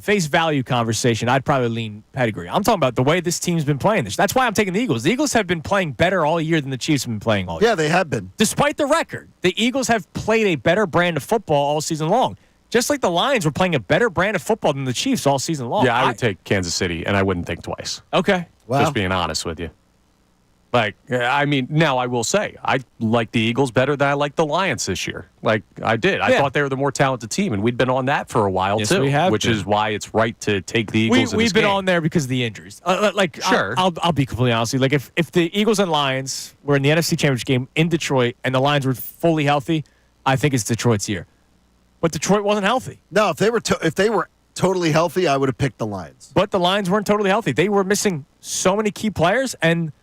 B: conversation, I'd probably lean pedigree. I'm talking about the way this team's been playing this. That's why I'm taking the Eagles. The Eagles have been playing better all year than the Chiefs have been playing all year.
C: Yeah, they have been.
B: Despite the record, the Eagles have played a better brand of football all season long. Just like the Lions were playing a better brand of football than the Chiefs all season long.
E: Yeah, I would take Kansas City, and I wouldn't think twice.
B: Okay.
C: Wow.
E: Just being honest with you. Like, I mean, now I will say, I like the Eagles better than I like the Lions this year. Like, I did. I thought they were the more talented team, and we'd been on that for a while,
B: Yes,
E: too.
B: we have
E: which
B: been.
E: is why it's right to take the Eagles in
B: We've
E: this
B: been
E: game.
B: on there because of the injuries.
E: Sure.
B: I'll be completely honest with you. Like, if the Eagles and Lions were in the NFC Championship game in Detroit and the Lions were fully healthy, I think it's Detroit's year. But Detroit wasn't healthy.
C: No, if they were totally healthy, I would have picked the Lions.
B: But the Lions weren't totally healthy. They were missing so many key players, and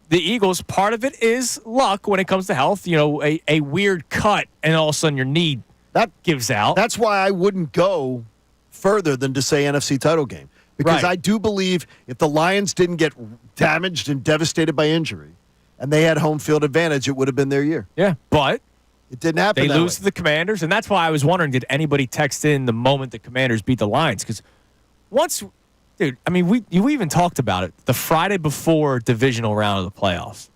B: the Eagles, part of it is luck when it comes to health. You know, a weird cut, and all of a sudden your knee gives out.
C: That's why I wouldn't go further than to say NFC title game. Because
B: Right.
C: I do believe if the Lions didn't get damaged and devastated by injury and they had home field advantage, it would have been their year.
B: Yeah, but
C: it didn't happen.
B: They
C: that
B: lose
C: way.
B: to the Commanders, and that's why I was wondering, did anybody text in the moment the Commanders beat the Lions? Because dude, I mean, we even talked about it the Friday before divisional round of the playoffs.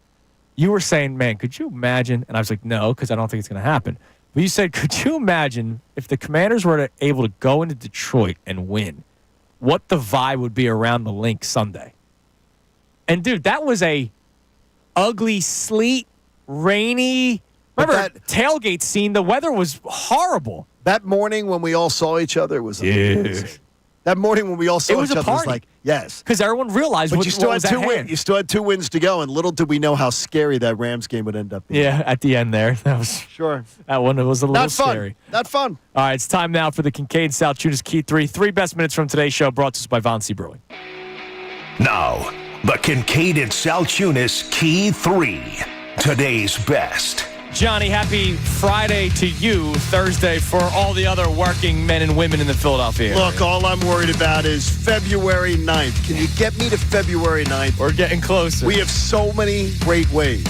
B: You were saying, man, could you imagine? And I was like, no, because I don't think it's going to happen. But you said, could you imagine if the Commanders were able to go into Detroit and win, what the vibe would be around the Link Sunday? And, dude, that was a ugly, sleet, rainy. Remember that tailgate scene? The weather was horrible.
C: That morning when we all saw each other was amazing. That morning when we all saw each other was like, yes.
B: Because everyone realized
C: But you still had
B: was at
C: two
B: hand.
C: wins. You still had 2 wins to go, and little did we know how scary that Rams game would end up being.
B: Yeah, at the end there. That was
C: sure.
B: That one was a little
C: Not fun.
B: scary.
C: Not fun.
B: All right, it's time now for the Kincade Salciunas Key 3. 3 best minutes from today's show brought to us by Von C. Brewing.
A: Now, the Kincade Salciunas Key 3. Today's best.
B: Johnny, happy Friday to you. Thursday for all the other working men and women in the Philadelphia area.
C: Look, all I'm worried about is February 9th. Can you get me to February 9th?
B: We're getting closer.
C: We have so many great ways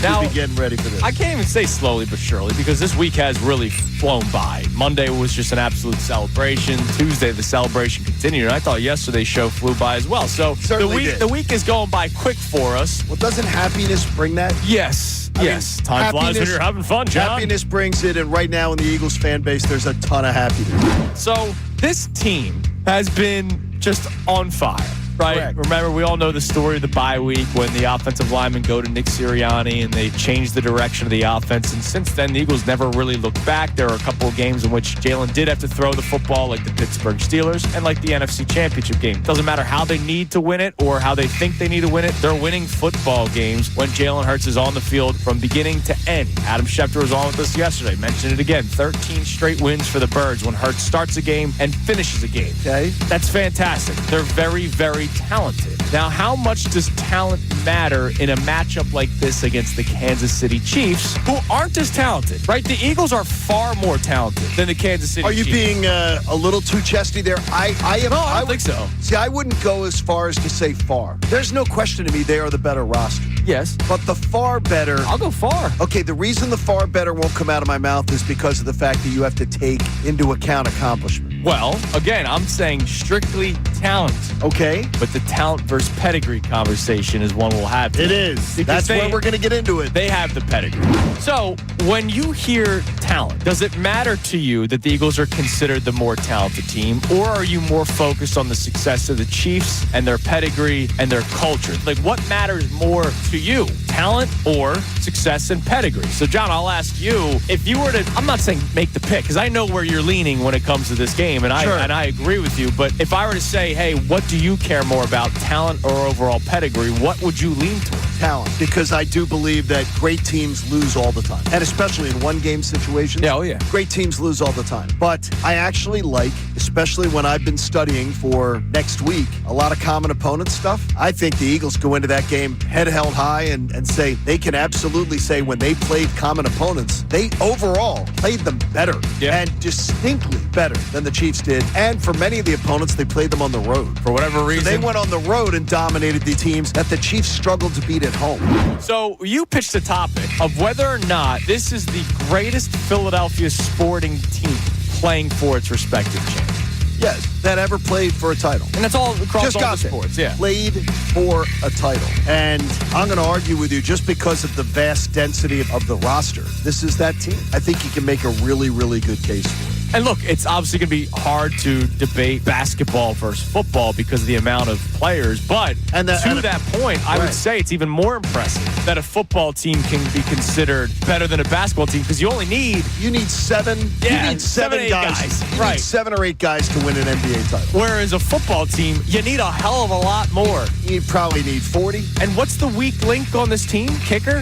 B: now,
C: to be getting ready for this.
B: I can't even say slowly but surely because this week has really flown by. Monday was just an absolute celebration. Tuesday, the celebration continued. And I thought yesterday's show flew by as well. So the week is going by quick for us.
C: Well, doesn't happiness bring that?
B: Yes. Yes. Time flies when you're having fun, John.
C: Happiness brings it, and right now in the Eagles fan base, there's a ton of happiness.
B: So this team has been just on fire, right?
C: Correct.
B: Remember, we all know the story of the bye week when the offensive linemen go to Nick Sirianni and they change the direction of the offense. And since then, the Eagles never really looked back. There are a couple of games in which Jalen did have to throw the football, like the Pittsburgh Steelers and like the NFC Championship game. Doesn't matter how they need to win it or how they think they need to win it. They're winning football games when Jalen Hurts is on the field from beginning to end. Adam Schefter was on with us yesterday. Mentioned it again. 13 straight wins for the Birds when Hurts starts a game and finishes a game.
C: Okay.
B: That's fantastic. They're very, very talented. Now, how much does talent matter in a matchup like this against the Kansas City Chiefs, who aren't as talented, right? The Eagles are far more talented than the Kansas City Chiefs.
C: Are you being a little too chesty there? I
B: don't think so.
C: See, I wouldn't go as far as to say far. There's no question to me they are the better roster.
B: Yes.
C: But the far better...
B: I'll go far.
C: Okay, the reason the far better won't come out of my mouth is because of the fact that you have to take into account accomplishment.
B: Well, again, I'm saying strictly talent.
C: Okay.
B: But the talent versus pedigree conversation is one we'll have today.
C: It is.
B: Because
C: That's where we're going to get into it.
B: They have the pedigree. So, when you hear talent, does it matter to you that the Eagles are considered the more talented team, or are you more focused on the success of the Chiefs and their pedigree and their culture? Like, what matters more to you, talent or success and pedigree? So, John, I'll ask you, if you were to, I'm not saying make the pick, because I know where you're leaning when it comes to this game, and I agree with you, but if I were to say, hey, what do you care more about, talent or overall pedigree, what would you lean toward?
C: Talent, because I do believe that great teams lose all the time, and especially in one-game situations.
B: Yeah, oh yeah.
C: Great teams lose all the time. But I actually like, especially when I've been studying for next week, a lot of common opponent stuff. I think the Eagles go into that game head held high and say they can absolutely say when they played common opponents, they overall played them better and distinctly better than the Chiefs did. And for many of the opponents, they played them on the road.
B: For whatever reason.
C: So they went on the road and dominated the teams that the Chiefs struggled to beat at home.
B: So you pitched the topic of whether or not this is the greatest Philadelphia sporting team playing for its respective champion.
C: Yes, that ever played for a title.
B: And that's all across
C: just
B: all
C: got
B: the sports, yeah.
C: Played for a title. And I'm going to argue with you just because of the vast density of the roster. This is that team. I think you can make a really, really good case for it.
B: And look, it's obviously going to be hard to debate basketball versus football because of the amount of players. But to that point, I would say it's even more impressive that a football team can be considered better than a basketball team because you need
C: 7.
B: Yeah,
C: you need 7 guys. You need 7 or 8 guys to win an NBA title.
B: Whereas a football team, you need a hell of a lot more.
C: You probably need 40.
B: And what's the weak link on this team? Kicker?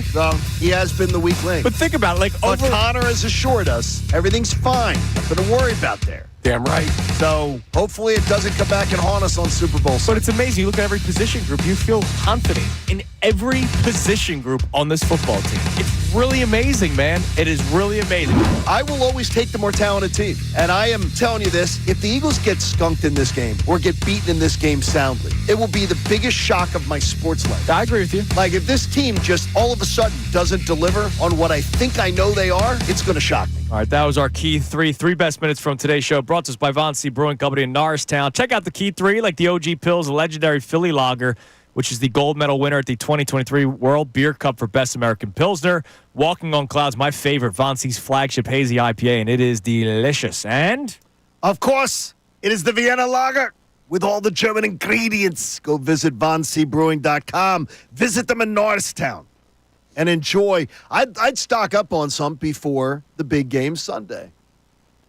C: He has been the weak link.
B: But think about it.
C: But Connor has assured us everything's fine. Nothing to worry about there.
E: Damn right.
C: So hopefully it doesn't come back and haunt us on Super Bowl Sunday.
B: But it's amazing. You look at every position group, you feel confident in every position group on this football team. It's really amazing, man. It is really amazing.
C: I will always take the more talented team. And I am telling you this, if the Eagles get skunked in this game or get beaten in this game soundly, it will be the biggest shock of my sports life.
B: I agree with you.
C: Like if this team just all of a sudden doesn't deliver on what I think I know they are, it's going to shock me.
B: All right, that was our Key 3 best minutes from today's show, brought to us by Von C. Brewing Company in Norristown. Check out the Key 3, like the OG Pills, a legendary Philly lager, which is the gold medal winner at the 2023 World Beer Cup for Best American Pilsner. Walking on Clouds, my favorite, Von C's flagship hazy IPA, and it is delicious. And?
C: Of course, it is the Vienna Lager with all the German ingredients. Go visit VonCbrewing.com. Visit them in Norristown. And enjoy. I'd stock up on some before the big game Sunday.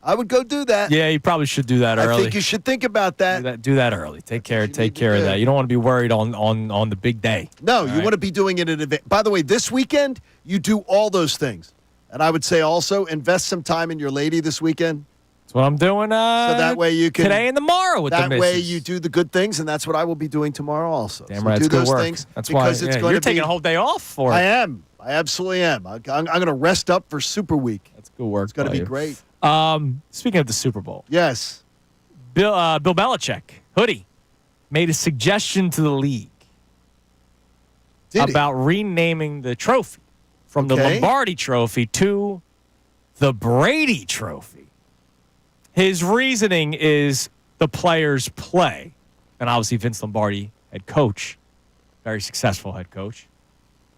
C: I would go do that.
B: Yeah, you probably should do that early.
C: I think you should think about that.
B: Do that early. Take care of that. You don't want to be worried on the big day.
C: No, you want to be doing it in advance. By the way, this weekend, you do all those things. And I would say also invest some time in your lady this weekend.
B: That's what I'm doing.
C: So that way you can
B: today and tomorrow with the missus.
C: That way you do the good things, and that's what I will be doing tomorrow also.
B: Damn right,
C: do
B: it's good
C: those
B: work.
C: things
B: that's
C: because
B: why
C: it's going
B: you're
C: to be,
B: taking a whole day off for it.
C: I am. I absolutely am. I'm going to rest up for Super Week.
B: That's good work.
C: It's going to be great.
B: Speaking of the Super Bowl,
C: yes,
B: Bill Belichick, hoodie, made a suggestion to the league about renaming the trophy from the Lombardi Trophy to the Brady Trophy. His reasoning is the players play, and obviously Vince Lombardi, head coach, very successful head coach,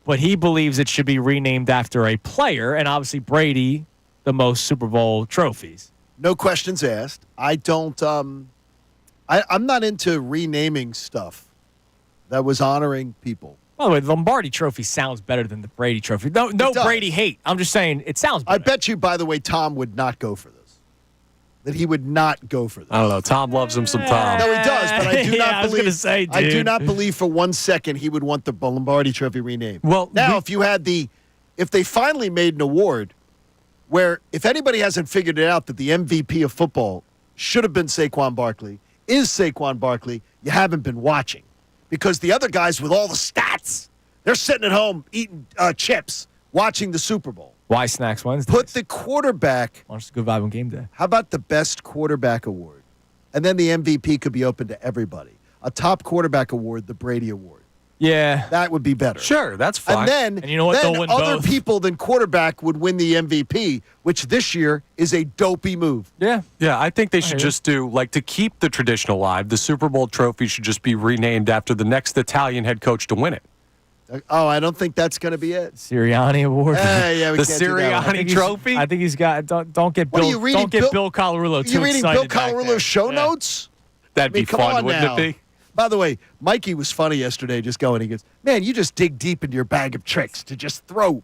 B: but he believes it should be renamed after a player, and obviously Brady, the most Super Bowl trophies.
C: No questions asked. I don't. I'm not into renaming stuff that was honoring people.
B: By the way, the Lombardi Trophy sounds better than the Brady Trophy. No Brady hate. I'm just saying it sounds better.
C: I bet you, by the way, Tom would not go for this. That he would not go for this.
E: I don't know. Tom loves him some Tom.
C: No, he does, but I do not believe.
B: I was going to say, dude.
C: I do not believe for 1 second he would want the Lombardi Trophy renamed.
E: Well,
C: now if they finally made an award where if anybody hasn't figured it out that the MVP of football should have been Saquon Barkley, is Saquon Barkley, you haven't been watching. Because the other guys with all the stats, they're sitting at home eating chips, watching the Super Bowl.
B: Why Snacks Wednesday?
C: Put the quarterback.
B: Watch a good vibe on game day.
C: How about the best quarterback award? And then the MVP could be open to everybody. A top quarterback award, the Brady Award.
B: Yeah.
C: That would be better.
E: Sure, that's fine.
C: And then,
B: you know what?
C: then
B: They'll win
C: other
B: both.
C: people than quarterback would win the MVP, which this year is a dopey move.
B: Yeah.
E: Yeah, I think they should just do, like, to keep the tradition alive, the Super Bowl trophy should just be renamed after the next Italian head coach to win it.
C: Oh, I don't think that's going to be it.
B: Sirianni Award.
C: Yeah, we
E: the
C: can't do that one.
E: Sirianni trophy?
B: I think he's got. Don't get
C: What
B: Bill.
C: are you reading,
B: Don't get Bill Colarulo too
C: You reading
B: excited
C: Bill
B: back there.
C: Colarulo's show notes?
E: That'd be
C: come
E: fun,
C: on
E: wouldn't
C: now.
E: it be?
C: By the way, Mikey was funny yesterday just going. He goes, man, you just dig deep into your bag of tricks to just throw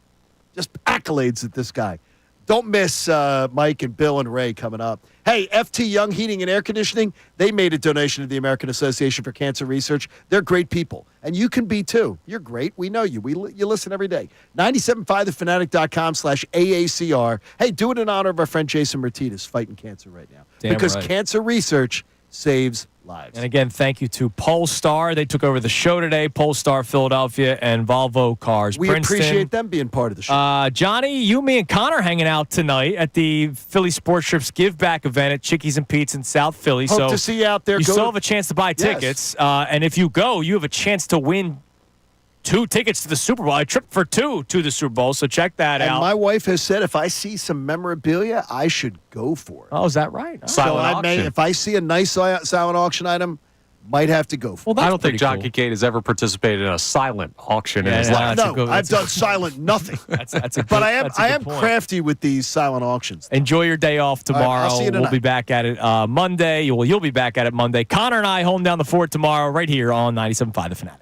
C: just accolades at this guy. Don't miss Mike and Bill and Ray coming up. Hey, FT Young Heating and Air Conditioning, they made a donation to the American Association for Cancer Research. They're great people, and you can be too. You're great. We know you. You listen every day. 97.5thefanatic.com/AACR. Hey, do it in honor of our friend Jason Martinez fighting cancer right now.
B: Damn
C: because
B: right.
C: cancer research saves lives.
B: And again, thank you to Polestar. They took over the show today. Polestar Philadelphia and Volvo Cars
C: We
B: Princeton.
C: appreciate them being part of the show.
B: Johnny, you, me, and Connor hanging out tonight at the Philly Sports Trips Give Back event at Chickies and Pete's in South Philly.
C: Hope to see you out there.
B: You
C: Go
B: still
C: to-
B: have a chance to buy
C: Yes.
B: tickets. And if you go, you have a chance to win 2 tickets to the Super Bowl. I tripped for 2 to the Super Bowl, so check that
C: And
B: out.
C: my wife has said if I see some memorabilia, I should go for it.
B: Oh, is that right? Oh.
C: So
E: Silent auction.
C: if I see a nice silent auction item, might have to go for.
E: I don't think John Kincade has ever participated in a silent auction in his life.
C: No, I've done silent nothing. But I am crafty with these silent auctions.
B: Enjoy your day off tomorrow.
C: All right, I'll see you tonight.
B: We'll be back at it Monday. You'll be back at it Monday. Connor and I home down the fort tomorrow right here on 97.5 The Fanatic.